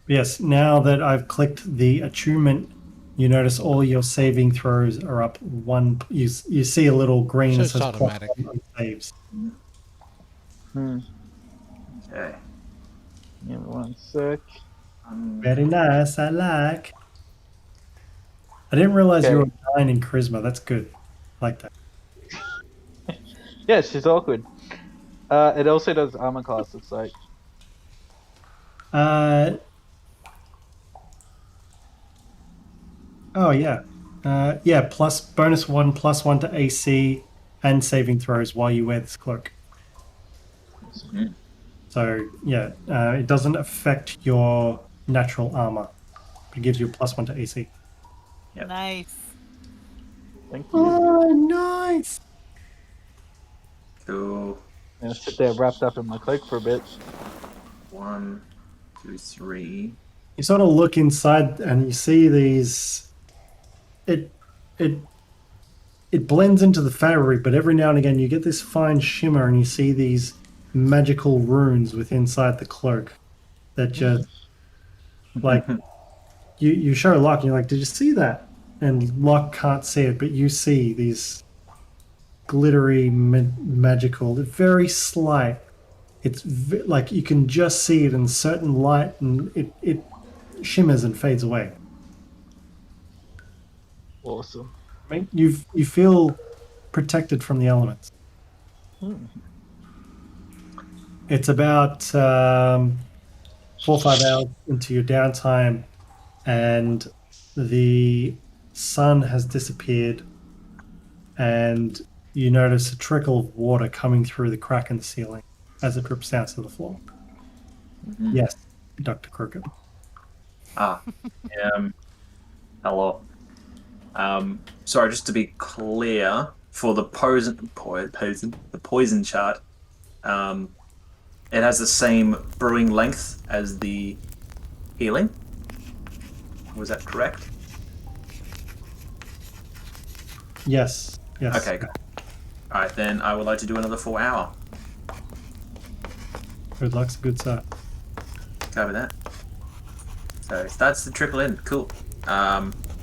Yes, now that I've clicked the attunement, you notice all your saving throws are up one. You see a little green So that it's says automatic. +1 on saves. Okay. Give me 1 sec. Very nice. I like. I didn't realize you were Okay. 9 in charisma. That's good. I like that. Yeah, she's awkward. It also does armor class, looks like. Oh yeah, yeah. Plus -1, +1 to AC and saving throws while you wear this cloak. So yeah, it doesn't affect your natural armor. It gives you a +1 to AC. Yep. Nice. Thank you. Oh, nice. Cool. I'm gonna sit there wrapped up in my cloak for a bit. 1, 2, 3. You sort of look inside and you see these. It blends into the fabric, but every now and again you get this fine shimmer, and you see these magical runes within inside the cloak that just like you show Lokk and you're like, did you see that? And Lokk can't see it, but you see these glittery magical, very slight. It's like you can just see it in certain light, and it shimmers and fades away. Awesome. I mean, you feel protected from the elements. It's about 4 or 5 hours into your downtime, and the sun has disappeared, and you notice a trickle of water coming through the crack in the ceiling as it drips down to the floor. Yes, Dr. Croaker. Hello. Sorry, just to be clear, for the poison chart, it has the same brewing length as the healing. Was that correct? Yes. Okay, good. Alright, then I would like to do another 4 hour. Good luck's a good start. Cover that. So it starts to trickle in. Cool.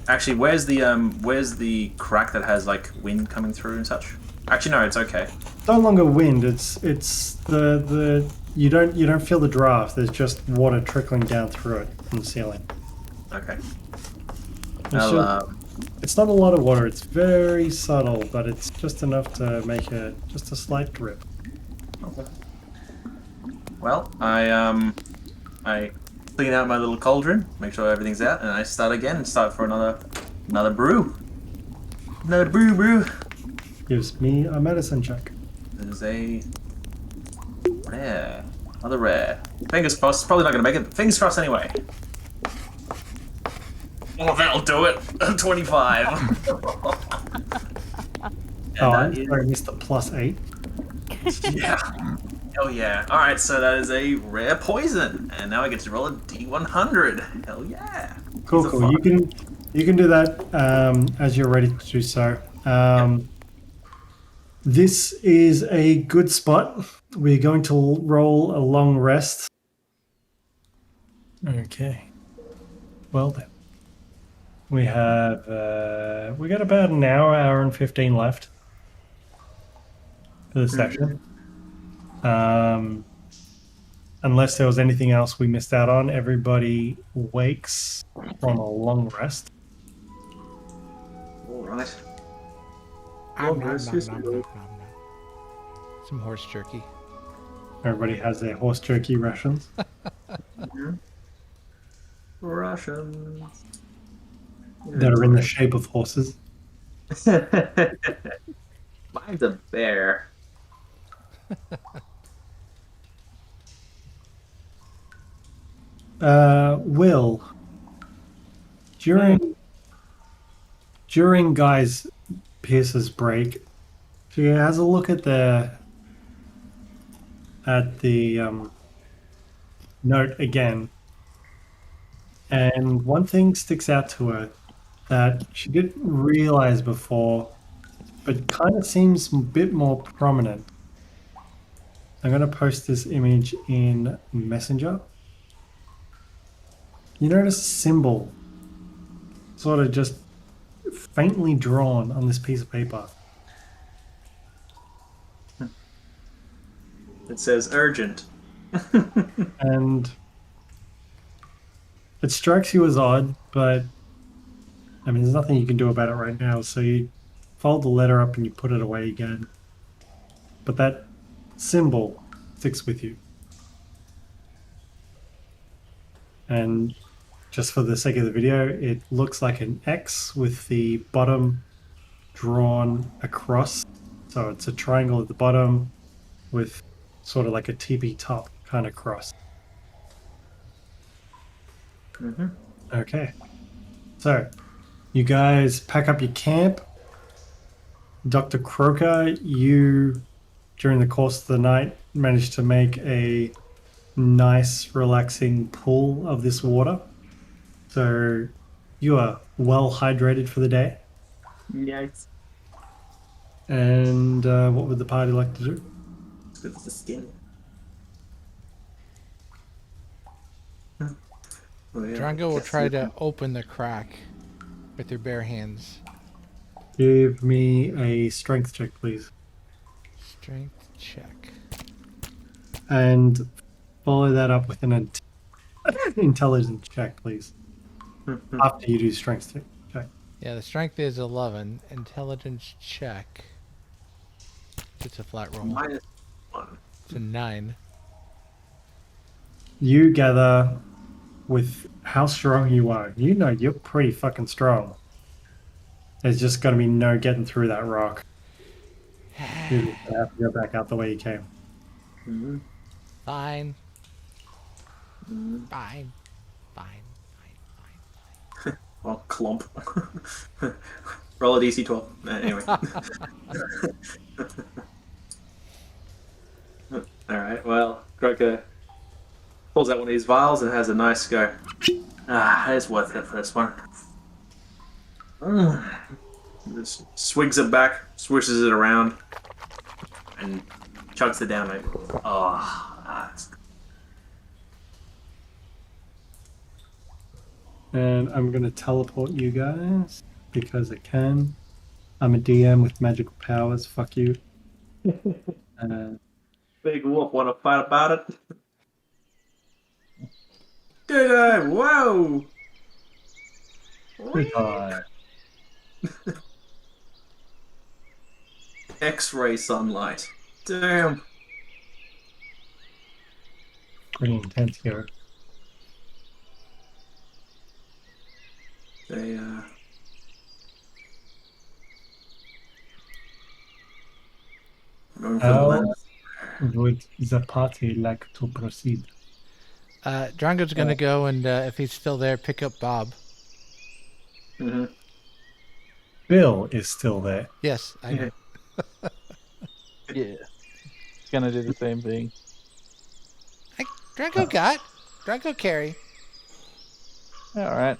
Actually, where's the crack that has like wind coming through and such? Actually, no, it's okay. It's no longer wind. It's the you don't feel the draft. There's just water trickling down through it from the ceiling. Okay. It's not a lot of water. It's very subtle, but it's just enough to make just a slight drip. Okay. Well, I clean out my little cauldron, make sure everything's out, and I start again and start for another brew. Another brew. Gives me a medicine check. There's a rare. Another rare. Fingers crossed, probably not gonna make it. Fingers crossed anyway. Oh, that'll do it. 25. I'm sorry, I missed the +8. Yeah. Hell yeah. Alright, so that is a rare poison. And now I get to roll a D100. Hell yeah. Cool. You can do that as you're ready to do so. This is a good spot. We're going to roll a long rest. Okay. Well then. We have we got about an hour and 15 left for the session. Unless there was anything else we missed out on, everybody wakes from a long rest. Alright. Some horse jerky. Everybody has their horse jerky rations. Russians. That are in the shape of horses. Mine's a bear. Will, during Guy's Pierce's break, she has a look at the note again, and one thing sticks out to her that she didn't realize before, but kind of seems a bit more prominent. I'm going to post this image in Messenger. You notice a symbol sort of just faintly drawn on this piece of paper. It says urgent. And it strikes you as odd, but I mean, there's nothing you can do about it right now. So you fold the letter up and you put it away again. But that symbol sticks with you. And just for the sake of the video, it looks like an X with the bottom drawn across. So it's a triangle at the bottom with sort of like a teepee top kind of cross. Okay. So you guys pack up your camp. Dr. Croaker, you, during the course of the night, managed to make a nice, relaxing pool of this water. So you are well hydrated for the day. Yes. And what would the party like to do? It's the skin. Oh, yeah. Drongo will try to open the crack with your bare hands. Give me a strength check, please. Strength check. And follow that up with an intelligence check, please. After you do strength check. Yeah, the strength is 11. Intelligence check. It's a flat roll. -1. It's a 9. You gather with how strong you are. You know you're pretty fucking strong. There's just going to be no getting through that rock. You have to go back out the way you came. Fine. Fine. Fine. Well, clump. Roll a DC 12. Anyway. Alright, well, Croaker pulls out one of these vials and has a nice go. It's worth it for this one. Just swigs it back, swishes it around, and chugs it down. Like, that's And I'm going to teleport you guys because I can. I'm a DM with magical powers. Fuck you. Big Wolf want to fight about it? Did I? Whoa! Goodbye. X-ray sunlight. Damn. Pretty intense here. They going for the How lens. would the party like to proceed? Drongo's going to go and, if he's still there, pick up Bob. Bill is still there. Yes, I know. Yeah. It's gonna do the same thing. Drongo Drongo carry. Alright.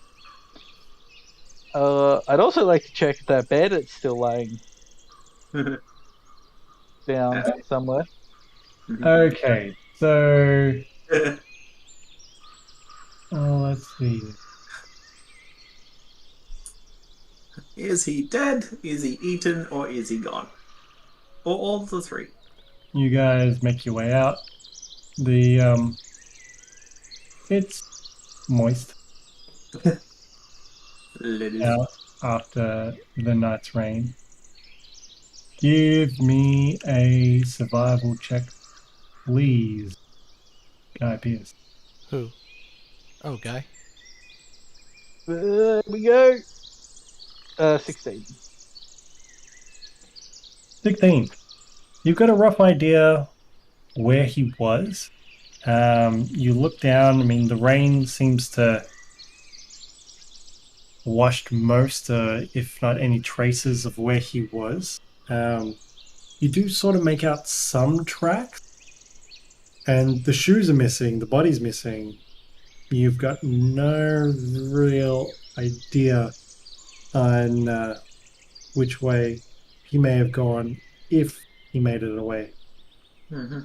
I'd also like to check if that bandit's still lying down somewhere. Okay, so let's see. Is he dead? Is he eaten? Or is he gone? Or all the three? You guys make your way out. The it's moist out after the night's rain. Give me a survival check, please. Guy Pierce. Who? Oh, Guy. There we go. 16. 16. You've got a rough idea where he was. You look down. I mean, the rain seems to washed most, if not any traces of where he was. You do sort of make out some tracks, and the shoes are missing, the body's missing. You've got no real idea on which way he may have gone if he made it away. Mm-hmm.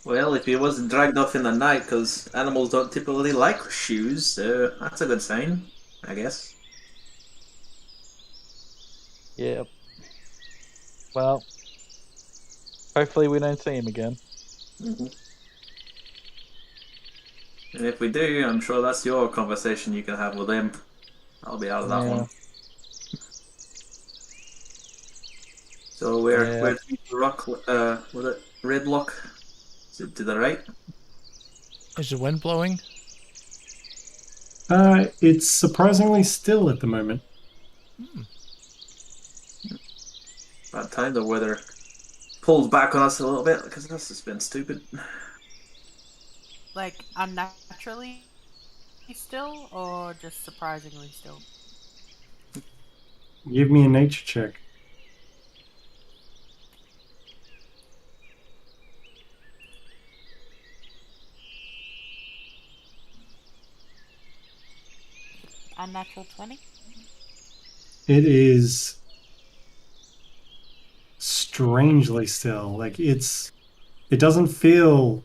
Well, if he wasn't dragged off in the night, because animals don't typically like shoes, so that's a good sign, I guess. Yep. Well, hopefully we don't see him again. Mm-hmm. And if we do, I'm sure that's your conversation you can have with him. I'll be out of that Yeah. one. So we're to the rock. Was it Red Lock? Is it to the right? Is the wind blowing? It's surprisingly still at the moment. About time the weather pulls back on us a little bit because this has been stupid. Like unnaturally still, or just surprisingly still? Give me a nature check. Unnatural 20? It is strangely still. Like it doesn't feel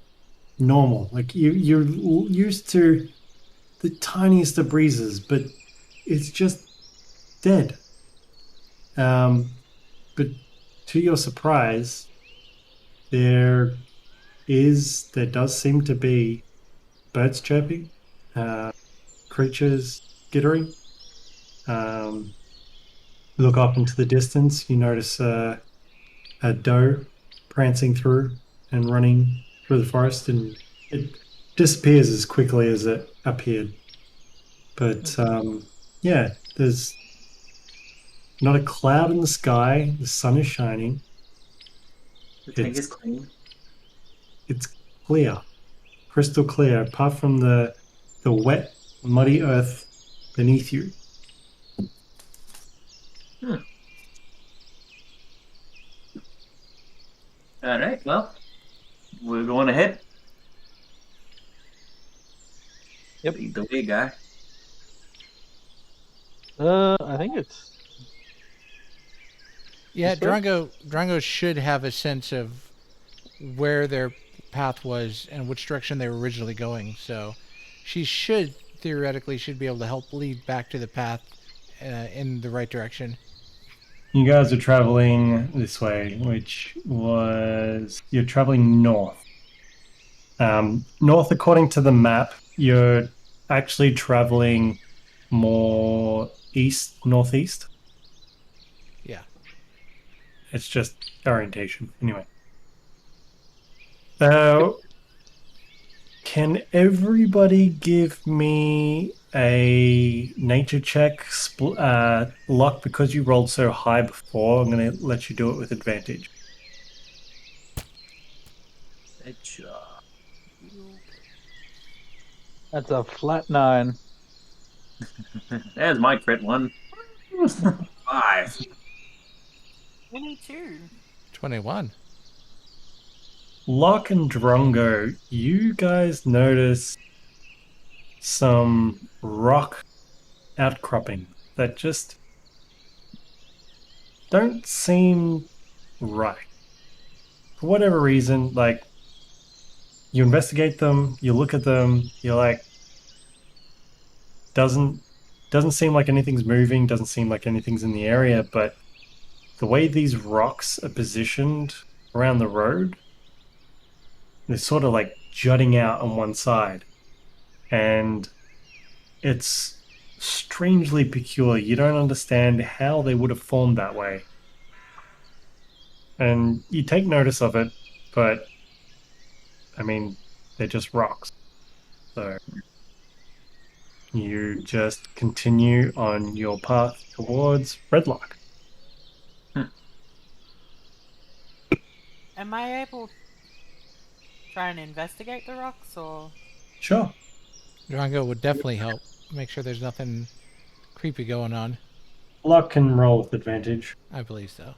normal. Like you're used to the tiniest of breezes, but it's just dead. But to your surprise, there does seem to be birds chirping, creatures skittering. Look up into the distance, you notice a doe prancing through and running through the forest, and it disappears as quickly as it appeared. But yeah, there's not a cloud in the sky. The sun is shining. The tank is clean. It's clear, crystal clear, apart from the wet, muddy earth beneath you. Alright, well, we're going ahead. Yep. Lead the way, guy. I think it's. Yeah, This way? Drongo should have a sense of where their path was and which direction they were originally going. So she theoretically should be able to help lead back to the path in the right direction. You guys are traveling this way, you're traveling north. North, according to the map, you're actually traveling more northeast. Yeah. It's just orientation. Anyway. Can everybody give me a nature check, Lokk? Because you rolled so high before, I'm going to let you do it with advantage. That's a flat 9. There's my crit one. 5. 22. 21. Lokk and Drongo, you guys notice some rock outcropping that just don't seem right. For whatever reason, like, you investigate them, you look at them, you're like, doesn't seem like anything's moving, doesn't seem like anything's in the area, but the way these rocks are positioned around the road, they're sort of like jutting out on one side. And it's strangely peculiar. You don't understand how they would have formed that way. And you take notice of it, but I mean, they're just rocks. So you just continue on your path towards Red Lock. am I able to try and investigate the rocks, or? Sure. Drongo would definitely help. Make sure there's nothing creepy going on. Luck can roll with advantage. I believe so.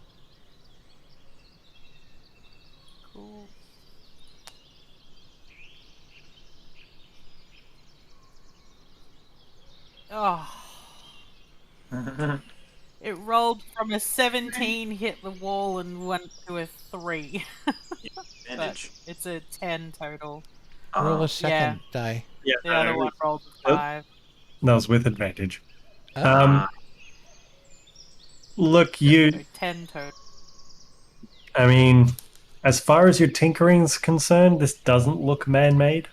Cool. Oh. It rolled from a 17, hit the wall, and went to a 3. But Advantage. it's a 10 total. Roll Oh, a second die. Yeah. The other one rolled a 5. That was with advantage. Oh. Look, So 10 total. I mean, as far as your tinkering's concerned, this doesn't look man-made.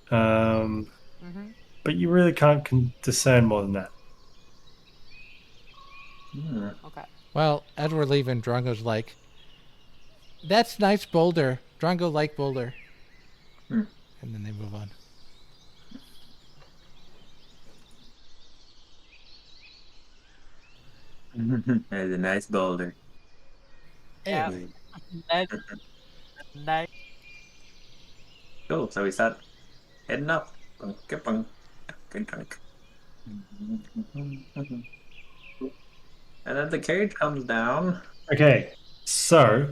But you really can't discern more than that. Okay. Well, as we're leaving, Drongo's like, "That's nice boulder. Drongo like boulder." And then they move on. There's a nice boulder. Yeah. Anyway, Nice. Cool. So we start heading up. And then the carriage comes down. Okay, so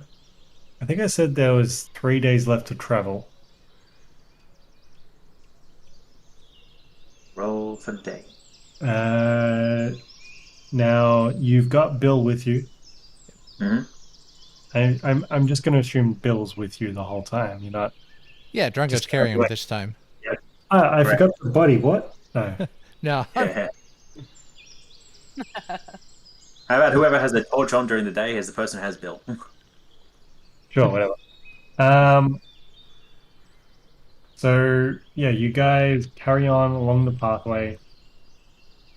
I think I said there was 3 days left to travel. Roll for day. Now you've got Bill with you. I'm just going to assume Bill's with you the whole time. You're not. yeah, Drongo's Just carrying away. this time. I Correct. forgot the body. What? No. No, Yeah. How about whoever has the torch on during the day is the person who has Bill? Sure, whatever. So yeah, you guys carry on along the pathway.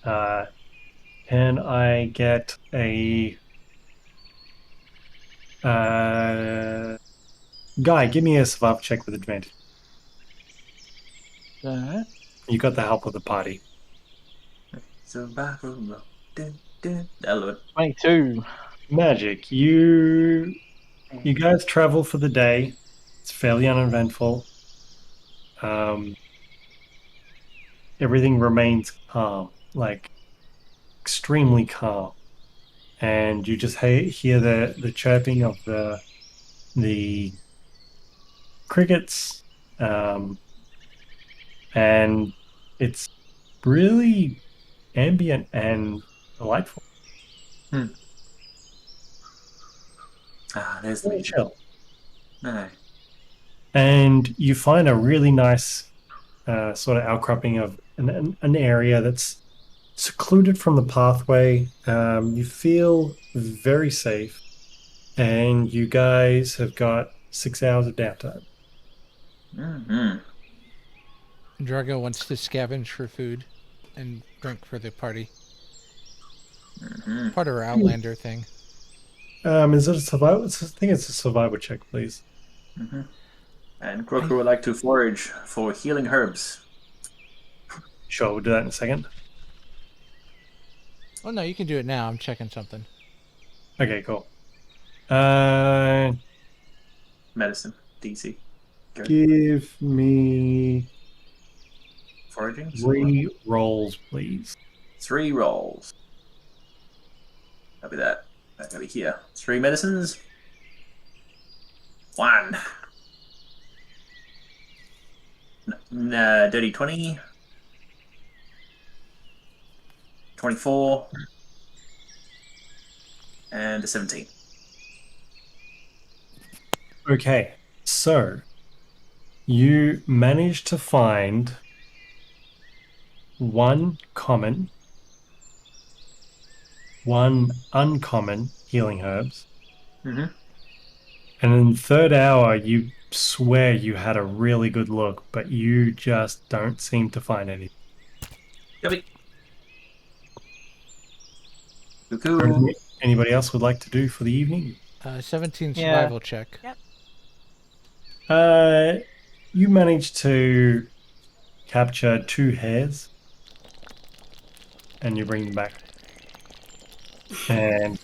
Can I get a guy? Give me a survival check with advantage. Alright. You got the help of the party. Survival mode. I love it. 22. Magic. You guys travel for the day. It's fairly uneventful. Everything remains calm, like extremely calm, and you just hear the chirping of the crickets, and it's really ambient and delightful. Ah, there's Very the chill. No. And you find a really nice sort of outcropping of an area that's secluded from the pathway. You feel very safe, and you guys have got 6 hours of downtime. Drongo wants to scavenge for food and drink for the party. Part of our Outlander thing. Is it a survival? I think it's a survival check, please. And Croaker would like to forage for healing herbs. Sure, we'll do that in a second. Oh no, you can do it now. I'm checking something. Okay, cool. Medicine. DC. Go. Give me Foraging? 3 rolls, please. 3 rolls. That'll be that. That'll be here. 3 medicines. 1. Dirty 20. 24. And a 17. Okay, so you managed to find 1 common, 1 uncommon healing herbs. And in the 3rd hour, you swear you had a really good look, but you just don't seem to find any. Copy. Cuckoo. Anybody else would like to do for the evening? 17 Yeah. survival check. Yep. You managed to capture 2 hares, and you bring them back. And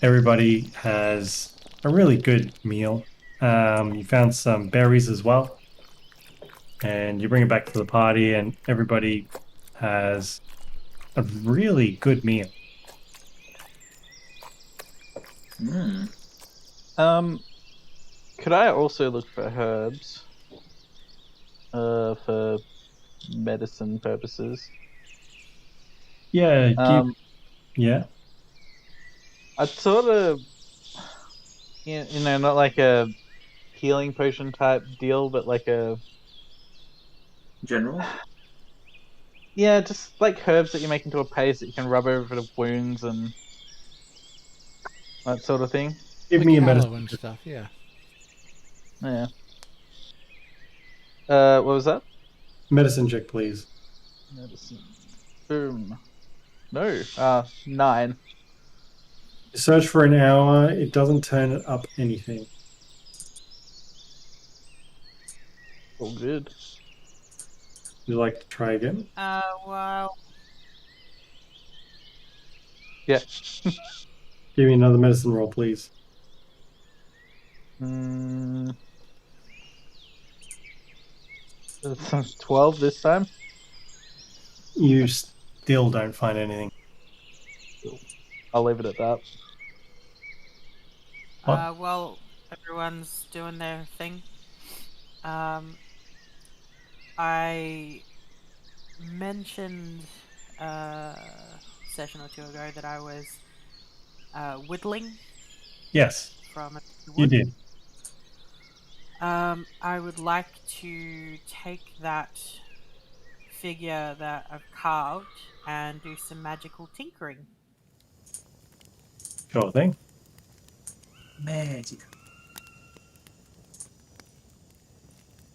everybody has a really good meal. You found some berries as well, and you bring it back to the party, and everybody has a really good meal. Could I also look for herbs? For medicine purposes. Yeah, yeah. I'd sort of, not like a healing potion type deal, but like a General? just like herbs that you make into a paste that you can rub over the wounds and that sort of thing. Give Like me a aloe medicine. and stuff, yeah. Yeah. What was that? Medicine check, please. Medicine. Boom. No. 9. You search for an hour. It doesn't turn up anything. All good. Would you like to try again? Well, Yeah. Give me another medicine roll, please. 12 this time. You still don't find anything. I'll leave it at that. What? well, everyone's doing their thing. I mentioned a session or two ago that I was whittling Yes, from the you wood. did. I would like to take that figure that I've carved and do some magical tinkering. Sure thing. Magic.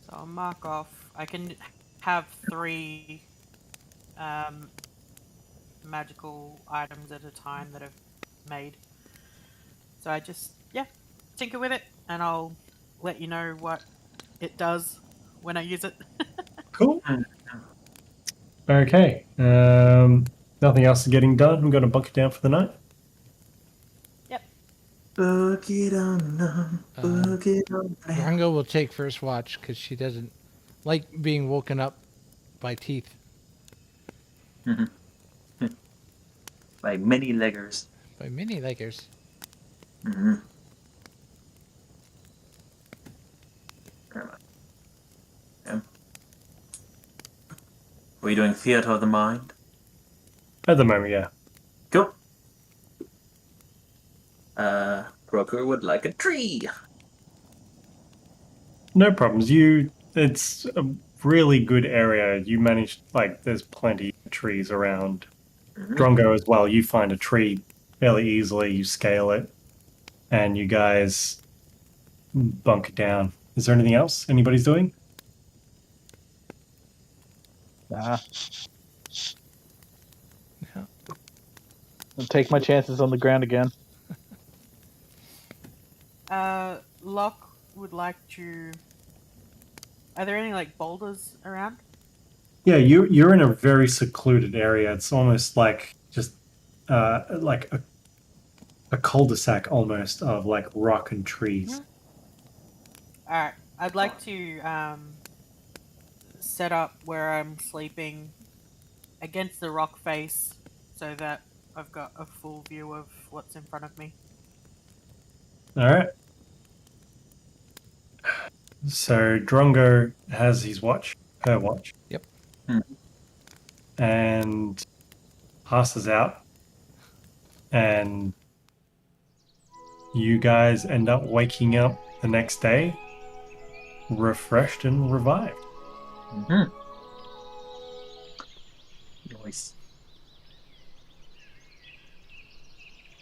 So I'll mark off. I can have 3 magical items at a time that I've made. So I just, tinker with it, and I'll let you know what it does when I use it. Cool. Okay. Nothing else is getting done. I'm going to bunker down for the night. Yep. Book it on them. Book it on them. Drongo will take first watch because she doesn't like being woken up by teeth. By many leggers. By mini leggers. Yeah. Were you doing theater of the mind? At the moment, yeah. Cool. Croaker would like a tree. No problems. It's a really good area. You managed, there's plenty of trees around. Drongo as well. You find a tree fairly easily. You scale it, and you guys bunker down. Is there anything else anybody's doing? Nah. I'll take my chances on the ground again. Lokk would like to. Are there any boulders around? Yeah, you're in a very secluded area. It's almost like just like a cul-de-sac almost of rock and trees. Alright, I'd like to set up where I'm sleeping against the rock face so that I've got a full view of what's in front of me. All right. So Drongo has her watch. Yep. And passes out. And you guys end up waking up the next day refreshed and revived. Nice.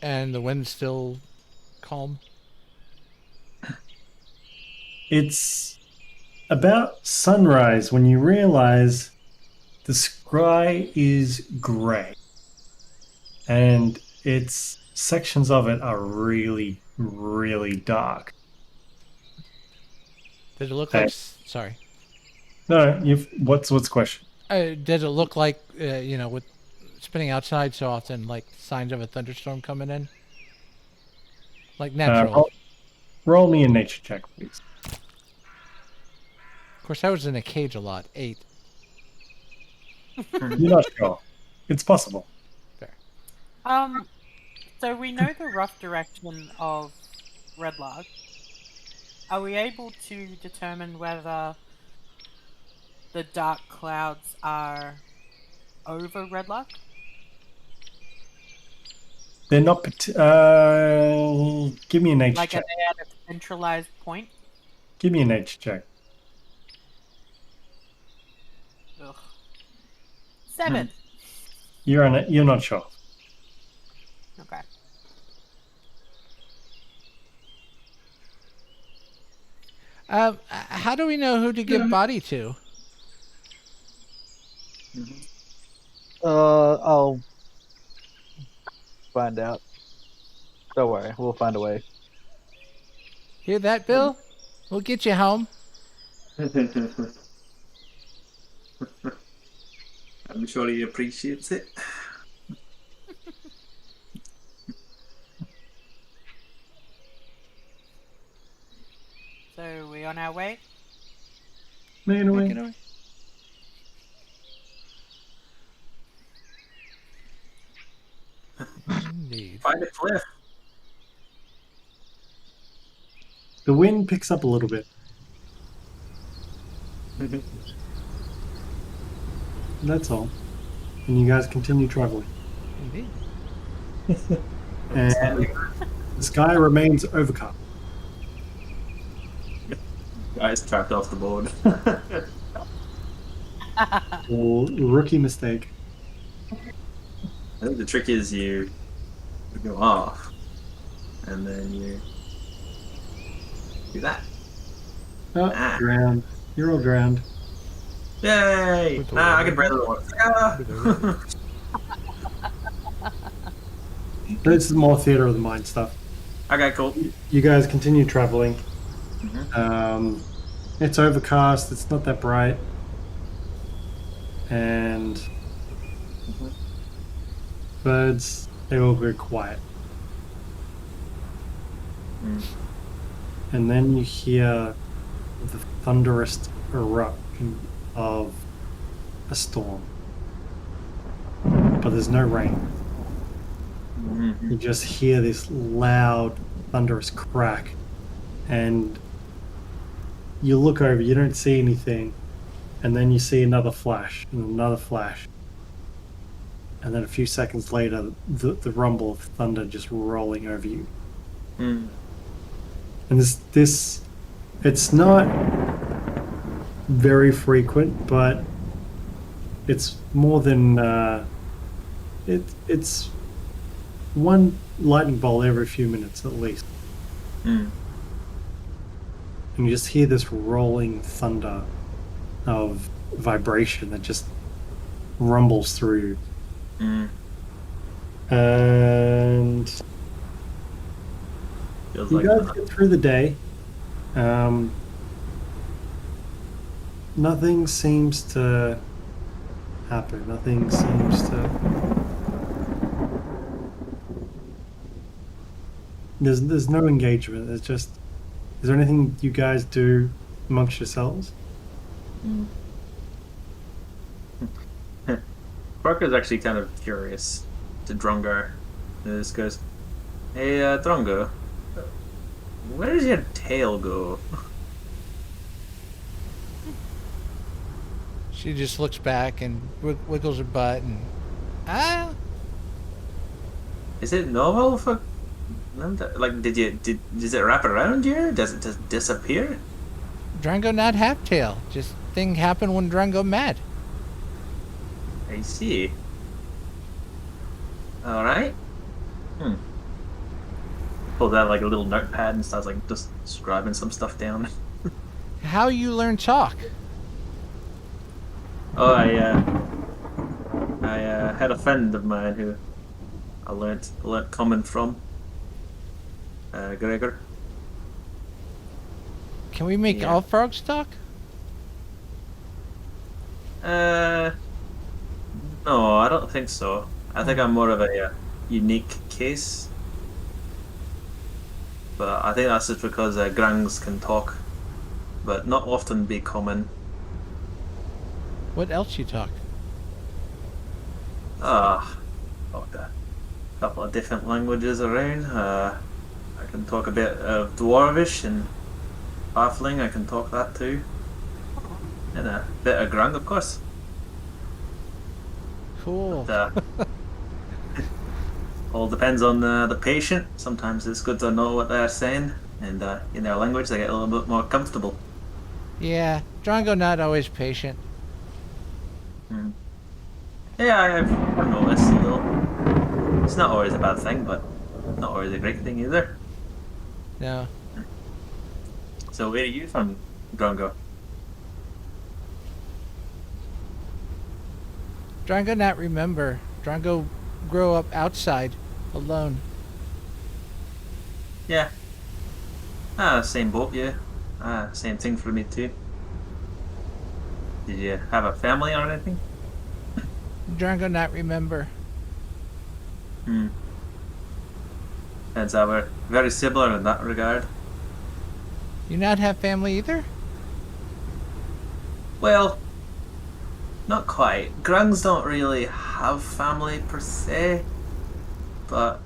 And the wind's still calm. It's about sunrise when you realize the sky is grey. And sections of it are really, really dark. Did it look Hey. like... Sorry. No, what's the question? Did it look like, with spinning outside so often, signs of a thunderstorm coming in? Like natural. Roll me a nature check, please. Of course, I was in a cage a lot. 8. You're not sure. It's possible. So we know the rough direction of Redlark. Are we able to determine whether the dark clouds are over Redlark? They're not. Give me a nature Like, are check. they at a centralized point? Give me a nature check. Ugh. 7. You're not sure. Okay. How do we know who to give body to? I'll find out. Don't worry, we'll find a way. Hear that, Bill? We'll get you home. I'm sure he appreciates it. So, we on our way? Making away. Making away. Indeed. Find a cliff. The wind picks up a little bit. That's all. And you guys continue traveling. Indeed. And the sky remains overcast. Guys trapped off the board. Rookie mistake. I think the trick is you go off, and then you do that. Oh, drowned. You're all drowned. Yay! I can breathe the water. Ah! This is more theater of the mind stuff. Okay, cool. You guys continue traveling. It's overcast. It's not that bright, and birds, they all go quiet. And then you hear the thunderous eruption of a storm, but there's no rain. You just hear this loud, thunderous crack, and you look over, you don't see anything, and then you see another flash, and another flash. And then a few seconds later, the rumble of thunder just rolling over you. And this, it's not very frequent, but it's more than, it's one lightning bolt every few minutes at least. And you just hear this rolling thunder of vibration that just rumbles through. And Feels you like guys get through the day. Nothing seems to happen. Nothing seems to... There's no engagement. There's just... Is there anything you guys do amongst yourselves? Croaker's actually kind of curious to Drongo. He just goes, "Hey, Drongo, where does your tail go?" She just looks back and wiggles her butt and Is it normal for them to, like, does it wrap around you? Does it just disappear? Drongo not half tail. Just thing happen when Drongo mad. I see. Alright. Pulls out like a little notepad and starts like just scribing some stuff down. How you learn talk? Oh, I had a friend of mine who I learnt common from. Gregor. Can we make Yeah. all frogs talk? No, I don't think so. I think I'm more of a unique case. But I think that's just because Grungs can talk, but not often be common. What else you talk? Talked a couple of different languages around. I can talk a bit of Dwarvish and Halfling. I can talk that too, and a bit of Grung, of course. Cool. But, all depends on the patient. Sometimes it's good to know what they're saying, and in their language they get a little bit more comfortable. Yeah, Drongo not always patient. Yeah, I've noticed a little. It's not always a bad thing, but not always a great thing either. No. So where are you from, Drongo? Drongo not remember. Drongo grow up outside, alone. Yeah. Same boat, yeah. Same thing for me too. Did you have a family or anything? Drongo not remember. And so we're very similar in that regard. You not have family either? Well, not quite. Grungs don't really have family per se, but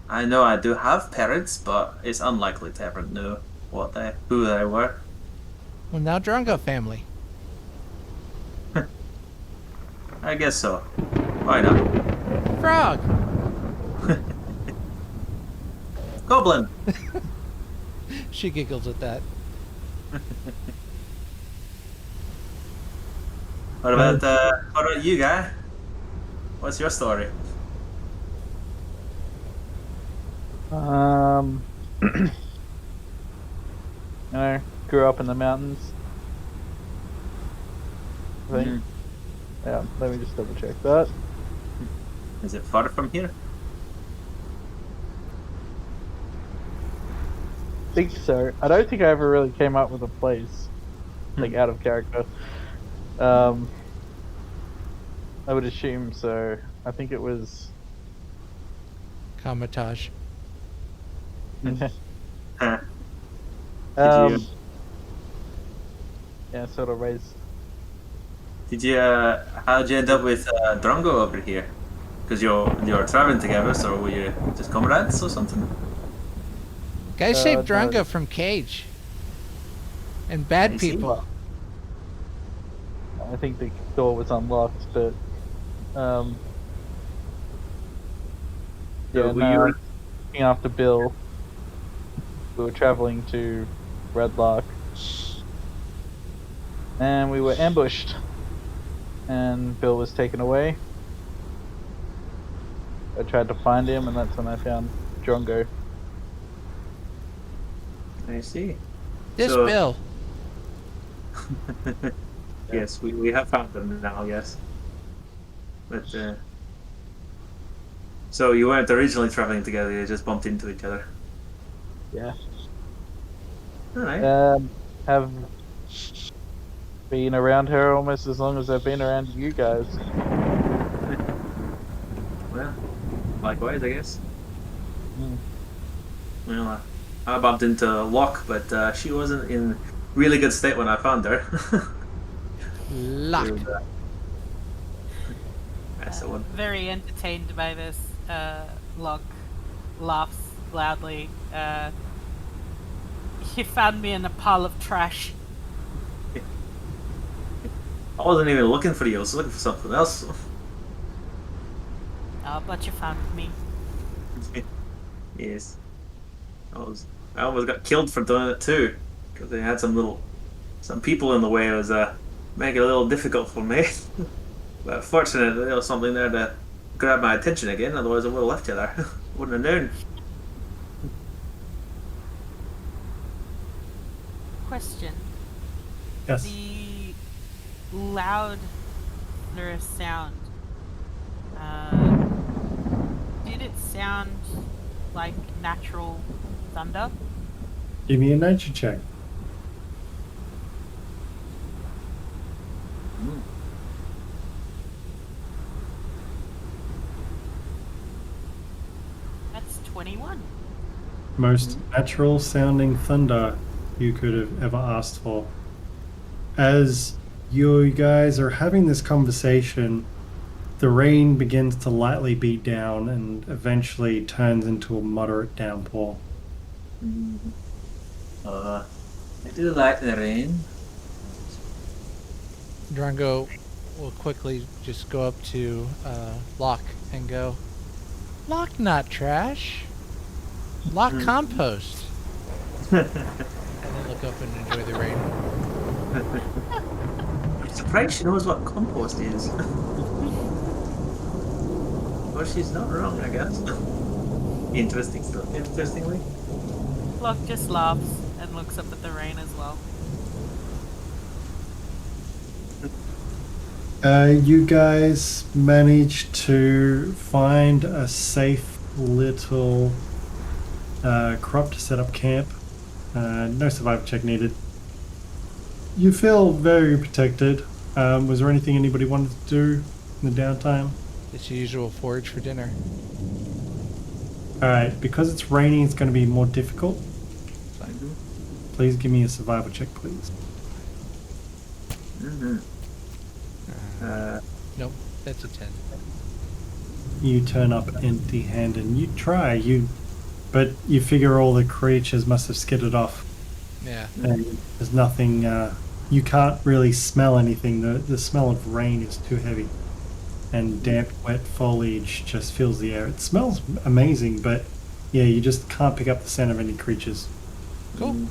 I know I do have parents, but it's unlikely to ever know who they were. Well, now Drongo family. I guess so. Why not? Frog! Goblin! She giggles at that. What about you, guy? What's your story? Grew up in the mountains. I think. Yeah, let me just double check that. Is it far from here? I think so. I don't think I ever really came up with a place, like out of character. I would assume so. I think it was. Kamatage. Huh. Yeah, sort of raised. How'd you end up with Drongo over here? Because you're traveling together, so were you just comrades or something? Guys saved no. Drongo from cage. And bad I see. people. I think the door was unlocked, but So yeah, were no, you- looking after Bill. We were traveling to Redlock, and we were ambushed, and Bill was taken away. I tried to find him, and that's when I found Drongo. I see. This So- Bill. Yes, we have found them now, yes. But so you weren't originally traveling together; you just bumped into each other. Yeah. All right. Have been around her almost as long as I've been around you guys. Well, likewise, I guess. Mm. Well, I bumped into Lokk, but she wasn't in really good state when I found her. Lock. That's the one. Very entertained by this. Lokk laughs loudly. He found me in a pile of trash. I wasn't even looking for you. I was looking for something else. Oh, but you found me. Yes. I almost got killed for doing it too, because they had some people in the way. It was making it a little difficult for me. But fortunately, there was something there to grab my attention again. Otherwise, I would have left you there. Wouldn't have known. Question. Yes. The loud sound. Did it sound like natural thunder? Give me a nature check. That's 21. most natural sounding thunder you could have ever asked for. As you guys are having this conversation, the rain begins to lightly beat down and eventually turns into a moderate downpour. I do like the rain. Drongo will quickly just go up to Lokk and go, Lokk not trash. Lokk compost. And then look up and enjoy the rain. I'm surprised she knows what compost is. Well, she's not wrong, I guess. Interestingly. Lokk just laughs and looks up at the rain as well. You guys managed to find a safe little crop to set up camp. No survival check needed. You feel very protected. Was there anything anybody wanted to do in the downtime? It's your usual forage for dinner. Alright, because it's raining, it's going to be more difficult. Please give me a survival check, please. Nope, that's a 10. You turn up empty-handed and you try, but you figure all the creatures must have skidded off. Yeah. And there's nothing, you can't really smell anything. The smell of rain is too heavy. And damp, wet foliage just fills the air. It smells amazing, but yeah, you just can't pick up the scent of any creatures. Cool.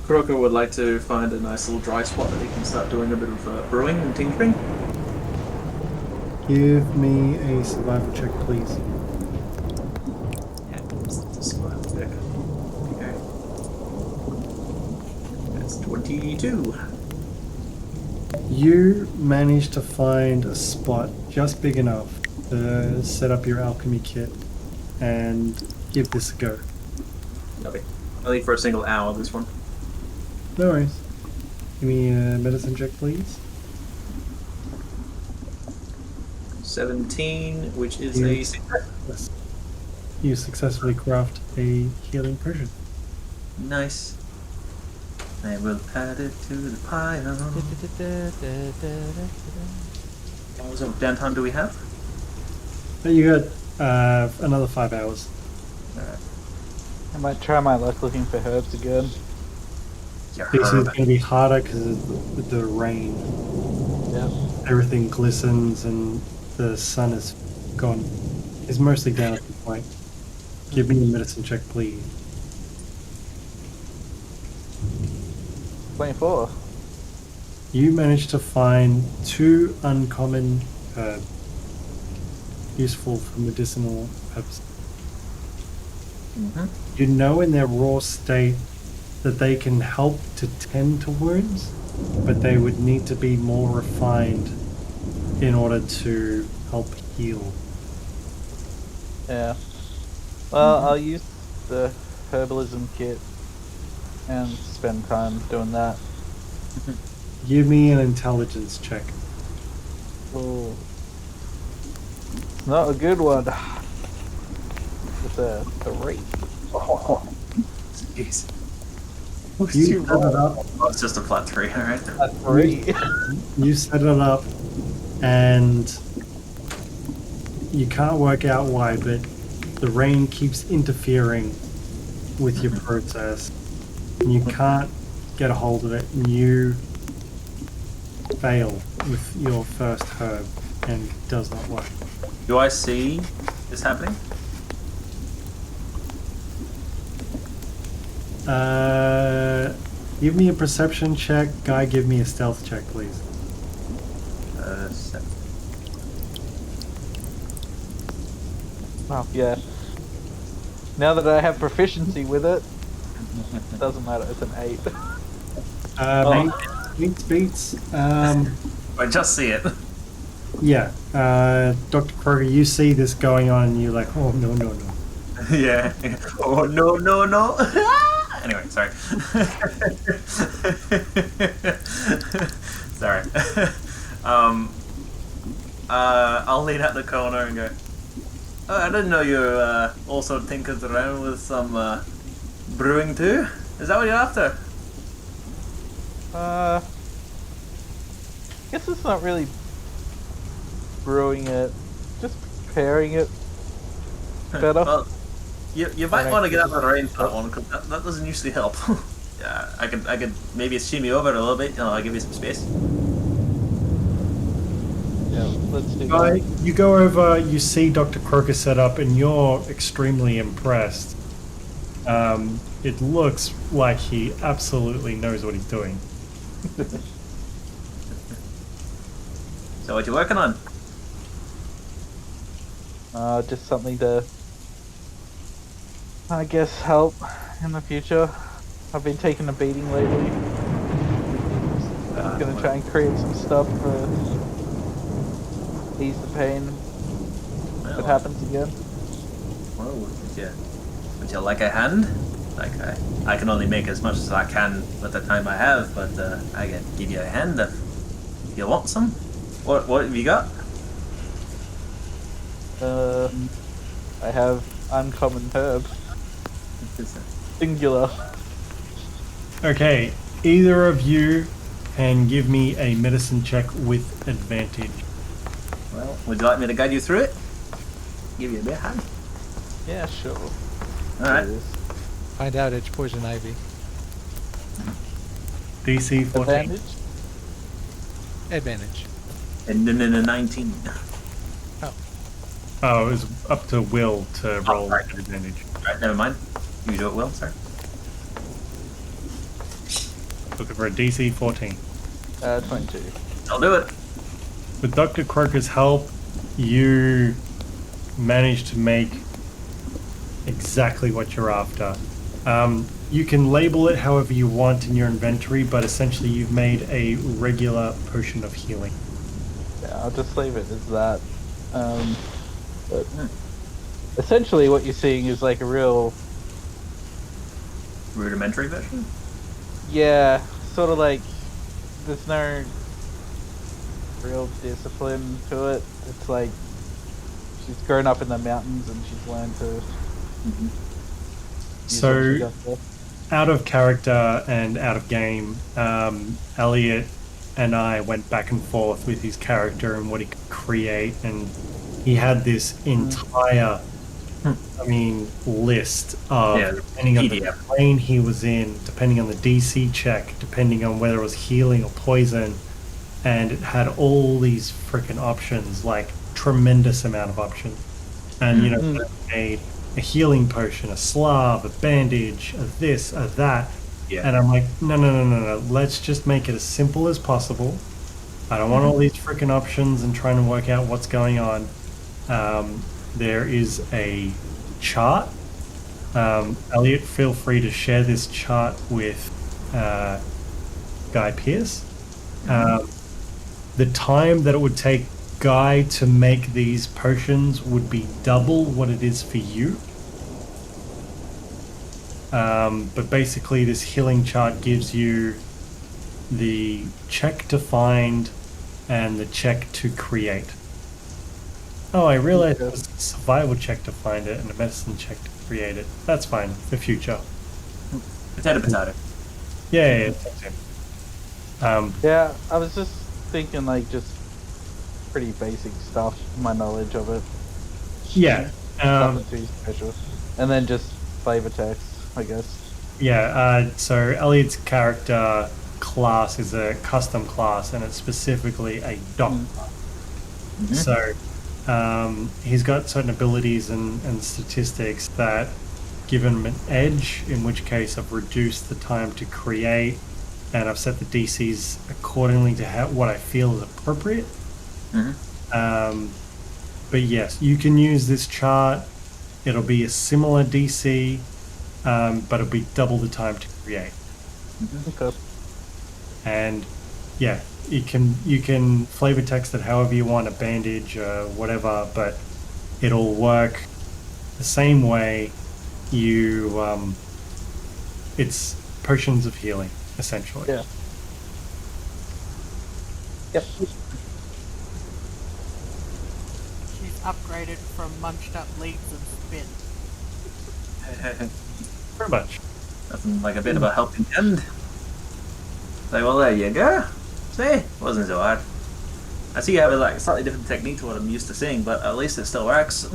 Croaker would like to find a nice little dry spot that he can start doing a bit of brewing and tinkering. Give me a survival check, please. Yeah, survival check. Okay. That's 22. You managed to find a spot just big enough to set up your alchemy kit and give this a go. Lovely. Only for a single hour, this one. No worries. Give me a medicine check, please. 17, which is Yeah. a success. Yes. You successfully craft a healing potion. Nice. I will add it to the pile. How much of downtime do we have? You got another 5 hours. I might try my luck looking for herbs again. Your This is herb. going to be harder because of the rain. Yep. Everything glistens and the sun is gone. It's mostly down at this point. Give me a medicine check, please. 24. You managed to find 2 uncommon herbs, useful for medicinal purposes. You know in their raw state that they can help to tend to wounds, but they would need to be more refined in order to help heal. Yeah. Well, I'll use the herbalism kit and spend time doing that. Give me an intelligence check. Oh. Not a good one. With a 3. Jeez. You set it up. Oh, it's just a flat 3, alright. A 3. You set it up, and you can't work out why, but the rain keeps interfering with your process. And you can't get a hold of it, and you fail with your first herb, and it does not work. Do I see this happening? Give me a perception check. Guy, give me a stealth check, please. 7. Oh, yeah. Now that I have proficiency with it, doesn't matter, it's an 8. Beats. I just see it. Yeah. Dr. Croaker, you see this going on, and you're like, oh, no, no, no. Yeah. Oh, no, no, no. Anyway, sorry. Sorry. I'll lean out the corner and go, Oh, I didn't know you also tinkered around with some brewing too. Is that what you're after? Guess it's not really brewing it, just preparing it better. Well, you might want to get out of the range for that one, because that doesn't usually help. Yeah, I could maybe shimmy over a little bit. I'll give you some space. Yeah, let's do Guy, that. you go over, you see Dr. Croaker set up, and you're extremely impressed. It looks like he absolutely knows what he's doing. So what you working on? Just something to, I guess, help in the future. I've been taking a beating lately. I'm gonna try and create some stuff for ease the pain if it happens again. Well, would you like a hand? Like I can only make as much as I can with the time I have, but I can give you a hand if you want some. What have you got? I have uncommon herb. Singular. Okay, either of you can give me a medicine check with advantage. Well, would you like me to guide you through it? Give you a bit of hand. Yeah, sure. Alright. Find out it's poison ivy. DC 14. Advantage? Advantage. And then a 19. Oh, it was up to Will to roll right. at advantage. Alright, never mind. You do it well, sorry. Looking for a DC 14. 22. I'll do it. With Dr. Croaker's help, you managed to make exactly what you're after. You can label it however you want in your inventory, but essentially you've made a regular potion of healing. Yeah, I'll just leave it as that. But essentially what you're seeing is like a real, Rudimentary version? yeah, sort of like there's no real discipline to it. It's like she's grown up in the mountains and she's learned to use what she So, got there. out of character and out of game, Elliot and I went back and forth with his character and what he could create, and he had this entire, list of, Yeah, depending on the PDF. plane he was in, depending on the DC check, depending on whether it was healing or poison, and it had all these freaking options, like tremendous amount of options. And it made a healing potion, a salve, a bandage, a this, a that. Yeah. And I'm like, no. Let's just make it as simple as possible. I don't want all these freaking options and trying to work out what's going on. There is a chart. Elliot, feel free to share this chart with Guy Pearce. The time that it would take Guy to make these potions would be double what it is for you. But basically this healing chart gives you the check to find and the check to create. Oh, I realized it was a survival check to find it and a medicine check to create it. That's fine for future. Potato. Yeah. Yeah, I was just thinking like just pretty basic stuff, my knowledge of it. Yeah. Nothing too special. And then just flavor text, I guess. Yeah, so Elliot's character class is a custom class, and it's specifically a doctor. So he's got certain abilities and statistics that give him an edge, in which case I've reduced the time to create, and I've set the DCs accordingly to what I feel is appropriate. But yes, you can use this chart. It'll be a similar DC, but it'll be double the time to create. Okay. And yeah, you can flavor text it however you want, a bandage or whatever, but it'll work the same way. It's potions of healing, essentially. Yeah. Yep. She's upgraded from munched up leaves and spit. Pretty much. Nothing like a bit of a helping hand. So, well, there you go. See? Wasn't so hard. I see you have a like slightly different technique to what I'm used to seeing, but at least it still works.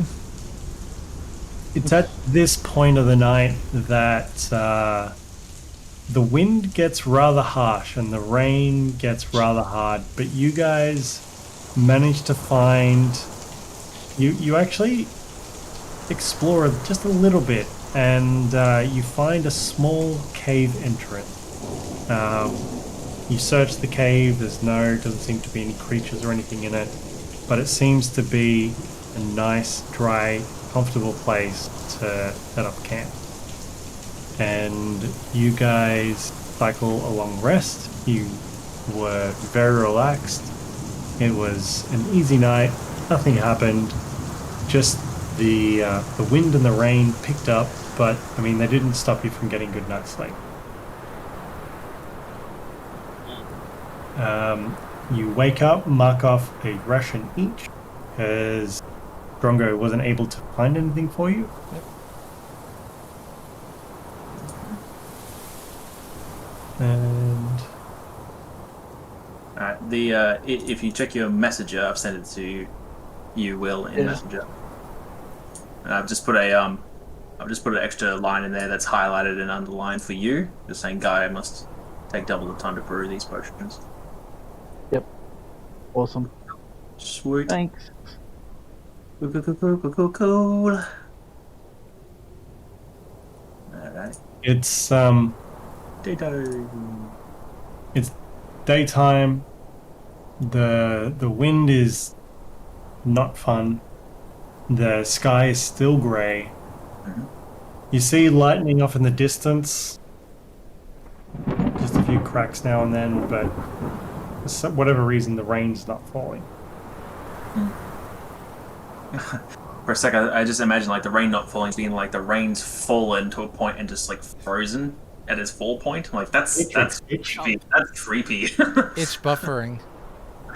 It's at this point of the night that the wind gets rather harsh and the rain gets rather hard, but you guys manage to find... You actually explore just a little bit, and you find a small cave entrance. You search the cave, doesn't seem to be any creatures or anything in it, but it seems to be a nice, dry, comfortable place to set up camp. And you guys cycle along rest. You were very relaxed. It was an easy night. Nothing happened. Just the wind and the rain picked up, but I mean they didn't stop you from getting good night's sleep. You wake up, mark off a ration each, because Drongo wasn't able to find anything for you. Yep. And if you check your messenger, I've sent it to you, Will, in Messenger. And I've just put an extra line in there that's highlighted and underlined for you, just saying, "Guy, I must take double the time to brew these potions." Yep. Awesome. Sweet. Thanks. Cool. Alright. it's Daytime. it's daytime. The wind is not fun. The sky is still grey. Mhm. You see lightning off in the distance. Just a few cracks now and then, but for whatever reason the rain's not falling. For a second, I just imagine like the rain not falling being like the rain's fallen to a point and just like frozen at its fall point. Like that's creepy. That's creepy. It's buffering.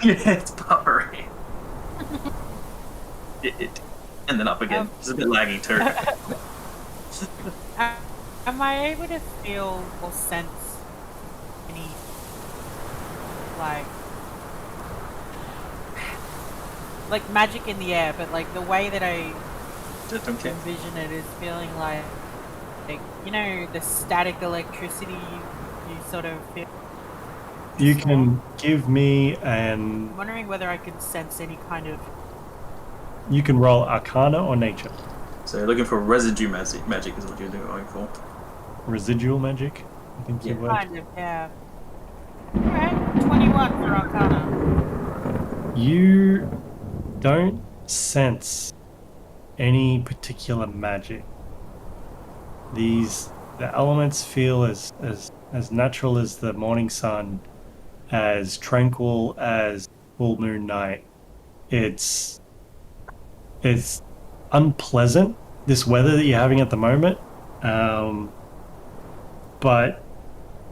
Yeah, it's buffering. And then up again. It's a bit laggy too. Am I able to feel or sense any, like magic in the air, but like the way that I envision it is feeling like you know, the static electricity you sort of feel. You can give me I'm wondering whether I could sense any kind of... You can roll Arcana or Nature. So you're looking for residue magic is what you're going for. Residual magic, I think you would. Kind of, yeah. Alright, 21 for Arcana. You don't sense any particular magic. The elements feel as natural as the morning sun, as tranquil as full moon night. It's unpleasant, this weather that you're having at the moment, but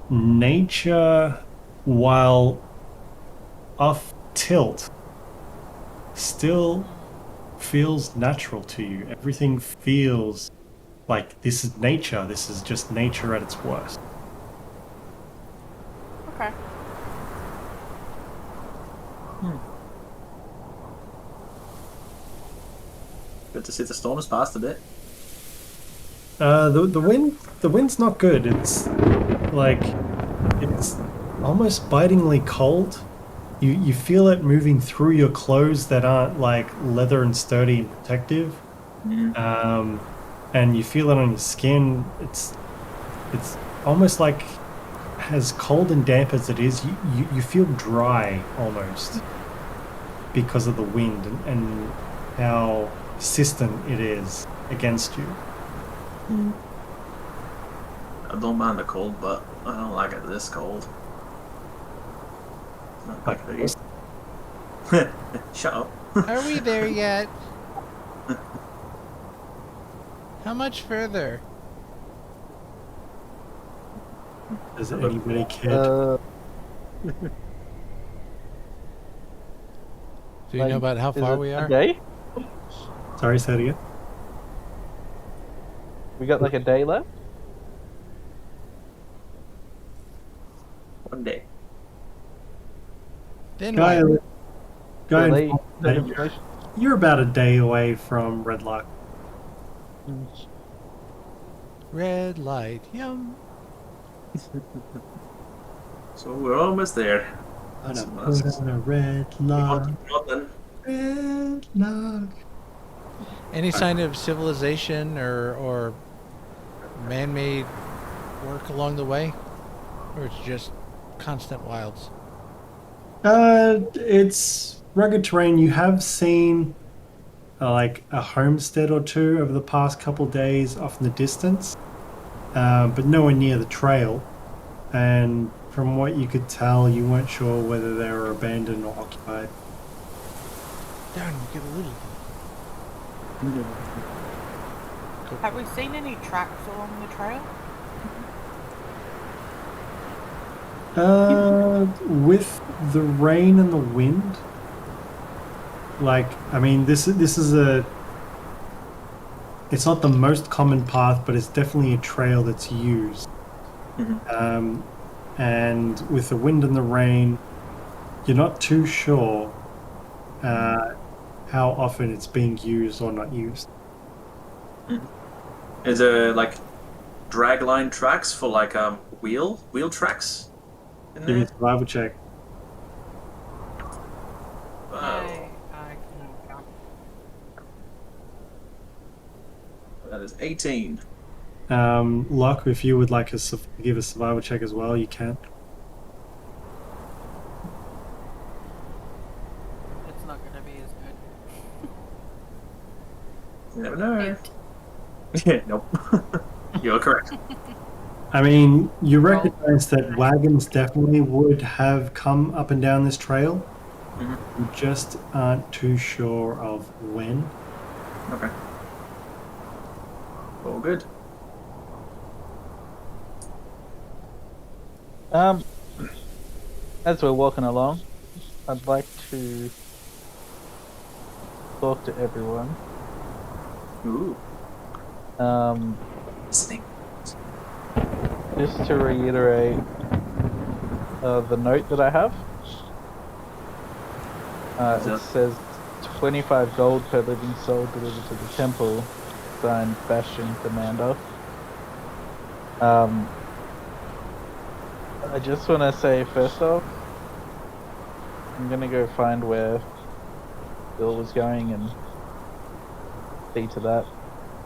nature, while off tilt, still feels natural to you. Everything feels like this is nature. This is just nature at its worst. Okay. Good to see the storm has passed a bit. The wind's not good. It's almost bitingly cold. You feel it moving through your clothes that aren't like leather and sturdy and protective. And you feel it on your skin. It's almost like, as cold and damp as it is, you feel dry almost because of the wind and how persistent it is against you. I don't mind the cold, but I don't like it this cold. Not like these. Shut up. Are we there yet? How much further? Does anybody care? Do you know about how far we are? Okay. Sorry, say it again. We got like a day left. One day. Then Guy, what? guy Relay in- that information. you're about a day away from Red Lock. Red light. Yum. So we're almost there. On That's a, nice. put on a red lock. Nothing. Red lock. Any sign of civilization or man-made work along the way? Or it's just constant wilds? It's rugged terrain. You have seen like a homestead or two over the past couple days off in the distance, but nowhere near the trail. And from what you could tell, you weren't sure whether they were abandoned or occupied. Darn, we get a little. Have we seen any tracks along the trail? With the rain and the wind, like, I mean, this is a. It's not the most common path, but it's definitely a trail that's used. And with the wind and the rain, you're not too sure how often it's being used or not used. Is there like dragline tracks for like wheel tracks in Give me a there? survival check. Wow. I can count. That is 18. Lokk, if you would like us to give a survival check as well, you can. It's not gonna be as good. You never know. Yeah, nope. You're correct. I mean, you recognize that wagons definitely would have come up and down this trail. You just aren't too sure of when. Okay. All good. As we're walking along, I'd like to talk to everyone. Ooh. Listening. Just to reiterate the note that I have. It says 25 gold per living soul delivered to the temple, signed Bastion Commander. I just want to say, first off, I'm going to go find where Bill was going and see to that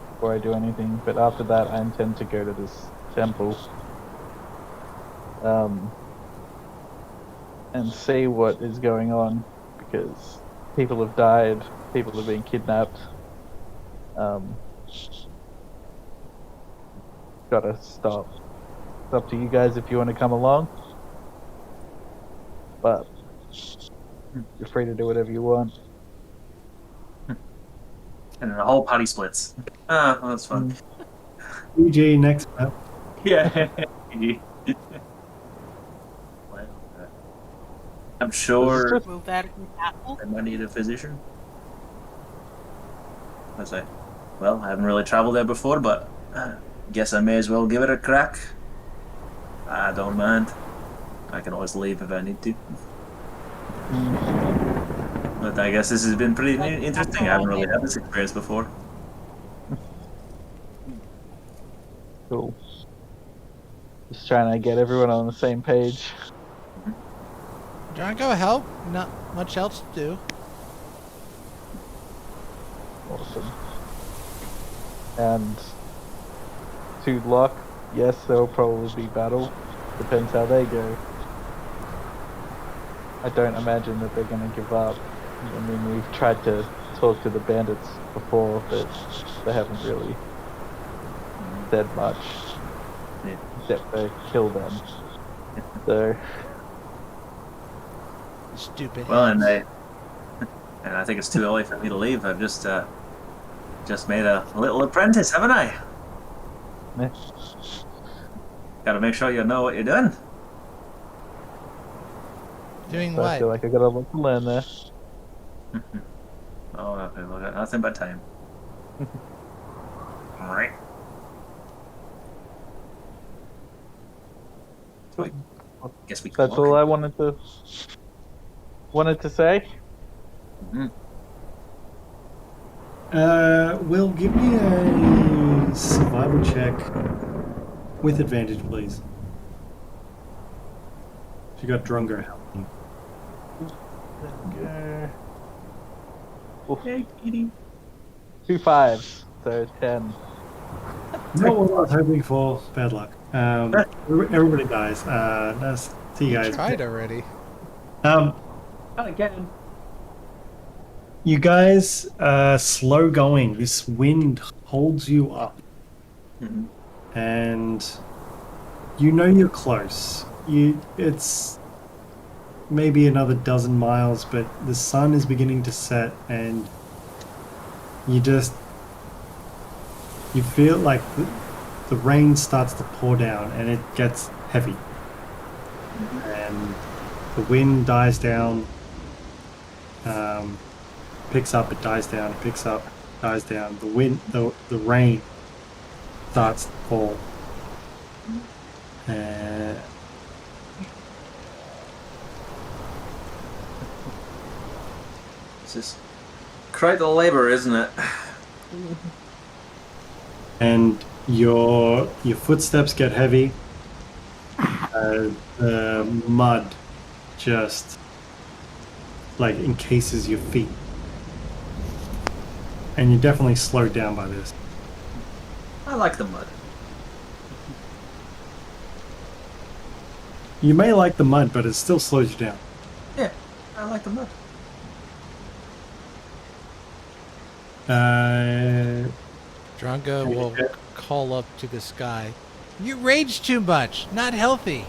before I do anything. But after that, I intend to go to this temple and see what is going on, because people have died, people have been kidnapped. Gotta stop. It's up to you guys if you want to come along, but you're free to do whatever you want. And then the whole party splits. Ah, well, that's fun. GG, next map. Yeah. Well, I'm sure Move that in apple. I might need a physician. I say, well, I haven't really traveled there before, but guess I may as well give it a crack. I don't mind. I can always leave if I need to. But I guess this has been pretty interesting. I haven't really had this experience before. Cool. Just trying to get everyone on the same page. Drongo, help? Not much else to do. Awesome. And to Lokk, yes, there will probably be battle. Depends how they go. I don't imagine that they're going to give up. I mean, we've tried to talk to the bandits before, but they haven't really said much. Except to kill them. So... Stupid. Well, and I think it's too early for me to leave. I've just made a little apprentice, haven't I? Yeah. Got to make sure you know what you're doing. Doing So I what? feel like I got a lot to learn there. Oh, nothing but time. Alright. So I guess we can That's all I wanted to say. Mhm. Will, give me a survival check with advantage, please. You got Drongo helping. Hey, kitty. 2 5s, so 10. Not what I was hoping for. Bad luck. Everybody dies. Nice. See you guys. Tried already. Not again. You guys slow going. This wind holds you up, and you know you're close. It's maybe another dozen miles, but the sun is beginning to set, and you feel like the rain starts to pour down, and it gets heavy, and the wind dies down. Picks up, it dies down, it picks up, dies down. The rain starts to fall. This is quite the labor, isn't it? And your footsteps get heavy. The mud just like encases your feet. And you're definitely slowed down by this. I like the mud. You may like the mud, but it still slows you down. Yeah, I like the mud. Drongo will call up to the sky. You rage too much. Not healthy.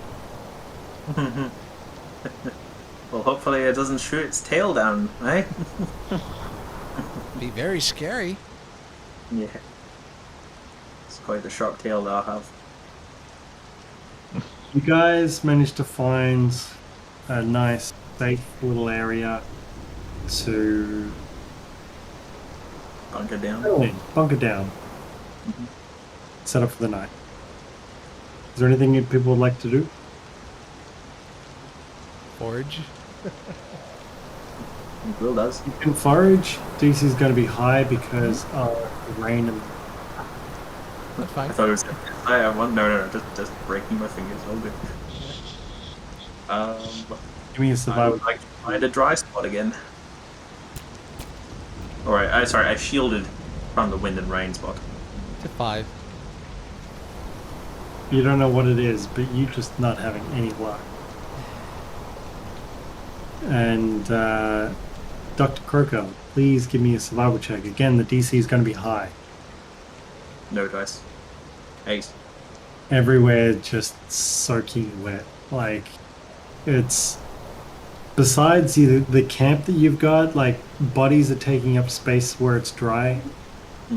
Well, hopefully it doesn't shoot its tail down, right? Be very scary. Yeah. It's quite the sharp tail that I'll have. You guys managed to find a nice, safe little area to Bunker down. bunker down. Set up for the night. Is there anything people would like to do? Forge. Will does. You can forage. DC is going to be high because of the rain and That's fine. I thought it was. I have one. No, just breaking my fingers. All good. give me a I survival. would like to find a dry spot again. Alright, I shielded from the wind and rain spot. To 5. You don't know what it is, but you're just not having any luck. And Dr. Croaker, please give me a survival check. Again, the DC is going to be high. No dice. 8. Everywhere just soaking wet. Like, it's... Besides the camp that you've got, like, bodies are taking up space where it's dry.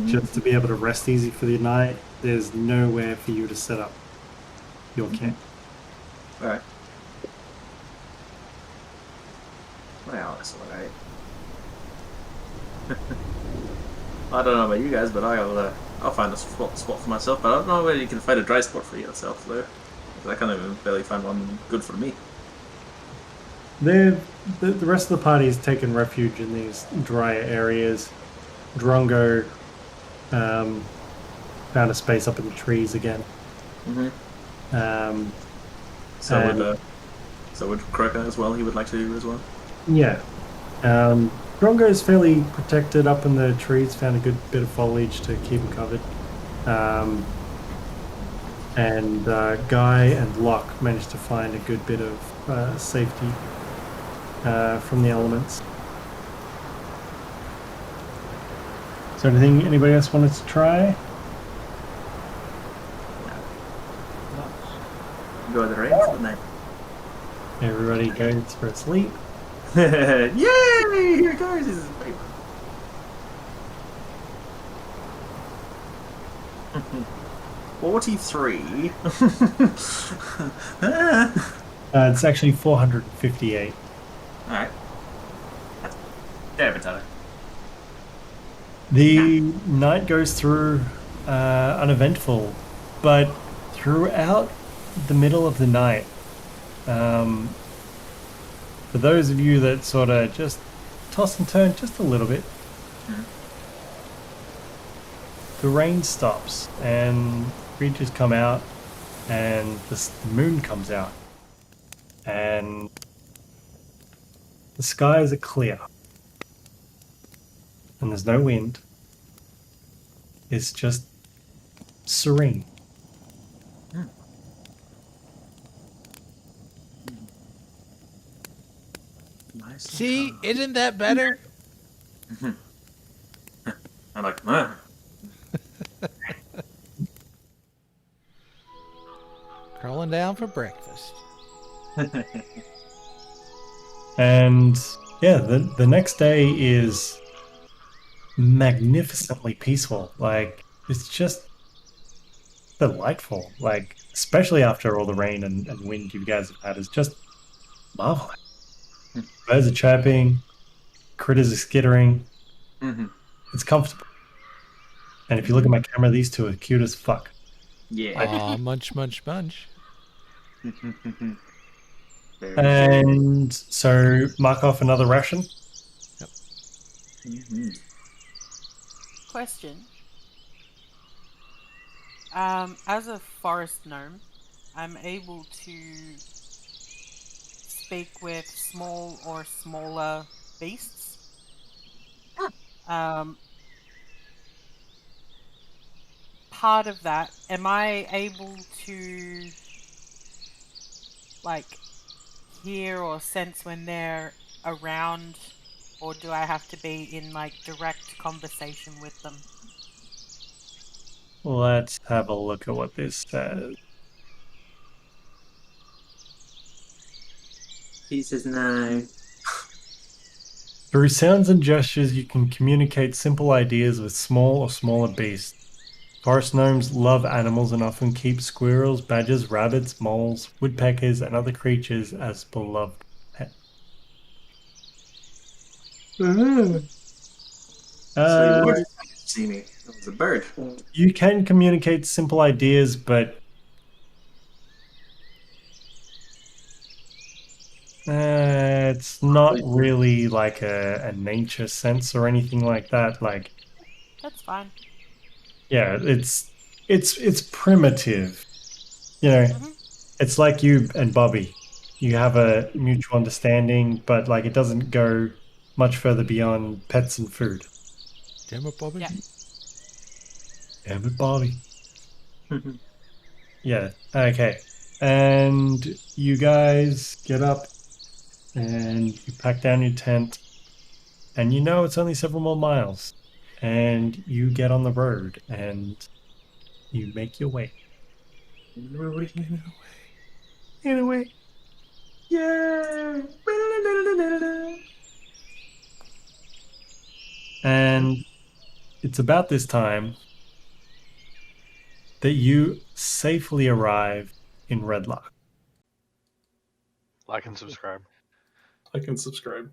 Just to be able to rest easy for the night. There's nowhere for you to set up your camp. Alright. Well, that's alright. I don't know about you guys, but I'll find a spot for myself, but I don't know whether you can find a dry spot for yourself, though. I can't even barely find one good for me. The rest of the party has taken refuge in these drier areas. Drongo found a space up in the trees again. So would Croaker as well? He would like to as well. Yeah. Drongo is fairly protected up in the trees, found a good bit of foliage to keep him covered. And Guy and Lokk managed to find a good bit of safety from the elements. Is there anything anybody else wanted to try? Enjoy the rain for the night. Everybody goes for a sleep. Yay! Here it goes. This is great. 43. It's actually 458. Alright. Damn it, Tyler. The night goes through uneventful, but throughout the middle of the night, for those of you that sort of just toss and turn just a little bit, the rain stops and creatures come out and the moon comes out and the skies are clear and there's no wind. It's just serene. Nice. See, isn't that better? I'm like, Crawling down for breakfast. And yeah, the next day is magnificently peaceful. Like, it's just delightful. Like, especially after all the rain and wind you guys have had, it's just marvelous. Birds are chirping, critters are skittering. It's comfortable. And if you look at my camera, these two are cute as fuck. Yeah. Aw, munch, munch, munch. And so mark off another ration. Question. As a forest gnome, I'm able to speak with small or smaller beasts. Part of that, am I able to like hear or sense when they're around, or do I have to be in like direct conversation with them? Let's have a look at what this says. He says no. Through sounds and gestures, you can communicate simple ideas with small or smaller beasts. Forest gnomes love animals and often keep squirrels, badgers, rabbits, moles, woodpeckers, and other creatures as beloved pets. So you see me. It was a bird. You can communicate simple ideas, but it's not really like a nature sense or anything like that. Like, That's fine. yeah, it's primitive. You know, it's like you and Bobby. You have a mutual understanding, but like it doesn't go much further beyond pets and food. Damn it, Bobby. Yeah. Damn it, Bobby. Yeah, okay. And you guys get up and you pack down your tent, and you know it's only several more miles. And you get on the road and you make your way. In a way. Yeah. And it's about this time that you safely arrive in Redlock. Like and subscribe. Like and subscribe.